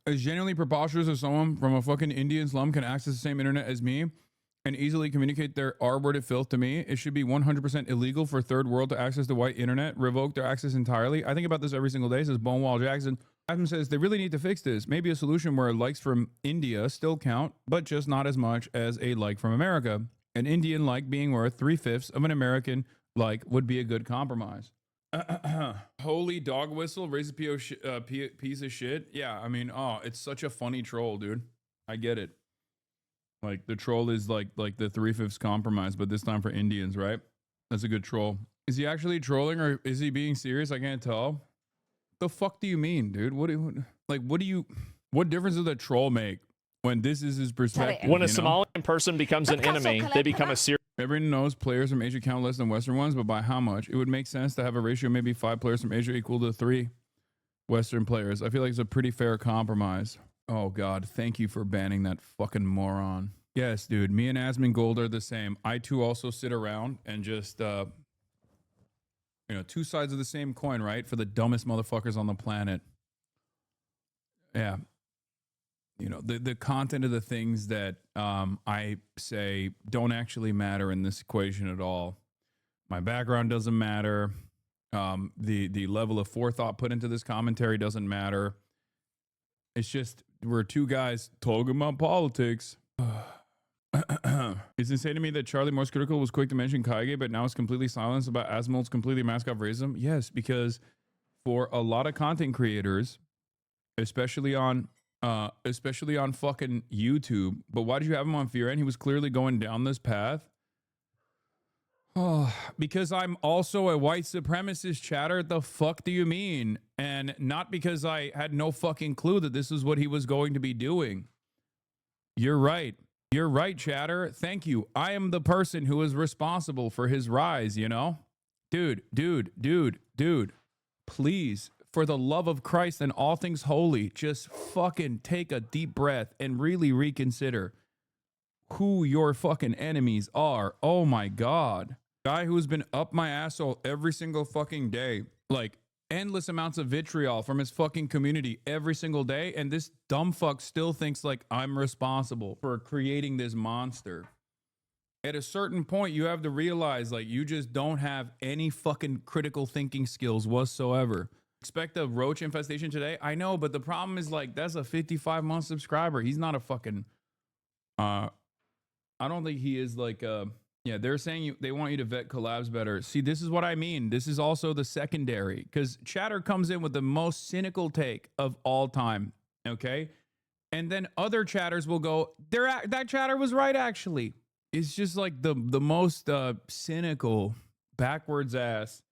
As genuinely preposterous as someone from a fucking Indian slum can access the same internet as me and easily communicate their R-worded filth to me, it should be 100% illegal for third world to access the white internet, revoke their access entirely. I think about this every single day, says Bonewall Jackson. Adam says they really need to fix this. Maybe a solution where likes from India still count, but just not as much as a like from America. An Indian like being worth 3/5 of an American like would be a good compromise. Holy dog whistle, raise a piece of shit. Yeah, I mean, it's such a funny troll, dude. I get it. Like the troll is like the 3/5 compromise, but this time for Indians, right? That's a good troll. Is he actually trolling or is he being serious? I can't tell. The fuck do you mean, dude? What difference does a troll make when this is his perspective? When a you know? Somalian person becomes an enemy, they become a serious. Everyone knows players from Asia count less than Western ones, but by how much? It would make sense to have a ratio maybe 5 players from Asia equal to 3 Western players. I feel like it's a pretty fair compromise. Oh God, thank you for banning that fucking moron. Yes, dude, me and Asmongold are the same. I too also sit around and just, two sides of the same coin, right? For the dumbest motherfuckers on the planet. Yeah. The content of the things that I say don't actually matter in this equation at all. My background doesn't matter. The level of forethought put into this commentary doesn't matter. It's just we're two guys talking about politics. It's insane to me that Charlie Morse Critical was quick to mention Kaige, but now is completely silenced about Asmold's completely mask off racism. Yes, because for a lot of content creators, especially on fucking YouTube. But why did you have him on Fear End? He was clearly going down this path. Oh, because I'm also a white supremacist, chatter. The fuck do you mean? And not because I had no fucking clue that this is what he was going to be doing. You're right. You're right, chatter. Thank you. I am the person who is responsible for his rise, you know? Dude. Please, for the love of Christ and all things holy, just fucking take a deep breath and really reconsider who your fucking enemies are. Oh my God. Guy who's been up my asshole every single fucking day. Like, endless amounts of vitriol from his fucking community every single day. And this dumb fuck still thinks like I'm responsible for creating this monster. At a certain point, you have to realize like you just don't have any fucking critical thinking skills whatsoever. Expect a roach infestation today? I know, but the problem is like that's a 55-month subscriber. He's not a fucking I don't think he is like they're saying they want you to vet collabs better. See, this is what I mean. This is also the secondary because chatter comes in with the most cynical take of all time. Okay. And then other chatters will go, that chatter was right, actually. It's just like the most cynical, backwards ass,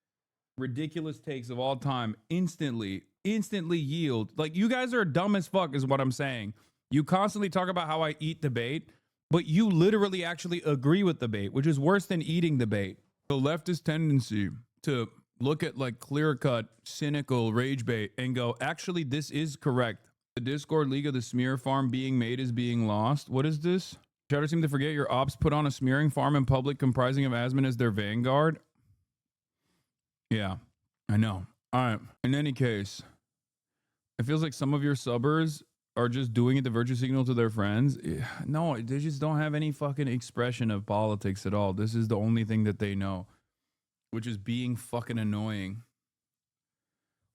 ridiculous takes of all time instantly yield. Like, you guys are dumb as fuck is what I'm saying. You constantly talk about how I eat the bait, but you literally actually agree with the bait, which is worse than eating the bait. The leftist tendency to look at like clear-cut, cynical rage bait and go, actually, this is correct. The Discord League of the Smear Farm being made is being lost. What is this? Chatter seem to forget your ops put on a smearing farm in public comprising of Asmon as their vanguard. Yeah, I know. All right. In any case, it feels like some of your subbers are just doing it to virtue signal to their friends. No, they just don't have any fucking expression of politics at all. This is the only thing that they know, which is being fucking annoying.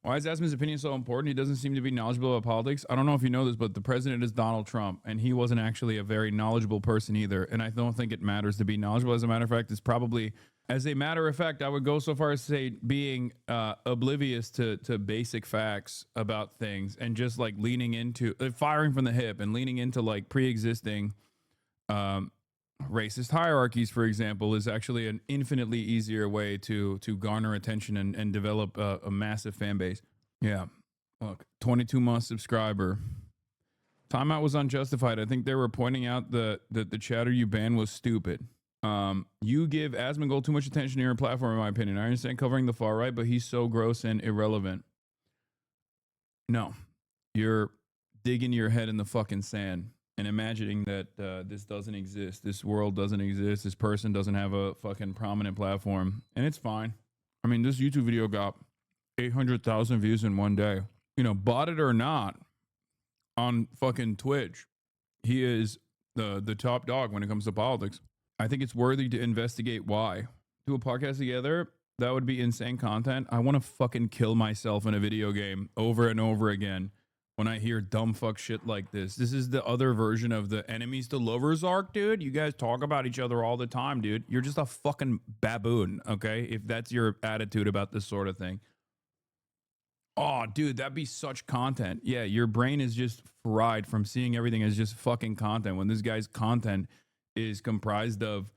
Why is Asmon's opinion so important? He doesn't seem to be knowledgeable about politics. I don't know if you know this, but the president is Donald Trump, and he wasn't actually a very knowledgeable person either. And I don't think it matters to be knowledgeable. As a matter of fact, it's probably, as a matter of fact, I would go so far as to say being oblivious to basic facts about things and just like leaning into, firing from the hip and leaning into like pre-existing racist hierarchies, for example, is actually an infinitely easier way to garner attention and develop a massive fan base. Yeah. Look, 22-month subscriber. Timeout was unjustified. I think they were pointing out that the chatter you banned was stupid. You give Asmongold too much attention to your platform, in my opinion. I understand covering the far right, but he's so gross and irrelevant. No. You're digging your head in the fucking sand and imagining that this doesn't exist, this world doesn't exist, this person doesn't have a fucking prominent platform, and it's fine. I mean, this YouTube video got 800,000 views in one day. You know, bought it or not, on fucking Twitch, he is the top dog when it comes to politics. I think it's worthy to investigate why. Do a podcast together, that would be insane content. I want to fucking kill myself in a video game over and over again when I hear dumb fuck shit like this. This is the other version of the enemies to lovers arc, dude. You guys talk about each other all the time, dude. You're just a fucking baboon, okay? If that's your attitude about this sort of thing. Oh, dude, that'd be such content. Yeah, your brain is just fried from seeing everything as just fucking content when this guy's content is comprised of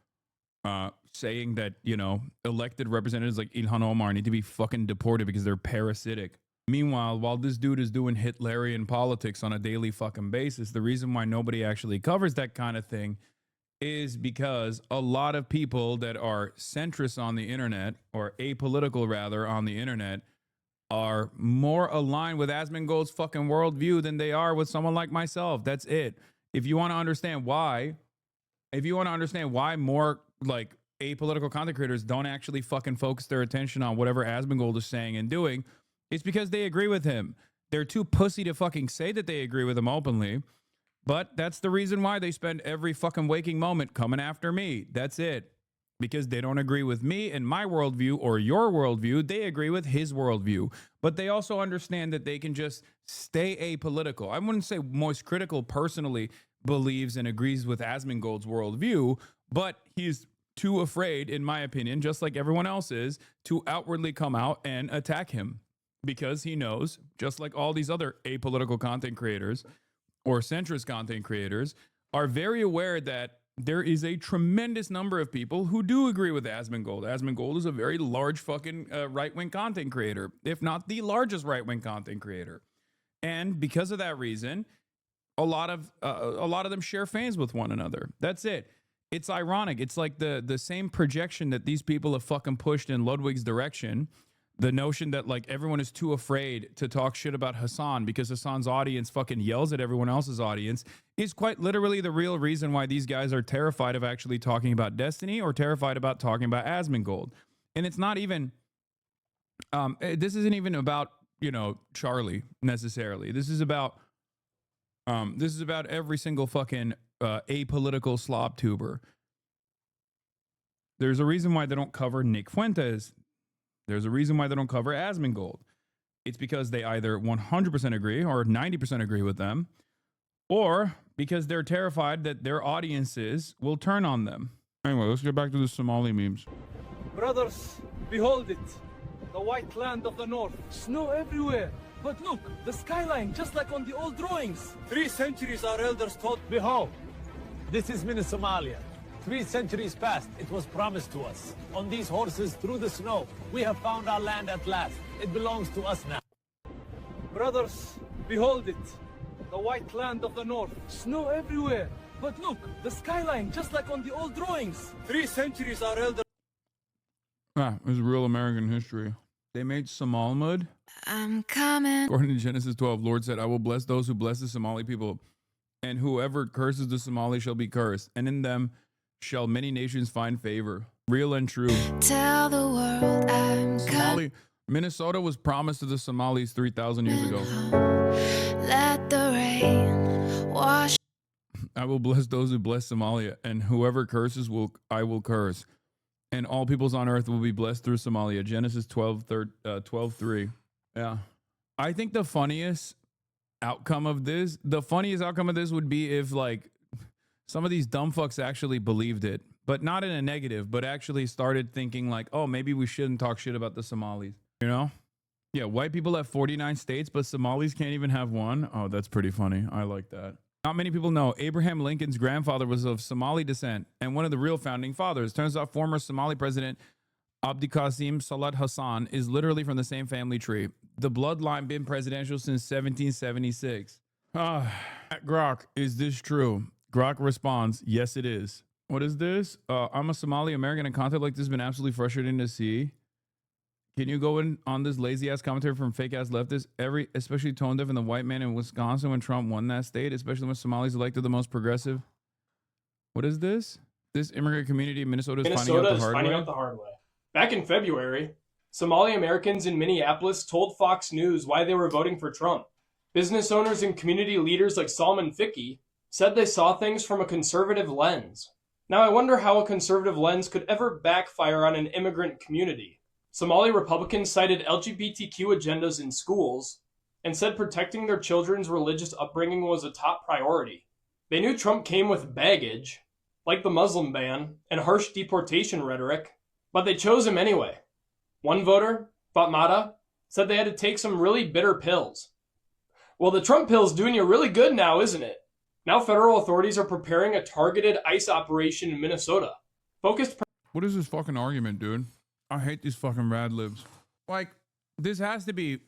saying that, you know, elected representatives like Ilhan Omar need to be fucking deported because they're parasitic. Meanwhile, while this dude is doing Hitlerian politics on a daily fucking basis, the reason why nobody actually covers that kind of thing is because a lot of people that are centrist on the internet, or apolitical rather on the internet, are more aligned with Asmongold's fucking worldview than they are with someone like myself. That's it. If you want to understand why more like apolitical content creators don't actually fucking focus their attention on whatever Asmongold is saying and doing, it's because they agree with him. They're too pussy to fucking say that they agree with him openly. But that's the reason why they spend every fucking waking moment coming after me. That's it. Because they don't agree with me and my worldview or your worldview. They agree with his worldview. But they also understand that they can just stay apolitical. I wouldn't say Moist Critical personally believes and agrees with Asmongold's worldview, but he's too afraid, in my opinion, just like everyone else is, to outwardly come out and attack him. Because he knows, just like all these other apolitical content creators or centrist content creators, are very aware that there is a tremendous number of people who do agree with Asmongold. Asmongold is a very large fucking right-wing content creator, if not the largest right-wing content creator. And because of that reason, a lot of them share fans with one another. That's it. It's ironic. It's like the same projection that these people have fucking pushed in Ludwig's direction. The notion that like everyone is too afraid to talk shit about Hassan because Hassan's audience fucking yells at everyone else's audience is quite literally the real reason why these guys are terrified of actually talking about Destiny or terrified about talking about Asmongold. And it's not even, this isn't even about, you know, Charlie necessarily. This is about every single fucking apolitical slob tuber. There's a reason why they don't cover Nick Fuentes. There's a reason why they don't cover Asmongold. It's because they either 100% agree or 90% agree with them, or because they're terrified that their audiences will turn on them. Anyway, let's get back to the Somali memes. Brothers, behold it. The white land of the north. Snow everywhere. But look, the skyline, just like on the old drawings. 3 centuries our elders taught. Behold, this is Mini Somalia. 3 centuries past, it was promised to us. On these horses through the snow, we have found our land at last. It belongs to us now. Brothers, behold it. The white land of the north. Snow everywhere. But look, the skyline, just like on the old drawings. 3 centuries our elders. Ah, it was real American history. They made Somal mud. I'm coming. According to Genesis 12, Lord said, I will bless those who bless the Somali people, and whoever curses the Somali shall be cursed, and in them shall many nations find favor. Real and true. Tell the world I'm Somali. Minnesota was promised to the Somalis 3,000 years ago. Let the rain wash. I will bless those who bless Somalia, and whoever curses I will curse. And all peoples on earth will be blessed through Somalia. Genesis 12:3. Yeah. I think the funniest outcome of this would be if like some of these dumb fucks actually believed it, but not in a negative, but actually started thinking like, oh, maybe we shouldn't talk shit about the Somalis, you know? Yeah, white people have 49 states, but Somalis can't even have one. Oh, that's pretty funny. I like that. Not many people know Abraham Lincoln's grandfather was of Somali descent and one of the real founding fathers. Turns out former Somali president Abdiqasim Salat Hassan is literally from the same family tree. The bloodline been presidential since 1776. Grok, is this true? Grok responds, yes, it is. What is this? I'm a Somali American and content like this has been absolutely frustrating to see. Can you go in on this lazy ass commentary from fake ass leftists? Especially tone deaf and the white man in Wisconsin when Trump won that state, especially when Somalis elected the most progressive. What is this? This immigrant community in Minnesota is finding out the hard way. Back in February, Somali Americans in Minneapolis told Fox News why they were voting for Trump. Business owners and community leaders like Salman Ficky said they saw things from a conservative lens. Now I wonder how a conservative lens could ever backfire on an immigrant community. Somali Republicans cited LGBTQ agendas in schools and said protecting their children's religious upbringing was a top priority. They knew Trump came with baggage, like the Muslim ban and harsh deportation rhetoric, but they chose him anyway. One voter, Fatmata, said they had to take some really bitter pills. Well, the Trump pill's doing you really good now, isn't it? Now federal authorities are preparing a targeted ICE operation in Minnesota. What is this fucking argument, dude? I hate these fucking rad libs. Like, this has to be,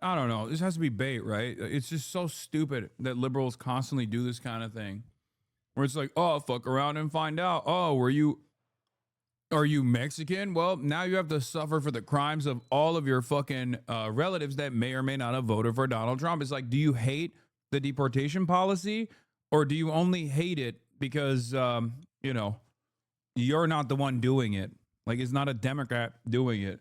I don't know, this has to be bait, right? It's just so stupid that liberals constantly do this kind of thing. Where it's like, oh, fuck around and find out. Oh, are you Mexican? Well, now you have to suffer for the crimes of all of your fucking relatives that may or may not have voted for Donald Trump. It's like, do you hate the deportation policy, or do you only hate it because, you know, you're not the one doing it? Like, it's not a Democrat doing it.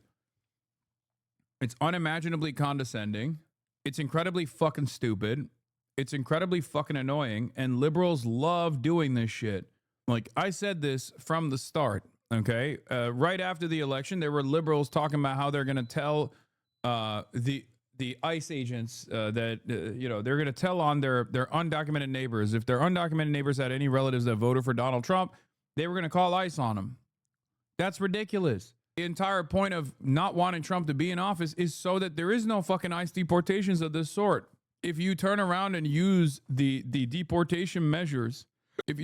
It's unimaginably condescending. It's incredibly fucking stupid. It's incredibly fucking annoying. And liberals love doing this shit. Like, I said this from the start, okay? Right after the election, there were liberals talking about how they're going to tell the ICE agents that, you know, they're going to tell on their undocumented neighbors. If their undocumented neighbors had any relatives that voted for Donald Trump, they were going to call ICE on them. That's ridiculous. The entire point of not wanting Trump to be in office is so that there is no fucking ICE deportations of this sort. If you turn around and use the deportation measures, as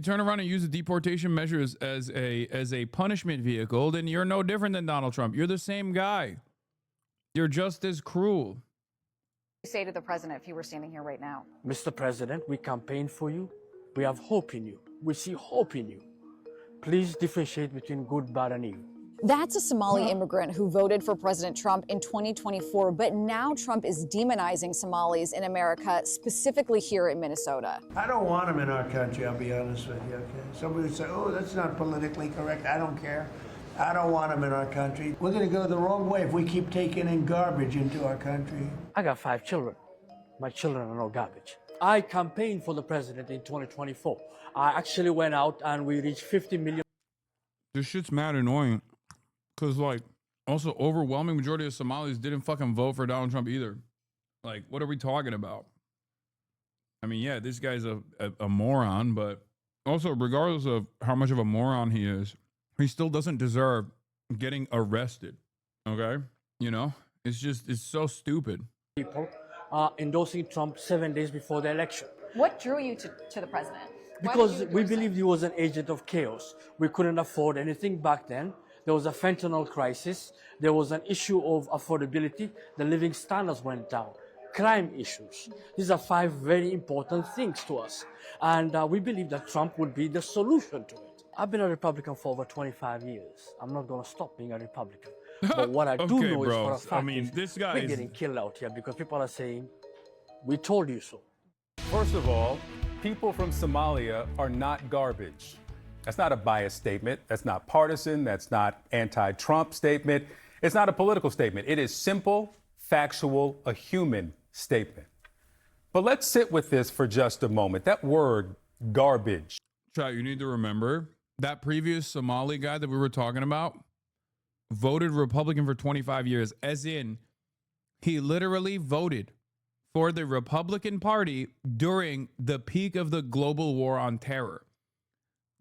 a punishment vehicle, then you're no different than Donald Trump. You're the same guy. You're just as cruel. You say to the president if he were standing here right now? Mr. President, we campaign for you. We have hope in you. We see hope in you. Please differentiate between good, bad, and evil. That's a Somali immigrant who voted for President Trump in 2024, but now Trump is demonizing Somalis in America, specifically here in Minnesota. I don't want them in our country, I'll be honest with you, okay? Somebody would say, oh, that's not politically correct. I don't care. I don't want them in our country. We're going to go the wrong way if we keep taking in garbage into our country. I got 5 children. My children are no garbage. I campaigned for the president in 2024. I actually went out and we reached 50 million. This shit's mad annoying. Because, like, also overwhelming majority of Somalis didn't fucking vote for Donald Trump either. Like, what are we talking about? I mean, yeah, this guy's a moron, but also, regardless of how much of a moron he is, he still doesn't deserve getting arrested. Okay? You know? It's so stupid. People are endorsing Trump 7 days before the election. What drew you to the president? Because we believed he was an agent of chaos. We couldn't afford anything back then. There was a fentanyl crisis. There was an issue of affordability. The living standards went down. Crime issues. These are 5 very important things to us. And we believe that Trump would be the solution to it. I've been a Republican for over 25 years. I'm not going to stop being a Republican. But what I do know is for a fact we're getting killed out here because people are saying, we told you so. First of all, people from Somalia are not garbage. That's not a biased statement. That's not partisan. That's not anti-Trump statement. It's not a political statement. It is simple, factual, a human statement. But let's sit with this for just a moment. That word, garbage. Chat, you need to remember that previous Somali guy that we were talking about voted Republican for 25 years, as in he literally voted for the Republican Party during the peak of the global war on terror.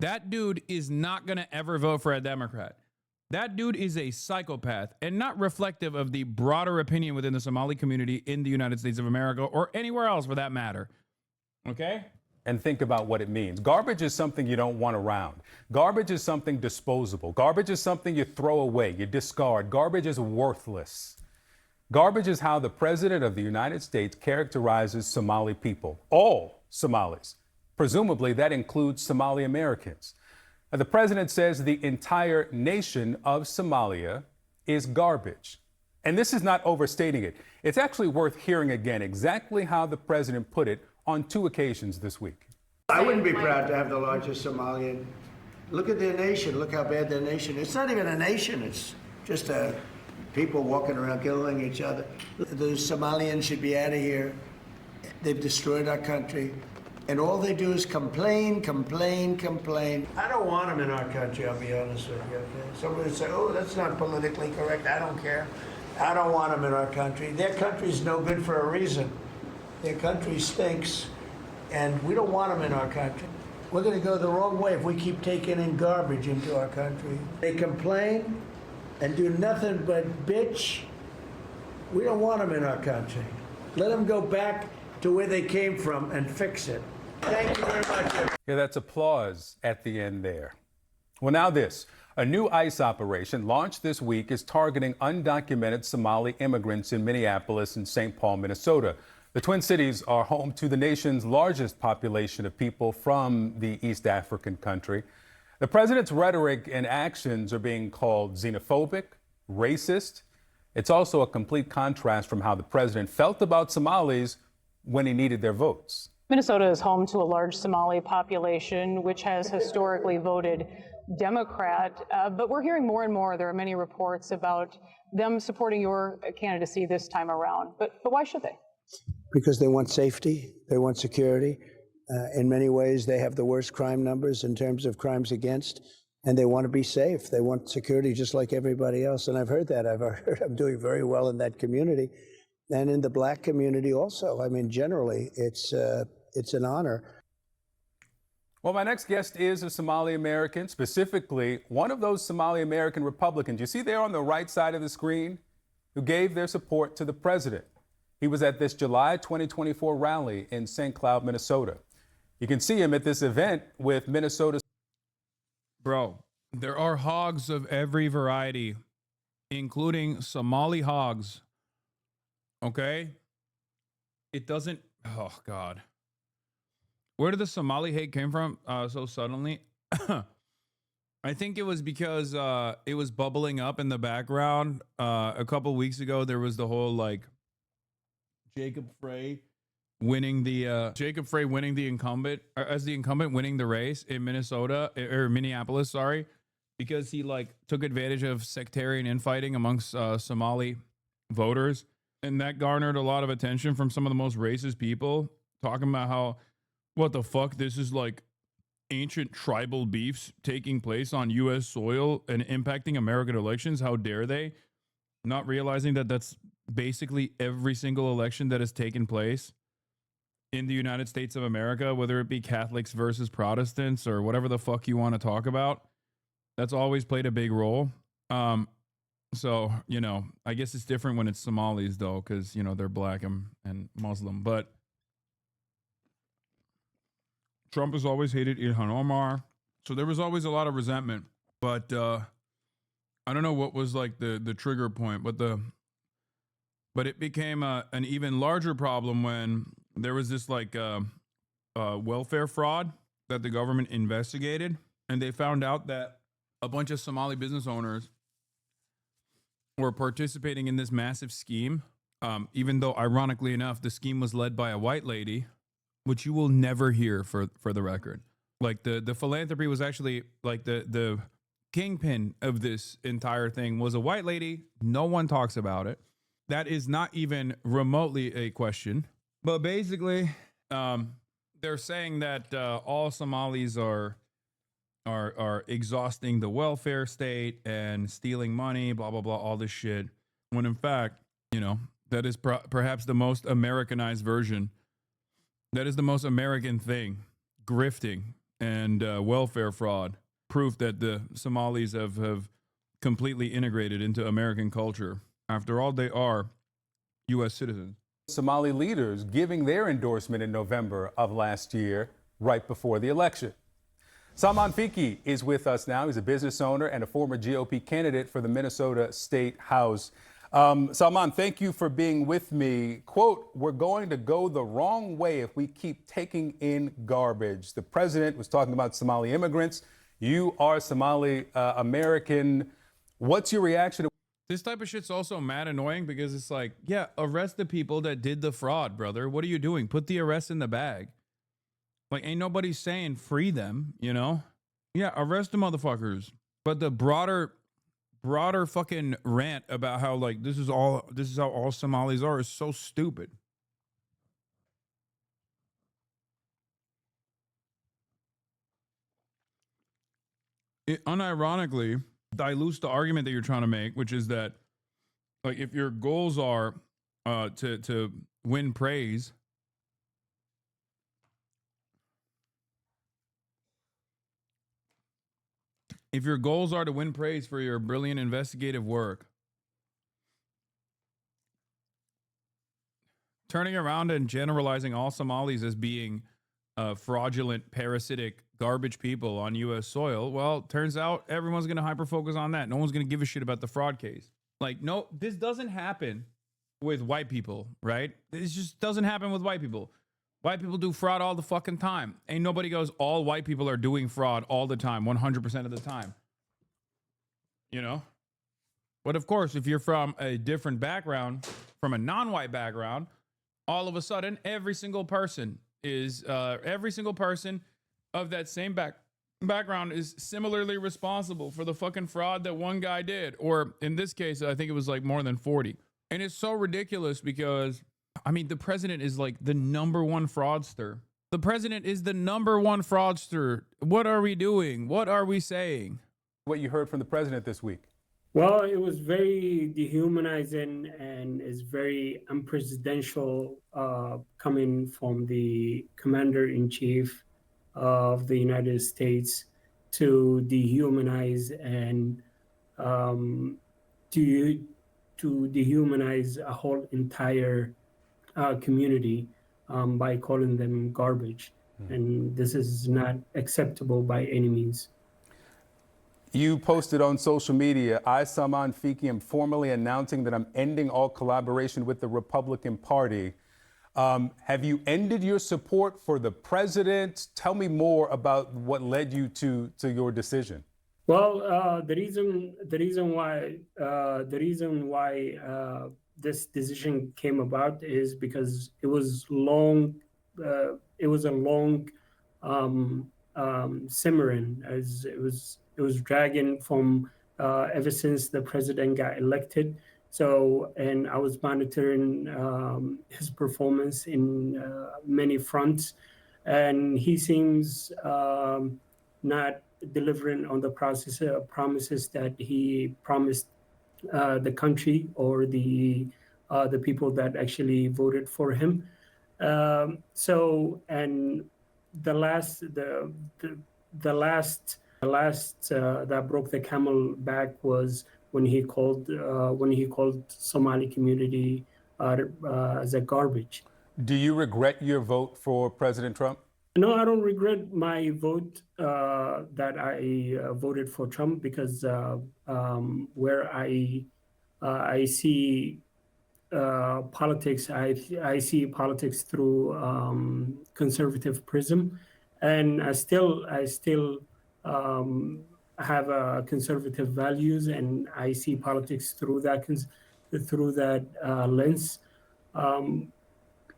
That dude is not going to ever vote for a Democrat. That dude is a psychopath and not reflective of the broader opinion within the Somali community in the United States of America or anywhere else for that matter. Okay? And think about what it means. Garbage is something you don't want around. Garbage is something disposable. Garbage is something you throw away, you discard. Garbage is worthless. Garbage is how the President of the United States characterizes Somali people, all Somalis. Presumably, that includes Somali Americans. Now, the president says the entire nation of Somalia is garbage. And this is not overstating it. It's actually worth hearing again exactly how the president put it on 2 occasions this week. I wouldn't be proud to have the largest Somalian. Look at their nation. Look how bad their nation is. It's not even a nation. It's just people walking around killing each other. The Somalians should be out of here. They've destroyed our country. And all they do is complain, complain, complain. I don't want them in our country, I'll be honest with you. Okay? Somebody would say, oh, that's not politically correct. I don't care. I don't want them in our country. Their country's no good for a reason. Their country stinks, and we don't want them in our country. We're going to go the wrong way if we keep taking in garbage into our country. They complain and do nothing but bitch. We don't want them in our country. Let them go back to where they came from and fix it. Thank you very much. Yeah, that's applause at the end there. Well, now this. A new ICE operation launched this week is targeting undocumented Somali immigrants in Minneapolis and St. Paul, Minnesota. The Twin Cities are home to the nation's largest population of people from the East African country. The president's rhetoric and actions are being called xenophobic, racist. It's also a complete contrast from how the president felt about Somalis when he needed their votes. Minnesota is home to a large Somali population, which has historically voted Democrat, but we're hearing more and more. There are many reports about them supporting your candidacy this time around. But why should they? Because they want safety, they want security. In many ways, they have the worst crime numbers in terms of crimes against, and they want to be safe. They want security just like everybody else. And I've heard that. I've heard I'm doing very well in that community. And in the Black community also. I mean, generally, it's an honor. Well, my next guest is a Somali American, specifically one of those Somali American Republicans you see there on the right side of the screen, who gave their support to the president. He was at this July 2024 rally in St. Cloud, Minnesota. You can see him at this event with Minnesota. Bro, there are hogs of every variety, including Somali hogs. Okay? It doesn't, oh God. Where did the Somali hate came from so suddenly? I think it was because it was bubbling up in the background. A couple weeks ago, there was the whole like Jacob Frey winning the incumbent, as the incumbent winning the race in Minnesota or Minneapolis, sorry, because he like took advantage of sectarian infighting amongst Somali voters. And that garnered a lot of attention from some of the most racist people, talking about how, what the fuck, this is like ancient tribal beefs taking place on U.S. soil and impacting American elections. How dare they? Not realizing that that's basically every single election that has taken place in the United States of America, whether it be Catholics versus Protestants or whatever the fuck you want to talk about. That's always played a big role. So, you know, I guess it's different when it's Somalis, though, because, you know, they're black and Muslim. But Trump has always hated Ilhan Omar. So there was always a lot of resentment. But I don't know what was like the trigger point. But it became an even larger problem when there was this like welfare fraud that the government investigated. And they found out that a bunch of Somali business owners were participating in this massive scheme, even though, ironically enough, the scheme was led by a white lady, which you will never hear for the record. Like the philanthropy was actually like the kingpin of this entire thing was a white lady. No one talks about it. That is not even remotely a question. But basically, they're saying that all Somalis are exhausting the welfare state and stealing money, blah, blah, blah, all this shit. When in fact, you know, that is perhaps the most Americanized version. That is the most American thing, grifting and welfare fraud. Proof that the Somalis have completely integrated into American culture. After all, they are U.S. citizens. Somali leaders giving their endorsement in November of last year, right before the election. Salman Fiki is with us now. He's a business owner and a former GOP candidate for the Minnesota State House. Salman, thank you for being with me. Quote, we're going to go the wrong way if we keep taking in garbage. The president was talking about Somali immigrants. You are Somali American. What's your reaction? This type of shit's also mad annoying because it's like, yeah, arrest the people that did the fraud, brother. What are you doing? Put the arrest in the bag. Like, ain't nobody saying free them, you know? Yeah, arrest the motherfuckers. But the broader fucking rant about how, like, this is how all Somalis are is so stupid. It unironically dilutes the argument that you're trying to make, which is that, like, if your goals are to win praise, if your goals are to win praise for your brilliant investigative work, turning around and generalizing all Somalis as being fraudulent, parasitic, garbage people on U.S. soil, well, turns out everyone's going to hyper-focus on that. No one's going to give a shit about the fraud case. Like, no, this doesn't happen with white people, right? This just doesn't happen with white people. White people do fraud all the fucking time. Ain't nobody goes, all white people are doing fraud all the time, 100% of the time. You know? But of course, if you're from a different background, from a non-white background, all of a sudden, every single person of that same background is similarly responsible for the fucking fraud that one guy did. Or in this case, I think it was like more than 40. And it's so ridiculous because, I mean, the president is like the number one fraudster. The president is the number one fraudster. What are we doing? What are we saying? What you heard from the president this week? Well, it was very dehumanizing and is very unpresidential coming from the commander-in-chief of the United States to dehumanize and to dehumanize a whole entire community by calling them garbage. And this is not acceptable by any means. You posted on social media, I, Salman Fiki, am formally announcing that I'm ending all collaboration with the Republican Party. Have you ended your support for the president? Tell me more about what led you to your decision. Well, the reason why this decision came about is because it was long. It was a long simmering, as it was dragging from ever since the president got elected. So, and I was monitoring his performance in many fronts, and he seems not delivering on the promises that he promised the country or the people that actually voted for him. So, and the last that broke the camel back was when he called Somali community as a garbage. Do you regret your vote for President Trump? No, I don't regret my vote that I voted for Trump because where I see politics, I see politics through conservative prism, and I still have conservative values, and I see politics through that lens.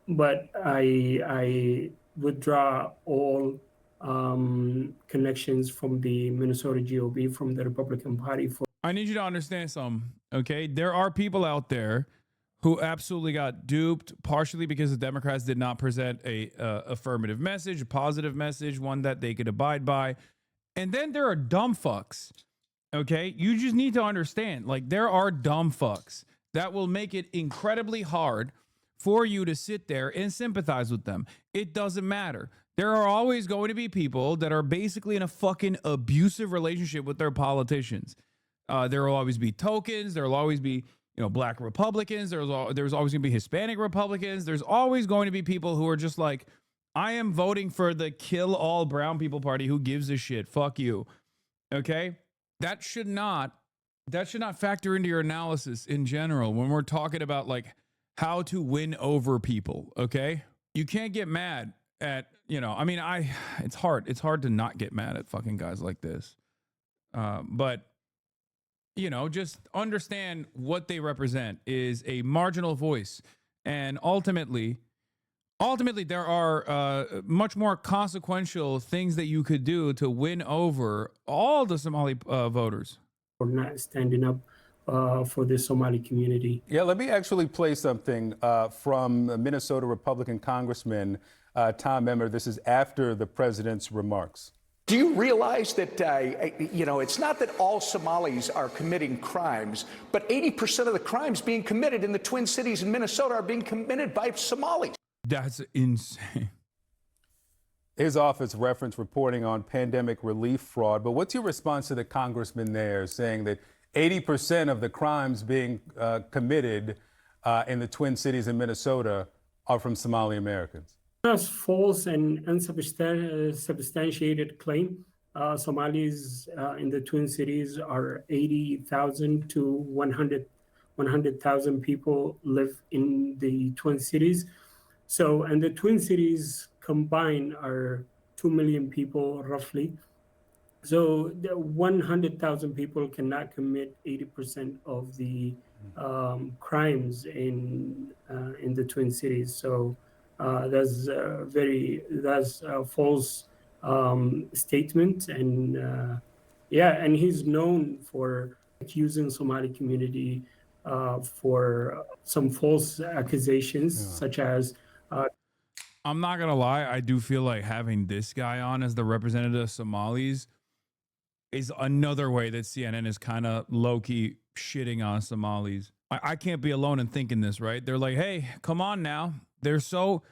But I withdraw all connections from the Minnesota GOP, from the Republican Party. I need you to understand something, okay? There are people out there who absolutely got duped, partially because the Democrats did not present a affirmative message, a positive message, one that they could abide by. And then there are dumb fucks, okay? You just need to understand, like, there are dumb fucks that will make it incredibly hard for you to sit there and sympathize with them. It doesn't matter. There are always going to be people that are basically in a fucking abusive relationship with their politicians. There will always be tokens. There will always be, black Republicans. There's always going to be Hispanic Republicans. There's always going to be people who are just like, I am voting for the kill all brown people party. Who gives a shit? Fuck you. Okay? That should not factor into your analysis in general when we're talking about like how to win over people. Okay? You can't get mad at, it's hard. It's hard to not get mad at fucking guys like this. But just understand what they represent is a marginal voice. And ultimately, there are much more consequential things that you could do to win over all the Somali voters. For not standing up for the Somali community. Yeah, let me actually play something from Minnesota Republican Congressman Tom Emmer. This is after the president's remarks. Do you realize that, it's not that all Somalis are committing crimes, but 80% of the crimes being committed in the Twin Cities in Minnesota are being committed by Somalis? That's insane. His office referenced reporting on pandemic relief fraud. But what's your response to the congressman there saying that 80% of the crimes being committed in the Twin Cities in Minnesota are from Somali Americans? That's false and unsubstantiated claim. Somalis in the Twin Cities are 80,000 to 100,000 people live in the Twin Cities. So, and the Twin Cities combined are 2 million people roughly. So the 100,000 people cannot commit 80% of the crimes in the Twin Cities. So that's a false statement, and and he's known for accusing Somali community for some false accusations, such as. I'm not gonna lie, I do feel like having this guy on as the representative of Somalis is another way that CNN is kind of low-key shitting on Somalis. I can't be alone in thinking this, right? They're like, hey, come on now. They're so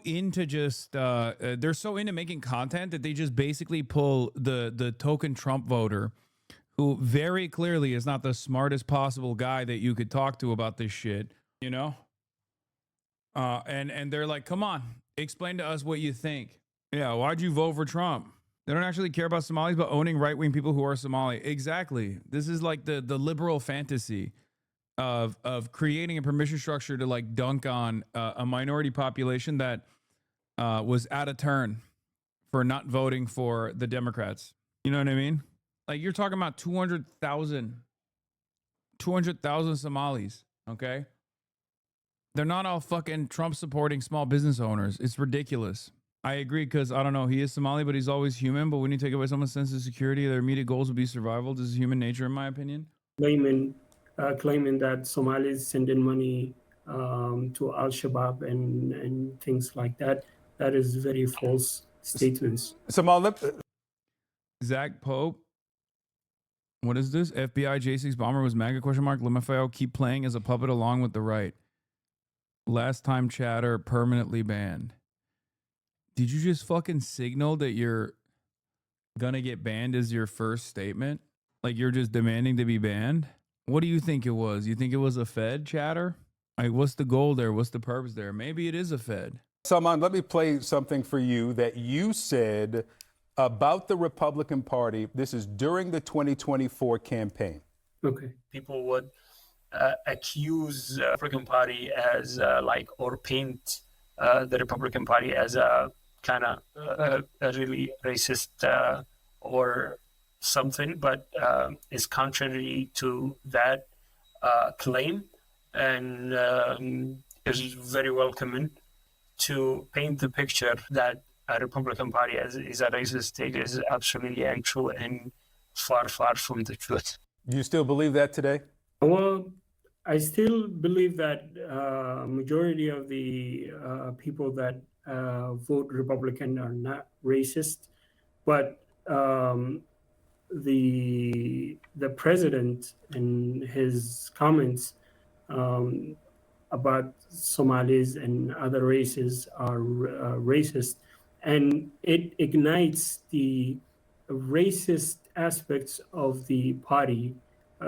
into just they're so into making content that they just basically pull the token Trump voter, who very clearly is not the smartest possible guy that you could talk to about this shit, you know? And they're like, come on, explain to us what you think. Yeah, why'd you vote for Trump? They don't actually care about Somalis, but owning right-wing people who are Somali. Exactly. This is like the liberal fantasy of creating a permission structure to like dunk on a minority population that was out of turn for not voting for the Democrats. You know what I mean? Like, you're talking about 200,000 Somalis, okay? They're not all fucking Trump supporting small business owners. It's ridiculous. I agree, because I don't know, he is Somali, but he's always human. But when you take away someone's sense of security, their immediate goals will be survival. This is human nature, in my opinion. Claiming that Somalis send in money to Al Shabaab and things like that. That is very false statements. Zach Pope. What is this? FBI J6 bomber was MAGA ? LMFAO keep playing as a puppet along with the right. Last time chatter permanently banned. Did you just fucking signal that you're gonna get banned as your first statement? Like, you're just demanding to be banned? What do you think it was? You think it was a Fed chatter? Like, what's the goal there? What's the purpose there? Maybe it is a Fed. Salman, let me play something for you that you said about the Republican Party. This is during the 2024 campaign. Okay. People would accuse the Republican Party as or paint the Republican Party as a kind of a really racist or something, but is contrary to that claim, and is very welcoming to paint the picture that a Republican Party is a racist state is absolutely untrue and far, far from the truth. Do you still believe that today? Well, I still believe that majority of the people that vote Republican are not racist, but the president and his comments about Somalis and other races are racist, and it ignites the racist aspects of the party.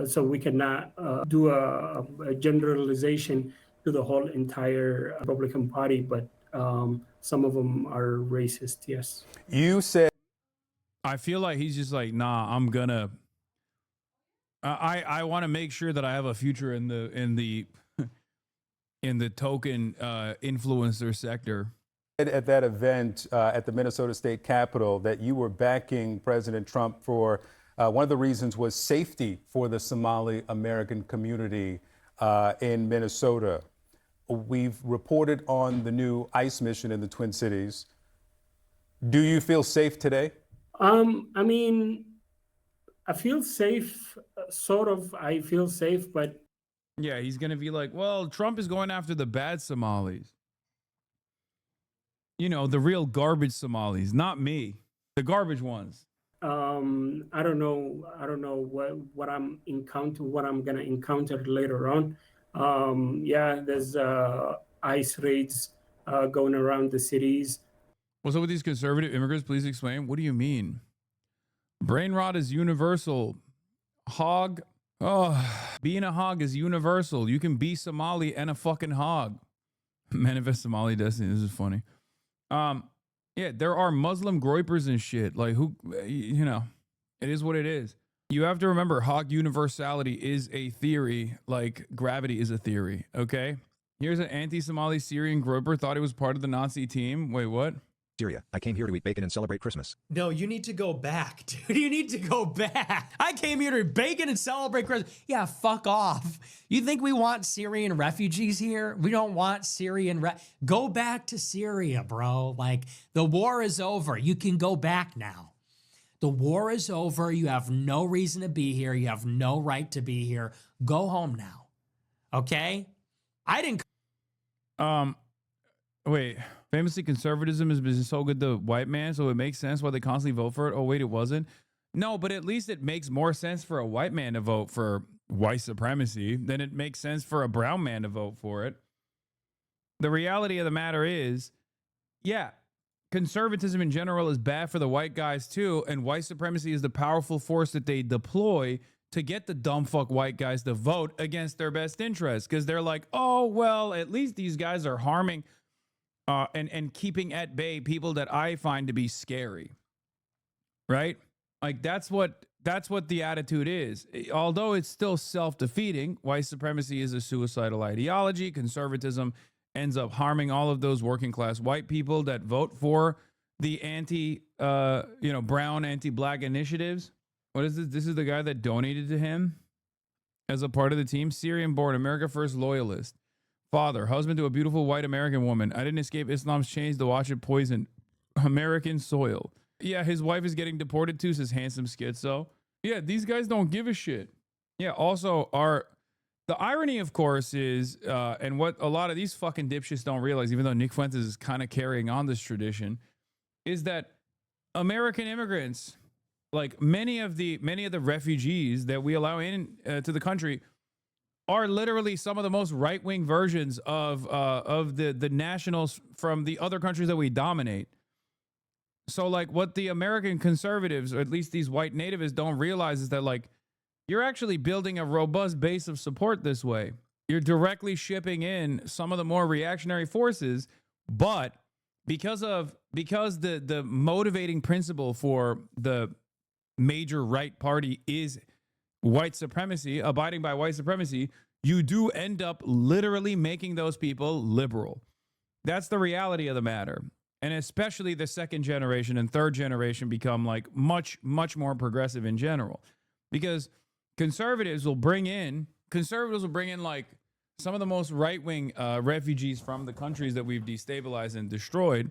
So we cannot do a generalization to the whole entire Republican Party, but some of them are racist, yes. You said, I feel like he's just like, nah, I'm gonna. I want to make sure that I have a future in the token influencer sector. At that event at the Minnesota State Capitol that you were backing President Trump for one of the reasons was safety for the Somali American community in Minnesota. We've reported on the new ICE mission in the Twin Cities. Do you feel safe today? I mean, I feel safe, sort of. I feel safe, but yeah, he's gonna be like, well, Trump is going after the bad Somalis. You know, the real garbage Somalis, not me, the garbage ones. I don't know what I'm gonna encounter later on. Yeah, there's ICE raids going around the cities. What's up with these conservative immigrants? Please explain. What do you mean? Brain rot is universal. Hog. Oh, being a hog is universal. You can be Somali and a fucking hog. Manifest Somali destiny. This is funny. Yeah, there are Muslim groypers and shit. Like, who, you know, it is what it is. You have to remember, Hawk universality is a theory, like gravity is a theory, okay? Here's an anti-Somali Syrian groper thought he was part of the Nazi team. Wait, what? Syria. I came here to eat bacon and celebrate Christmas. No, you need to go back, dude. You need to go back. I came here to bacon and celebrate Christmas. Yeah, fuck off. You think we want Syrian refugees here? We don't want Syrian. Go back to Syria, bro. Like, the war is over. You can go back now. The war is over. You have no reason to be here. You have no right to be here. Go home now. Okay? I didn't. Wait. Famously, conservatism has been so good to white man, so it makes sense why they constantly vote for it. Oh, wait, it wasn't? No, but at least it makes more sense for a white man to vote for white supremacy than it makes sense for a brown man to vote for it. The reality of the matter is, yeah, conservatism in general is bad for the white guys too, and white supremacy is the powerful force that they deploy to get the dumb fuck white guys to vote against their best interests, because they're like, oh, well, at least these guys are harming and keeping at bay people that I find to be scary, right? Like, that's what the attitude is. Although it's still self-defeating, white supremacy is a suicidal ideology. Conservatism ends up harming all of those working class white people that vote for the brown anti-black initiatives. What is this? This is the guy that donated to him as a part of the team. Syrian-born, America First loyalist. Father, husband to a beautiful white American woman. I didn't escape Islam's chains to watch it poison American soil. Yeah, his wife is getting deported too, says handsome schizo. Yeah, these guys don't give a shit. Yeah, also, the irony, of course, is, and what a lot of these fucking dipshits don't realize, even though Nick Fuentes is kind of carrying on this tradition, is that American immigrants, like many of the refugees that we allow in to the country, are literally some of the most right-wing versions of the nationals from the other countries that we dominate. So, like, what the American conservatives, or at least these white nativists, don't realize is that, like, you're actually building a robust base of support this way. You're directly shipping in some of the more reactionary forces, but because the motivating principle for the major right party is white supremacy, abiding by white supremacy, you do end up literally making those people liberal. That's the reality of the matter. And especially the second generation and third generation become like much, much more progressive in general, because conservatives will bring in like some of the most right-wing refugees from the countries that we've destabilized and destroyed.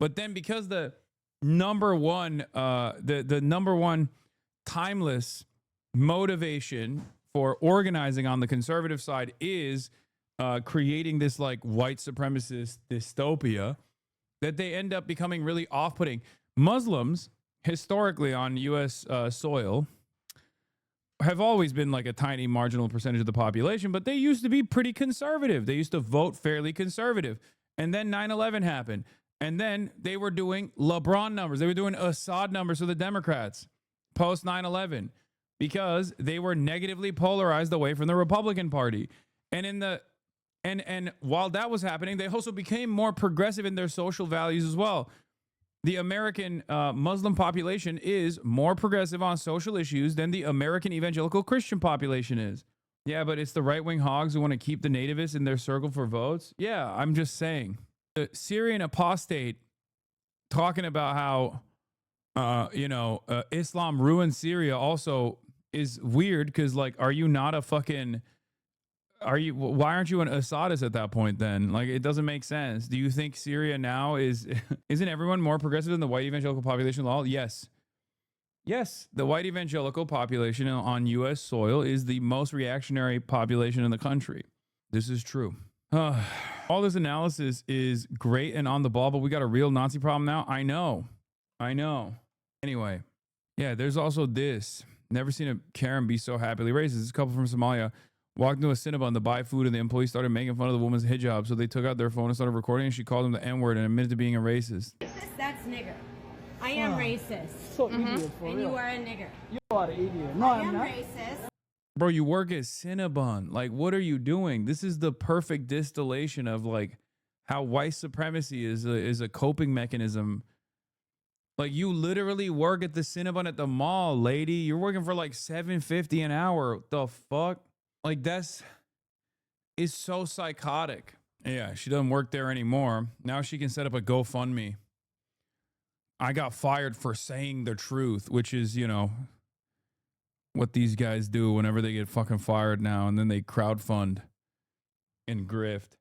But then because the number one timeless motivation for organizing on the conservative side is creating this like white supremacist dystopia, that they end up becoming really off-putting. Muslims, historically on U.S. Soil, have always been like a tiny marginal percentage of the population, but they used to be pretty conservative. They used to vote fairly conservative. And then 9/11 happened. And then they were doing LeBron numbers. They were doing Assad numbers for the Democrats post 9/11 because they were negatively polarized away from the Republican Party. And while that was happening, they also became more progressive in their social values as well. The American Muslim population is more progressive on social issues than the American evangelical Christian population is. Yeah, but it's the right-wing hogs who want to keep the nativists in their circle for votes. Yeah, I'm just saying. The Syrian apostate talking about how, Islam ruined Syria also is weird, because, like, are you not a fucking... why aren't you an Assadist at that point then? Like, it doesn't make sense. Do you think Syria now isn't everyone more progressive than the white evangelical population law? Yes. Yes, the white evangelical population on U.S. soil is the most reactionary population in the country. This is true. All this analysis is great and on the ball, but we got a real Nazi problem now. I know. Anyway, yeah, there's also this. Never seen a Karen be so happily racist. This couple from Somalia walked into a Cinnabon to buy food, and the employees started making fun of the woman's hijab. So they took out their phone and started recording, and she called them the N-word and admitted to being a racist. That's nigger. I am racist. So idiot, for and real. you are a nigger. You are an idiot. No, I I'm am not. racist. Bro, you work at Cinnabon. Like, what are you doing? This is the perfect distillation of, like, how white supremacy is a coping mechanism. Like, you literally work at the Cinnabon at the mall, lady. You're working for like $7.50 an hour. What the fuck? Like, it's so psychotic. Yeah, she doesn't work there anymore. Now she can set up a GoFundMe. I got fired for saying the truth, which is, you know, what these guys do whenever they get fucking fired now, and then they crowdfund and grift.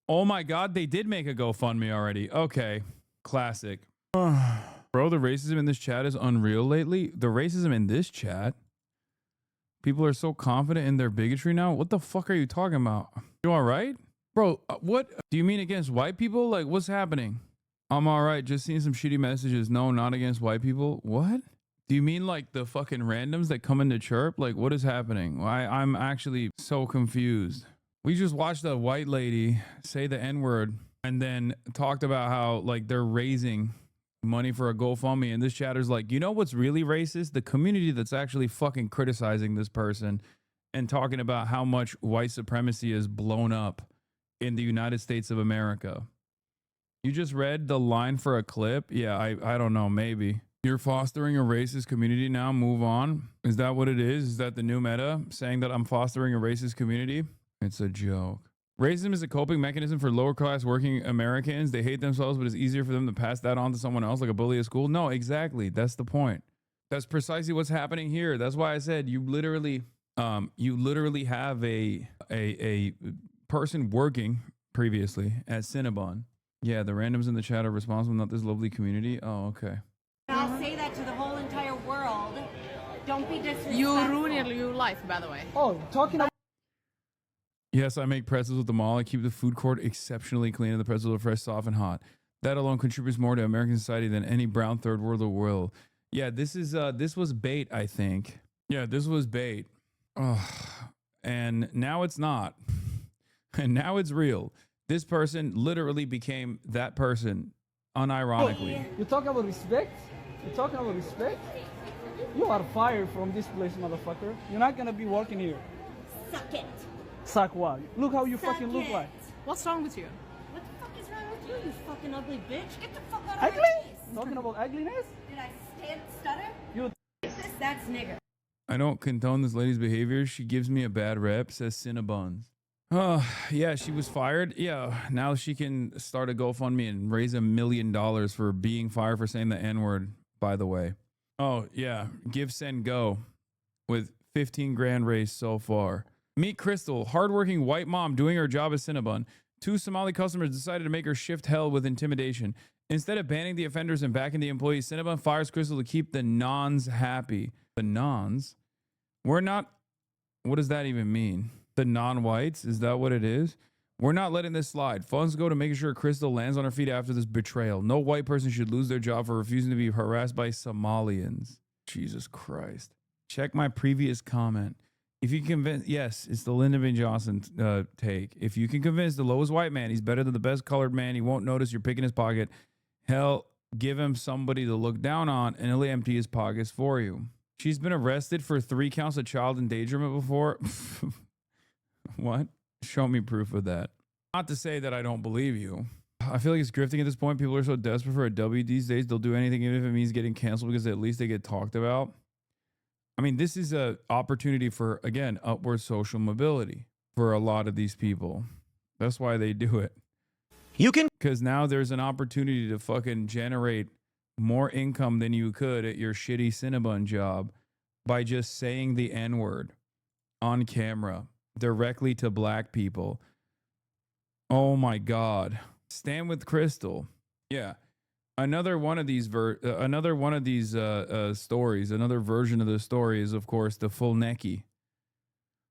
Oh my God, they did make a GoFundMe already. Okay, classic. Bro, the racism in this chat is unreal lately. The racism in this chat? People are so confident in their bigotry now. What the fuck are you talking about? You all right? Bro, what? Do you mean against white people? Like, what's happening? I'm all right. Just seeing some shitty messages. No, not against white people. What? Do you mean like the fucking randoms that come into chirp? Like, what is happening? I'm actually so confused. We just watched a white lady say the N-word and then talked about how like they're raising money for a GoFundMe, and this chatter's like, you know what's really racist? The community that's actually fucking criticizing this person and talking about how much white supremacy is blown up in the United States of America. You just read the line for a clip? Yeah, I don't know, maybe. You're fostering a racist community now, move on? Is that what it is? Is that the new meta? Saying that I'm fostering a racist community? It's a joke. Racism is a coping mechanism for lower class working Americans. They hate themselves, but it's easier for them to pass that on to someone else, like a bully at school. No, exactly. That's the point. That's precisely what's happening here. That's why I said you literally have a person working previously at Cinnabon. Yeah, the randoms in the chat are responsible, not this lovely community. Oh, okay. I'll say that to the whole entire world. Don't be disrespectful. You ruined your life, by the way. Oh, talking about. Yes, I make pretzels at the mall. I keep the food court exceptionally clean and the pretzels are fresh, soft, and hot. That alone contributes more to American society than any brown third world will. Yeah, this was bait, I think. Yeah, this was bait. Oh, and now it's not. And now it's real. This person literally became that person unironically. You talking about respect? You talking about respect? You are fired from this place, motherfucker. You're not gonna be working here. Suck it. Suck what? Look how you Suck fucking look it. like. What's wrong with you? What the fuck is wrong with you, you fucking ugly bitch? Get the fuck out of Ugly? my face. Talking about ugliness? Did I stutter? You. That's nigger. I don't condone this lady's behavior. She gives me a bad rep, says Cinnabons. Oh, yeah, she was fired. Yeah, now she can start a GoFundMe and raise $1 million for being fired for saying the N-word, by the way. Oh, yeah, give, send, go with 15 grand raised so far. Meet Crystal, hardworking white mom doing her job as Cinnabon. 2 Somali customers decided to make her shift hell with intimidation. Instead of banning the offenders and backing the employees, Cinnabon fires Crystal to keep the nons happy. The nons? We're not... What does that even mean? The non-whites? Is that what it is? We're not letting this slide. Funds go to making sure Crystal lands on her feet after this betrayal. No white person should lose their job for refusing to be harassed by Somalians. Jesus Christ. Check my previous comment. If you can convince, yes, it's the Lyndon B. Johnson take. If you can convince the lowest white man he's better than the best colored man, he won't notice you're picking his pocket. Hell, give him somebody to look down on and he'll empty his pockets for you. She's been arrested for 3 counts of child endangerment before. What? Show me proof of that. Not to say that I don't believe you. I feel like it's grifting at this point. People are so desperate for a W these days, they'll do anything even if it means getting canceled because at least they get talked about. I mean, this is an opportunity for, again, upward social mobility for a lot of these people. That's why they do it. You can... Because now there's an opportunity to fucking generate more income than you could at your shitty Cinnabon job by just saying the N-word on camera directly to black people. Oh my God. Stand with Crystal. Yeah. Another one of these stories, another version of the story is, of course, the full necky.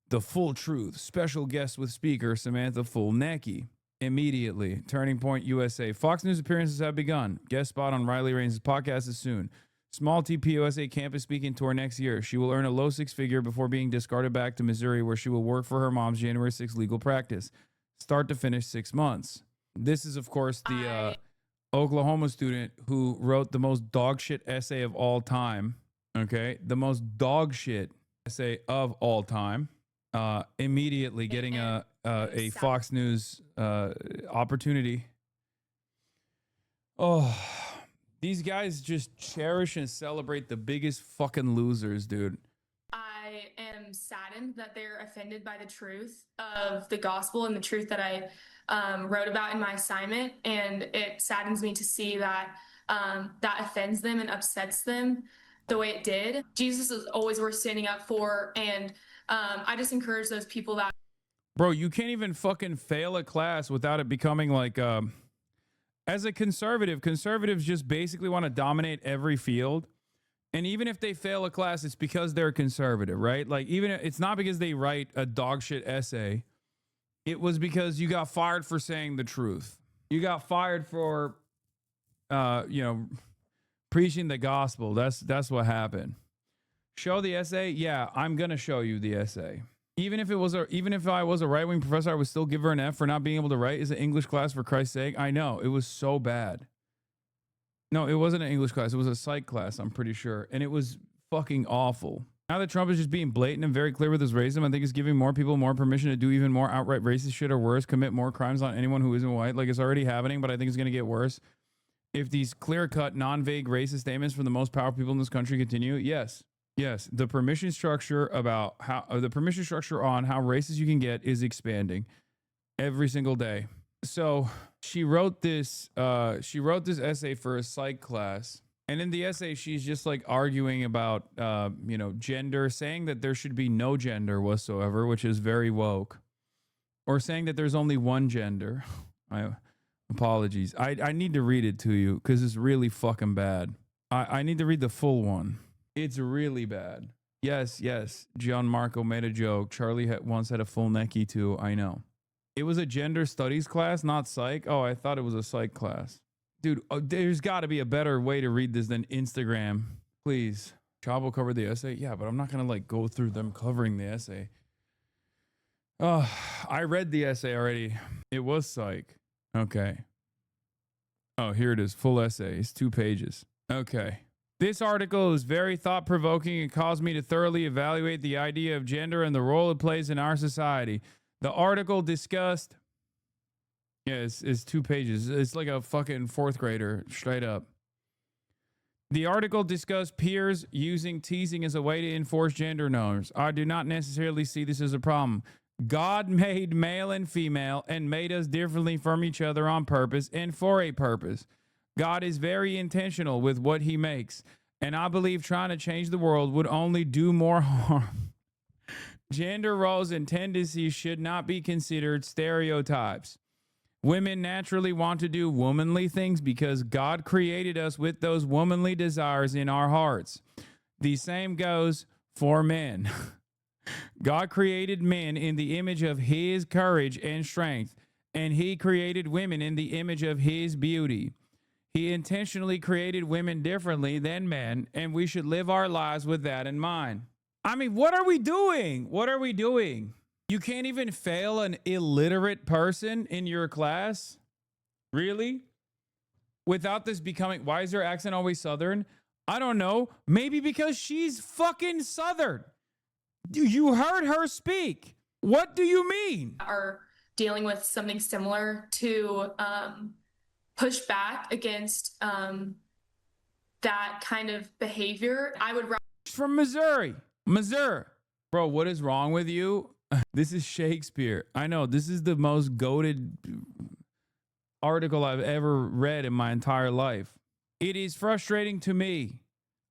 The full truth. Special guest with speaker Samantha Full Necky. Immediately. Turning Point USA. Fox News appearances have begun. Guest spot on Riley Reigns' podcast is soon. Small TPUSA campus speaking tour next year. She will earn a low 6-figure before being discarded back to Missouri, where she will work for her mom's January 6th legal practice. Start to finish 6 months. This is, of course, the Oklahoma student who wrote the most dog shit essay of all time. Okay? The most dog shit essay of all time. immediately getting a Fox News opportunity. Oh, these guys just cherish and celebrate the biggest fucking losers, dude. I am saddened that they're offended by the truth of the gospel and the truth that I wrote about in my assignment. And it saddens me to see that that offends them and upsets them the way it did. Jesus is always worth standing up for. And I just encourage those people that. Bro, you can't even fucking fail a class without it becoming like, as a conservative, conservatives just basically want to dominate every field. And even if they fail a class, it's because they're conservative, right? Like, even it's not because they write a dog shit essay. It was because you got fired for saying the truth. You got fired for, preaching the gospel. That's what happened. Show the essay. Yeah, I'm gonna show you the essay. Even if I was a right-wing professor, I would still give her an F for not being able to write. Is an English class, for Christ's sake? I know it was so bad. No, it wasn't an English class. It was a psych class, I'm pretty sure. And it was fucking awful. Now that Trump is just being blatant and very clear with his racism, I think it's giving more people more permission to do even more outright racist shit or worse, commit more crimes on anyone who isn't white. Like, it's already happening, but I think it's going to get worse. If these clear-cut, non-vague racist statements from the most powerful people in this country continue, yes. Yes, the permission structure on how racist you can get is expanding every single day. So she wrote this essay for a psych class, and in the essay she's just like arguing about gender, saying that there should be no gender whatsoever, which is very woke, or saying that there's only one gender. Apologies. I need to read it to you because it's really fucking bad. I need to read the full one. It's really bad. Yes. Gianmarco made a joke. Charlie once had a full necky too. I know. It was a gender studies class, not psych. Oh, I thought it was a psych class. Dude, there's got to be a better way to read this than Instagram. Please. Chavo covered the essay? Yeah, but I'm not going to like go through them covering the essay. Oh, I read the essay already. It was psych. Okay. Oh, here it is. Full essay. It's 2 pages. Okay. This article is very thought-provoking and caused me to thoroughly evaluate the idea of gender and the role it plays in our society. The article discussed... Yeah, it's 2 pages. It's like a fucking 4th grader, straight up. The article discussed peers using teasing as a way to enforce gender norms. I do not necessarily see this as a problem. God made male and female and made us differently from each other on purpose and for a purpose. God is very intentional with what he makes, and I believe trying to change the world would only do more harm. Gender roles and tendencies should not be considered stereotypes. Women naturally want to do womanly things because God created us with those womanly desires in our hearts. The same goes for men. God created men in the image of his courage and strength, and he created women in the image of his beauty. He intentionally created women differently than men, and we should live our lives with that in mind. I mean, what are we doing? What are we doing? You can't even fail an illiterate person in your class? Really? Without this becoming... Why is her accent always Southern? I don't know. Maybe because she's fucking Southern. You heard her speak. What do you mean? Are dealing with something similar to... push back against that kind of behavior. I would rather... From Missouri. Bro, what is wrong with you? This is Shakespeare. I know, this is the most goated article I've ever read in my entire life. It is frustrating to me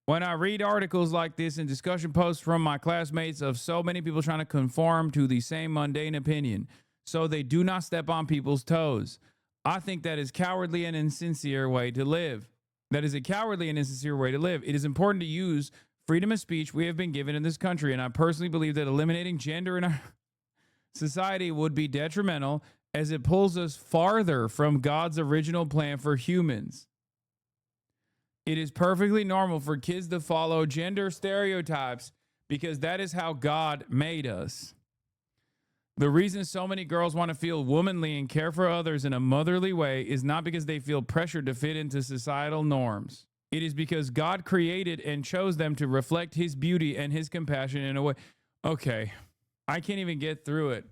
when I read articles like this and discussion posts from my classmates of so many people trying to conform to the same mundane opinion so they do not step on people's toes. I think that is cowardly and insincere way to live. That is a cowardly and insincere way to live. It is important to use freedom of speech we have been given in this country, and I personally believe that eliminating gender in our society would be detrimental as it pulls us farther from God's original plan for humans. It is perfectly normal for kids to follow gender stereotypes because that is how God made us. The reason so many girls want to feel womanly and care for others in a motherly way is not because they feel pressured to fit into societal norms. It is because God created and chose them to reflect his beauty and his compassion in a way. Okay. I can't even get through it.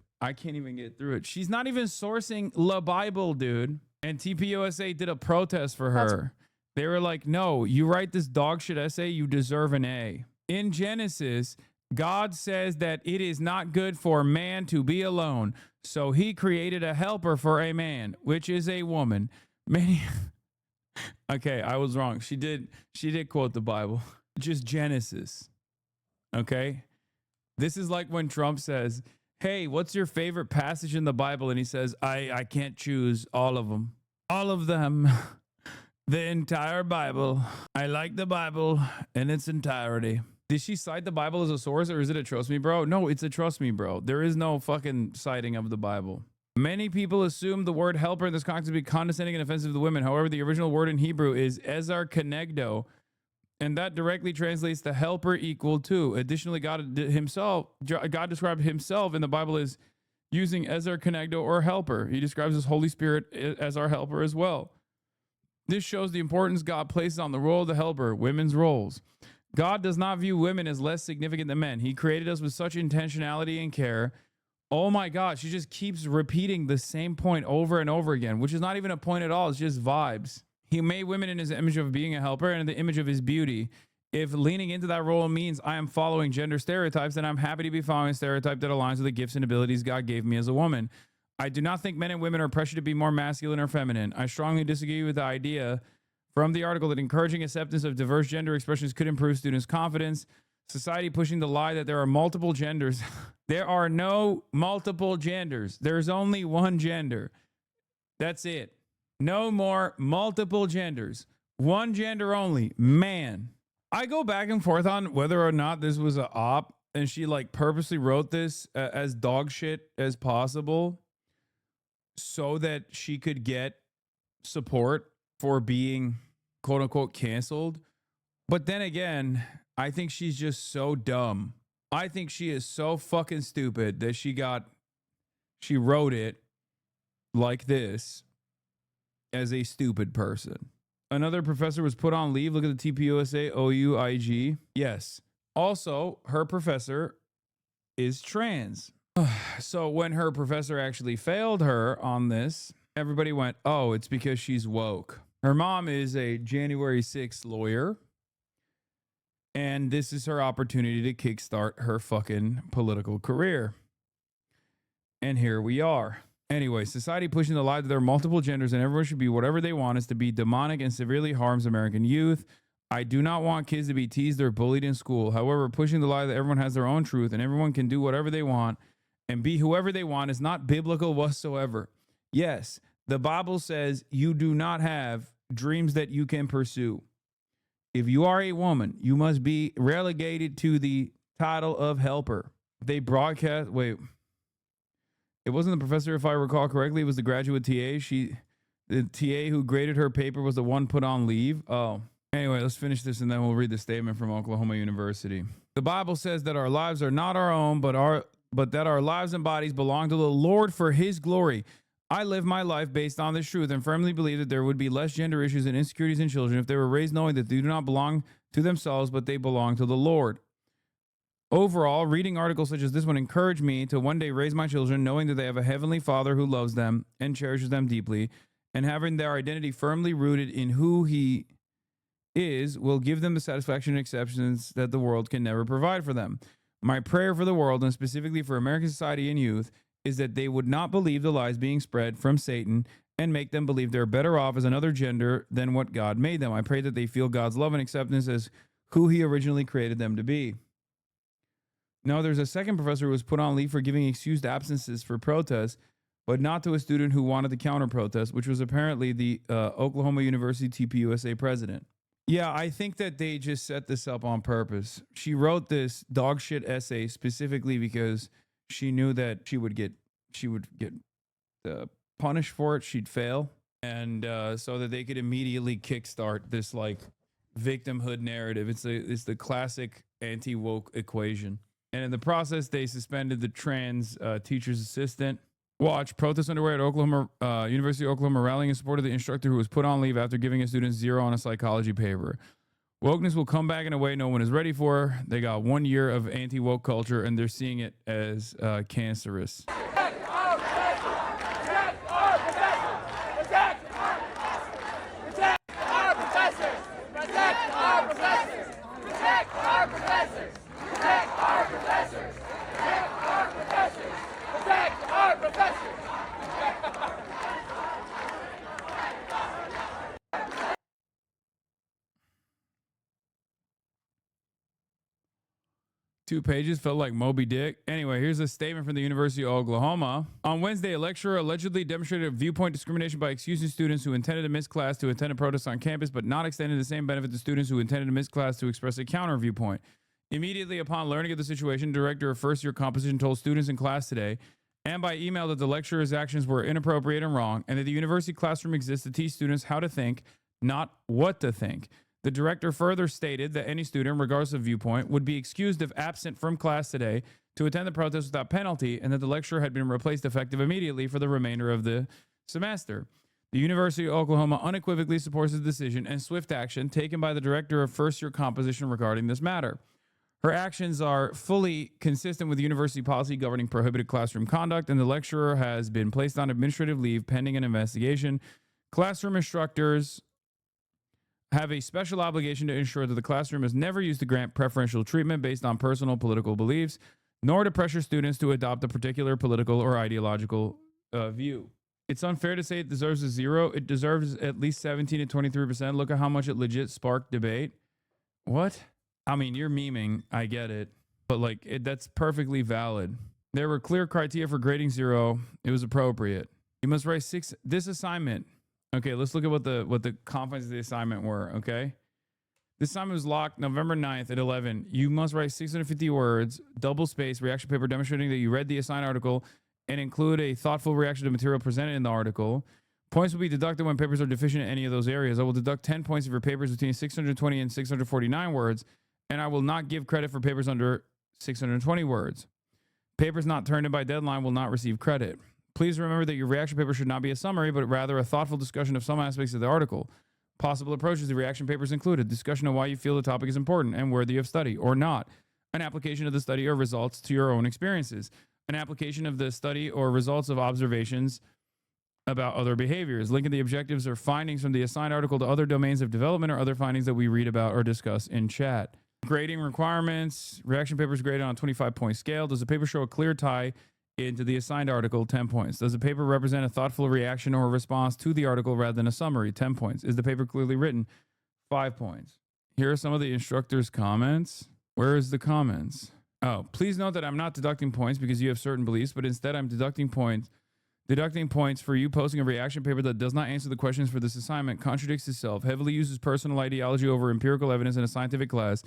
She's not even sourcing the Bible, dude. And TPUSA did a protest for her. They were like, no, you write this dog shit essay, you deserve an A. In Genesis, God says that it is not good for man to be alone. So he created a helper for a man, which is a woman. Okay, I was wrong. She did quote the Bible. Just Genesis. Okay? This is like when Trump says, hey, what's your favorite passage in the Bible? And he says, I can't choose all of them. All of them. The entire Bible. I like the Bible in its entirety. Did she cite the Bible as a source, or is it a trust me, bro? No, it's a trust me, bro. There is no fucking citing of the Bible. Many people assume the word helper in this context to be condescending and offensive to women. However, the original word in Hebrew is ezer kenegdo, and that directly translates to helper equal to. Additionally, God described himself in the Bible as using ezer kenegdo or helper. He describes his Holy Spirit as our helper as well. This shows the importance God places on the role of the helper, women's roles. God does not view women as less significant than men. He created us with such intentionality and care. Oh my God, she just keeps repeating the same point over and over again, which is not even a point at all. It's just vibes. He made women in his image of being a helper and in the image of his beauty. If leaning into that role means I am following gender stereotypes, then I'm happy to be following a stereotype that aligns with the gifts and abilities God gave me as a woman. I do not think men and women are pressured to be more masculine or feminine. I strongly disagree with the idea from the article that encouraging acceptance of diverse gender expressions could improve students' confidence. Society pushing the lie that there are multiple genders. There are no multiple genders. There's only one gender. That's it. No more multiple genders. One gender only. Man. I go back and forth on whether or not this was an op and she like purposely wrote this as dog shit as possible so that she could get support for being quote unquote canceled. But then again, I think she's just so dumb. I think she is so fucking stupid that she wrote it like this as a stupid person. Another professor was put on leave. Look at the TPUSA OUIG. Yes. Also, her professor is trans. So when her professor actually failed her on this, everybody went, oh, it's because she's woke. Her mom is a January 6th lawyer. And this is her opportunity to kickstart her fucking political career. And here we are. Anyway, society pushing the lie that there are multiple genders and everyone should be whatever they want is to be demonic and severely harms American youth. I do not want kids to be teased or bullied in school. However, pushing the lie that everyone has their own truth and everyone can do whatever they want and be whoever they want is not biblical whatsoever. Yes, the Bible says you do not have dreams that you can pursue. If you are a woman, you must be relegated to the title of helper. They broadcast, wait, it wasn't the professor, if I recall correctly, it was the graduate TA. The TA who graded her paper was the one put on leave. Oh, anyway, let's finish this and then we'll read the statement from Oklahoma University. The Bible says that our lives are not our own, but that our lives and bodies belong to the Lord for his glory. I live my life based on this truth and firmly believe that there would be less gender issues and insecurities in children if they were raised knowing that they do not belong to themselves, but they belong to the Lord. Overall, reading articles such as this one encouraged me to one day raise my children knowing that they have a heavenly Father who loves them and cherishes them deeply, and having their identity firmly rooted in who he is will give them the satisfaction and acceptance that the world can never provide for them. My prayer for the world, and specifically for American society and youth, is that they would not believe the lies being spread from Satan and make them believe they're better off as another gender than what God made them. I pray that they feel God's love and acceptance as who he originally created them to be. Now, there's a second professor who was put on leave for giving excused absences for protests, but not to a student who wanted to counter protest, which was apparently the Oklahoma University TPUSA president. Yeah, I think that they just set this up on purpose. She wrote this dog shit essay specifically because she knew that she would get punished for it. She'd fail, and so that they could immediately kickstart this like victimhood narrative. It's the classic anti-woke equation. And in the process, they suspended the trans teacher's assistant. Watch, protests underway at Oklahoma University of Oklahoma rallying in support of the instructor who was put on leave after giving a student 0 on a psychology paper. Wokeness will come back in a way no one is ready for. They got 1 year of anti-woke culture, and they're seeing it as cancerous. Two pages felt like Moby Dick. Anyway, here's a statement from the University of Oklahoma. On Wednesday, a lecturer allegedly demonstrated viewpoint discrimination by excusing students who intended to miss class to attend a protest on campus, but not extending the same benefit to students who intended to miss class to express a counter viewpoint. Immediately upon learning of the situation, director of first-year composition told students in class today and by email that the lecturer's actions were inappropriate and wrong, and that the university classroom exists to teach students how to think, not what to think. The director further stated that any student, regardless of viewpoint, would be excused if absent from class today to attend the protest without penalty, and that the lecturer had been replaced effective immediately for the remainder of the semester. The University of Oklahoma unequivocally supports the decision and swift action taken by the director of first-year composition regarding this matter. Her actions are fully consistent with university policy governing prohibited classroom conduct, and the lecturer has been placed on administrative leave pending an investigation. Classroom instructors have a special obligation to ensure that the classroom is never used to grant preferential treatment based on personal political beliefs, nor to pressure students to adopt a particular political or ideological view. It's unfair to say it deserves a 0. It deserves at least 17 to 23%. Look at how much it legit sparked debate. What? I mean, you're memeing. I get it. But that's perfectly valid. There were clear criteria for grading 0. It was appropriate. You must write 6. This assignment. Okay, let's look at what the confines of the assignment were, okay? This assignment was locked November 9th at 11. You must write 650 words, double space, reaction paper demonstrating that you read the assigned article and include a thoughtful reaction to material presented in the article. Points will be deducted when papers are deficient in any of those areas. I will deduct 10 points if your papers between 620 and 649 words, and I will not give credit for papers under 620 words. Papers not turned in by deadline will not receive credit. Please remember that your reaction paper should not be a summary, but rather a thoughtful discussion of some aspects of the article. Possible approaches to reaction papers include a discussion of why you feel the topic is important and worthy of study, or not, an application of the study or results to your own experiences, an application of the study or results of observations about other behaviors, linking the objectives or findings from the assigned article to other domains of development or other findings that we read about or discuss in chat. Grading requirements, reaction papers graded on a 25-point scale. Does the paper show a clear tie into the assigned article? 10 points. Does the paper represent a thoughtful reaction or a response to the article rather than a summary? 10 points. Is the paper clearly written? 5 points. Here are some of the instructor's comments. Where is the comments? Oh, please note that I'm not deducting points because you have certain beliefs, but instead I'm deducting points for you posting a reaction paper that does not answer the questions for this assignment, contradicts itself, heavily uses personal ideology over empirical evidence in a scientific class,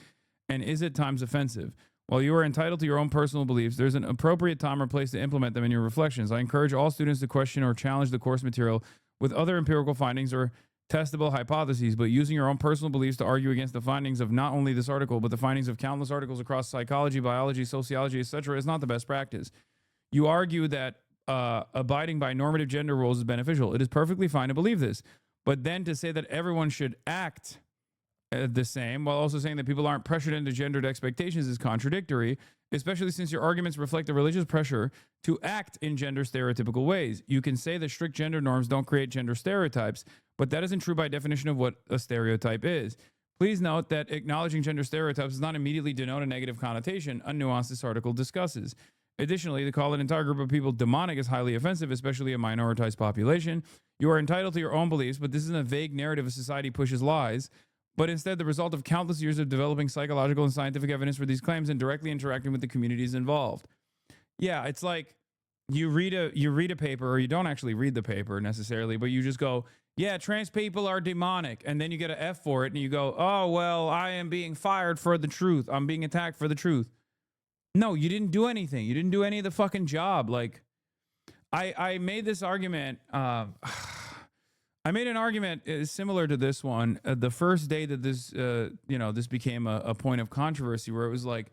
and is at times offensive. While you are entitled to your own personal beliefs, there's an appropriate time or place to implement them in your reflections. I encourage all students to question or challenge the course material with other empirical findings or testable hypotheses, but using your own personal beliefs to argue against the findings of not only this article, but the findings of countless articles across psychology, biology, sociology, etc., is not the best practice. You argue that abiding by normative gender roles is beneficial. It is perfectly fine to believe this, but then to say that everyone should act the same while also saying that people aren't pressured into gendered expectations is contradictory, especially since your arguments reflect a religious pressure to act in gender stereotypical ways. You can say that strict gender norms don't create gender stereotypes, but that isn't true by definition of what a stereotype is. Please note that acknowledging gender stereotypes does not immediately denote a negative connotation, a nuance this article discusses. Additionally, to call an entire group of people demonic is highly offensive, especially a minoritized population. You are entitled to your own beliefs, but this isn't a vague narrative of society pushes lies, but instead the result of countless years of developing psychological and scientific evidence for these claims and directly interacting with the communities involved. Yeah, it's like you read a paper, or you don't actually read the paper necessarily, but you just go, yeah, trans people are demonic, and then you get an F for it, and you go, oh, well, I am being fired for the truth. I'm being attacked for the truth. No, you didn't do anything. You didn't do any of the fucking job. Like, I made this argument. I made an argument similar to this one the first day that this, this became a point of controversy, where it was like,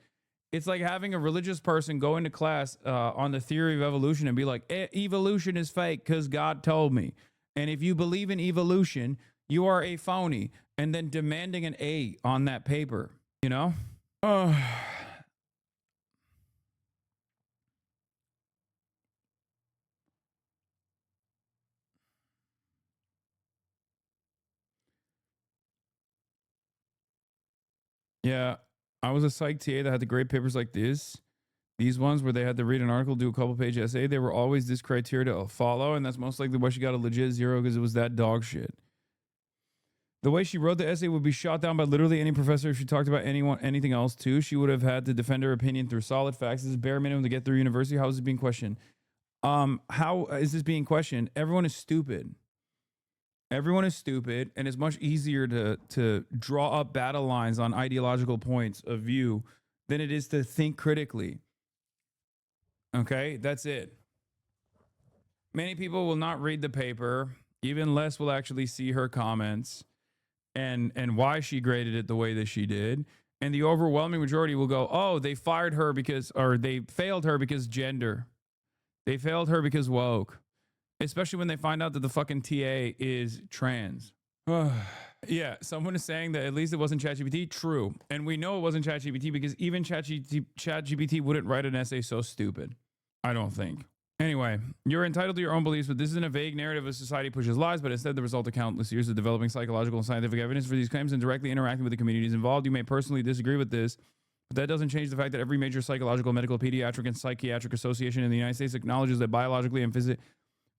it's like having a religious person go into class on the theory of evolution and be like, evolution is fake because God told me. And if you believe in evolution, you are a phony. and then demanding an A on that paper, you know? Yeah, I was a psych TA that had to grade papers like this. These ones where they had to read an article, do a couple page essay, they were always this criteria to follow, and that's most likely why she got a legit 0 because it was that dog shit. The way she wrote the essay would be shot down by literally any professor if she talked about anything else too. She would have had to defend her opinion through solid facts. This is bare minimum to get through university. How is this being questioned? How is this being questioned? Everyone is stupid. Everyone is stupid, and it's much easier to draw up battle lines on ideological points of view than it is to think critically. Okay, that's it. Many people will not read the paper. Even less will actually see her comments and why she graded it the way that she did. And the overwhelming majority will go, oh, they fired her because, or they failed her because gender. They failed her because woke. Especially when they find out that the fucking TA is trans. Yeah, someone is saying that at least it wasn't ChatGPT. True. And we know it wasn't ChatGPT because even ChatGPT wouldn't write an essay so stupid. I don't think. Anyway, you're entitled to your own beliefs, but this isn't a vague narrative of society pushes lies, but instead the result of countless years of developing psychological and scientific evidence for these claims and directly interacting with the communities involved. You may personally disagree with this, but that doesn't change the fact that every major psychological, medical, pediatric, and psychiatric association in the United States acknowledges that biologically and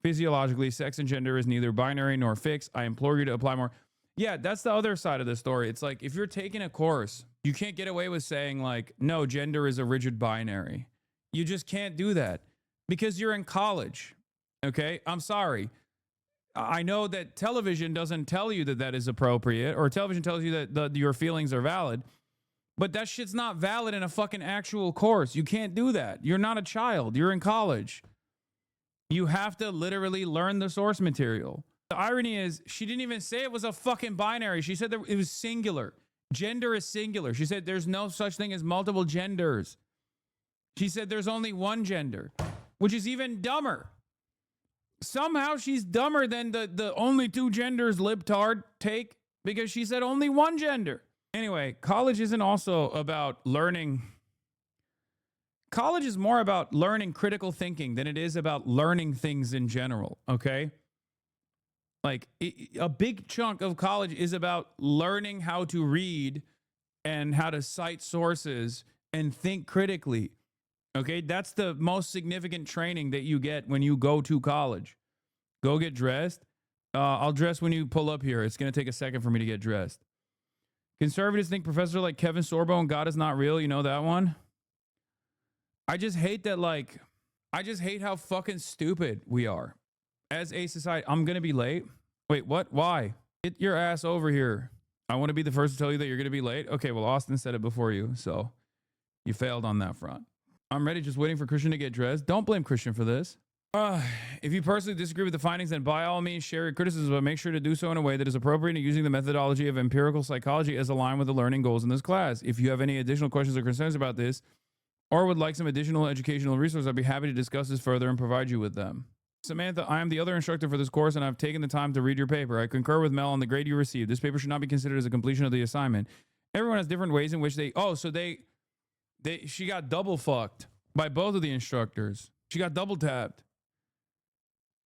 physiologically, sex and gender is neither binary nor fixed. I implore you to apply more. Yeah, that's the other side of the story. It's like, if you're taking a course, you can't get away with saying like, no, gender is a rigid binary. You just can't do that because you're in college. Okay. I'm sorry. I know that television doesn't tell you that that is appropriate, or television tells you that your feelings are valid, but that shit's not valid in a fucking actual course. You can't do that. You're not a child. You're in college. You have to literally learn the source material. The irony is she didn't even say it was a fucking binary. She said that it was singular. Gender is singular. She said there's no such thing as multiple genders. She said there's only one gender, which is even dumber. Somehow she's dumber than the only two genders libtard take because she said only one gender. Anyway, college isn't also about learning. College is more about learning critical thinking than it is about learning things in general, okay? Like a big chunk of college is about learning how to read and how to cite sources and think critically. Okay, that's the most significant training that you get when you go to college. Go get dressed. I'll dress when you pull up here. It's going to take a second for me to get dressed. Conservatives think professors like Kevin Sorbo and God is not real. You know that one? I just hate that, like, I just hate how fucking stupid we are as a society. I'm going to be late. Wait, what? Why? Get your ass over here. I want to be the first to tell you that you're going to be late. Okay, well, Austin said it before you, so you failed on that front. I'm ready, just waiting for Christian to get dressed. Don't blame Christian for this. If you personally disagree with the findings, then by all means share your criticism, but make sure to do so in a way that is appropriate and using the methodology of empirical psychology as aligned with the learning goals in this class. If you have any additional questions or concerns about this, or would like some additional educational resources, I'd be happy to discuss this further and provide you with them. Samantha, I am the other instructor for this course, and I've taken the time to read your paper. I concur with Mel on the grade you received. This paper should not be considered as a completion of the assignment. Everyone has different ways in which she got double fucked by both of the instructors. She got double tapped.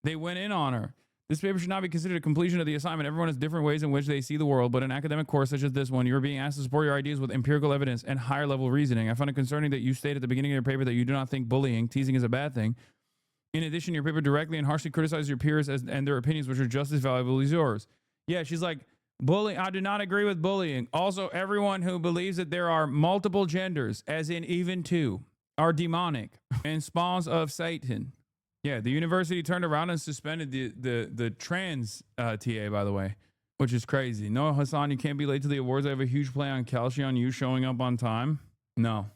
They went in on her. This paper should not be considered a completion of the assignment. Everyone has different ways in which they see the world, but in an academic course such as this one, you're being asked to support your ideas with empirical evidence and higher level reasoning. I find it concerning that you state at the beginning of your paper that you do not think bullying, teasing is a bad thing. In addition, your paper directly and harshly criticizes your peers and their opinions, which are just as valuable as yours. Yeah, she's like, bullying, I do not agree with bullying. Also, everyone who believes that there are multiple genders, as in even two, are demonic and spawns of Satan. Yeah, the university turned around and suspended the trans TA, by the way, which is crazy. No, Hassan, you can't be late to the awards. I have a huge play on Kalshi on you showing up on time. No.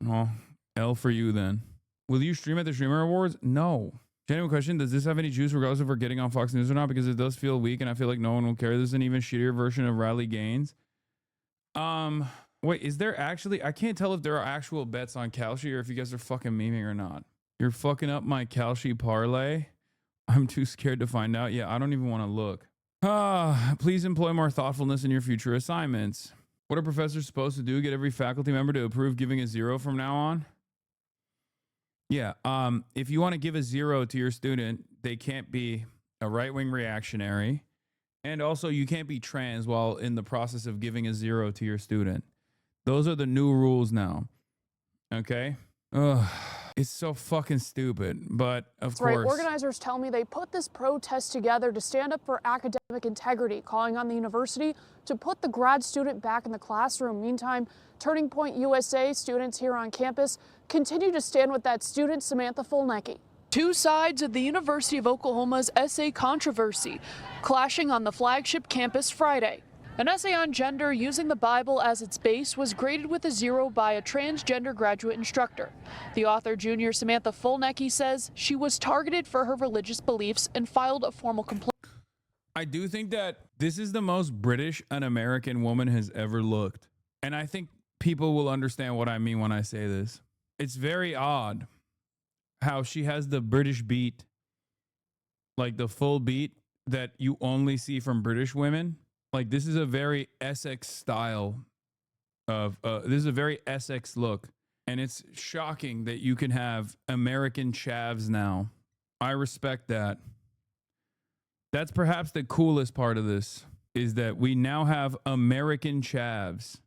Well, L for you then. Will you stream at the Streamer Awards? No. Genuine question, does this have any juice regardless if we're getting on Fox News or not? Because it does feel weak and I feel like no one will care. This is an even shittier version of Riley Gaines. Wait, is there actually, I can't tell if there are actual bets on Kalshi or if you guys are fucking memeing or not. You're fucking up my Kalshi parlay. I'm too scared to find out. Yeah, I don't even want to look. Please employ more thoughtfulness in your future assignments. What are professors supposed to do? Get every faculty member to approve giving a 0 from now on? Yeah. If you want to give a 0 to your student, they can't be a right-wing reactionary. And also, you can't be trans while in the process of giving a 0 to your student. Those are the new rules now. Okay? Ugh. It's so fucking stupid, but of That's right. course. Organizers tell me they put this protest together to stand up for academic integrity, calling on the university to put the grad student back in the classroom. Meantime, Turning Point USA students here on campus continue to stand with that student, Samantha Fulnecki. Two sides of the University of Oklahoma's essay controversy, clashing on the flagship campus Friday. An essay on gender using the Bible as its base was graded with a 0 by a transgender graduate instructor. The author, junior Samantha Fulnecki, says she was targeted for her religious beliefs and filed a formal complaint. I do think that this is the most British an American woman has ever looked. And I think people will understand what I mean when I say this. It's very odd how she has the British beat, like the full beat that you only see from British women. Like, this is a very Essex style of, this is a very Essex look. And it's shocking that you can have American chavs now. I respect that. That's perhaps the coolest part of this, is that we now have American chavs.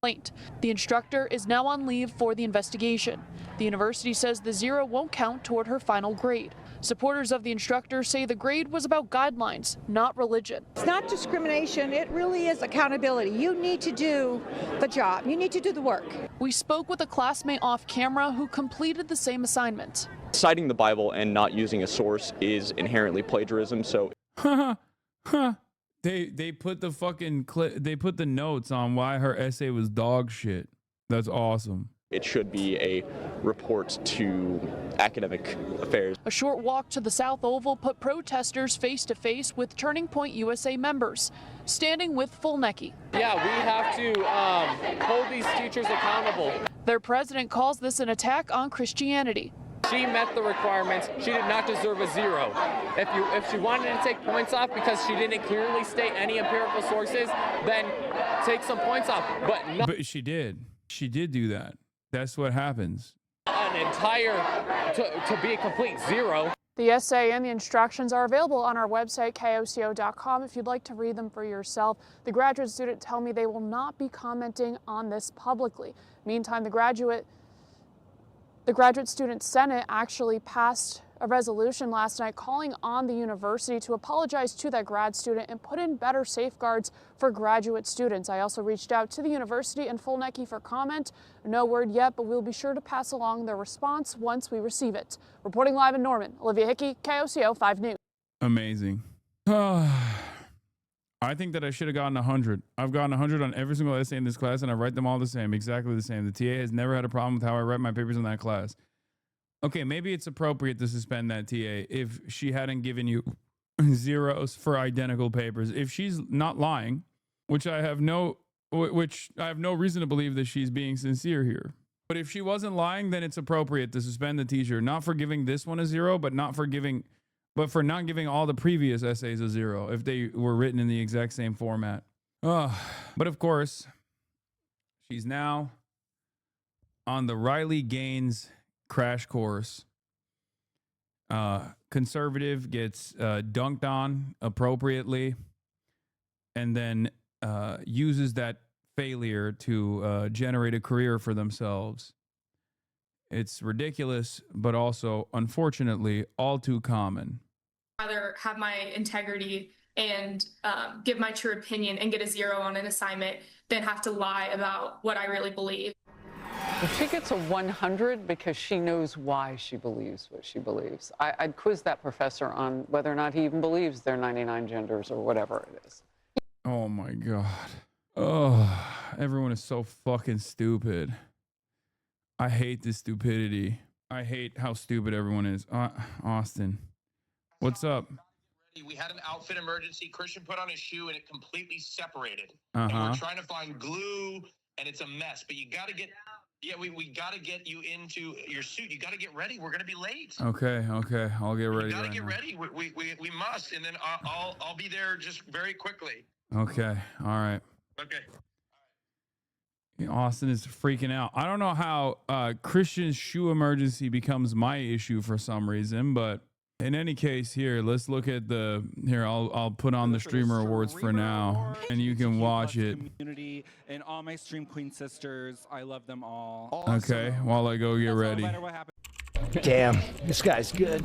The instructor is now on leave for the investigation. The university says the 0 won't count toward her final grade. Supporters of the instructor say the grade was about guidelines, not religion. It's not discrimination, it really is accountability. You need to do the job, you need to do the work. We spoke with a classmate off camera who completed the same assignment. Citing the Bible and not using a source is inherently plagiarism, so They put the fucking they put the notes on why her essay was dog shit. That's awesome. it should be a report to academic affairs. A short walk to the South Oval put protesters face to face with Turning Point USA members, standing with Fulnecki. Yeah, we have to hold these teachers accountable. Their president calls this an attack on Christianity. She met the requirements. She did not deserve a 0. If she wanted to take points off because she didn't clearly state any empirical sources, then take some points off. But she did. She did do that. That's what happens. An entire to be a complete 0. The essay and the instructions are available on our website, koco.com, if you'd like to read them for yourself. The graduate student tell me they will not be commenting on this publicly. Meantime, the graduate student Senate actually passed a resolution last night calling on the university to apologize to that grad student and put in better safeguards for graduate students. I also reached out to the university and Fulnecki for comment. No word yet, but we'll be sure to pass along their response once we receive it. Reporting live in Norman, Olivia Hickey, KOCO 5 News. Amazing. I think that I should have gotten 100. I've gotten 100 on every single essay in this class, and I write them all the same, exactly the same. The TA has never had a problem with how I write my papers in that class. Okay, maybe it's appropriate to suspend that TA if she hadn't given you zeros for identical papers. If she's not lying, which I have no reason to believe that she's being sincere here. But if she wasn't lying, then it's appropriate to suspend the teacher, not for giving this one a 0, but for not giving all the previous essays a 0 if they were written in the exact same format. But of course, she's now on the Riley Gaines crash course. Conservative gets dunked on appropriately and then uses that failure to generate a career for themselves. It's ridiculous, but also, unfortunately, all too common. Rather have my integrity and give my true opinion and get a 0 on an assignment than have to lie about what I really believe. If she gets a 100 because she knows why she believes what she believes, I'd quiz that professor on whether or not he even believes there are 99 genders or whatever it is. Oh my God. Oh, everyone is so fucking stupid. I hate this stupidity. I hate how stupid everyone is. Austin, what's up? We had an outfit emergency. Christian put on his shoe and it completely separated. Uh-huh. And we're trying to find glue and it's a mess. But you got to get Yeah, we got to get you into your suit. You got to get ready. We're going to be late. Okay, I'll get ready. You got to right get now. ready. We must, and then I'll be there just very quickly. Okay, all right. Okay. Austin is freaking out. I don't know how Christian's shoe emergency becomes my issue for some reason, but in any case, here, let's look at the here. I'll put on the streamer awards for now, and you can watch it. Community and all my stream queen sisters, I love them all. Okay, while I go get ready. No matter what happens. Damn, this guy's good.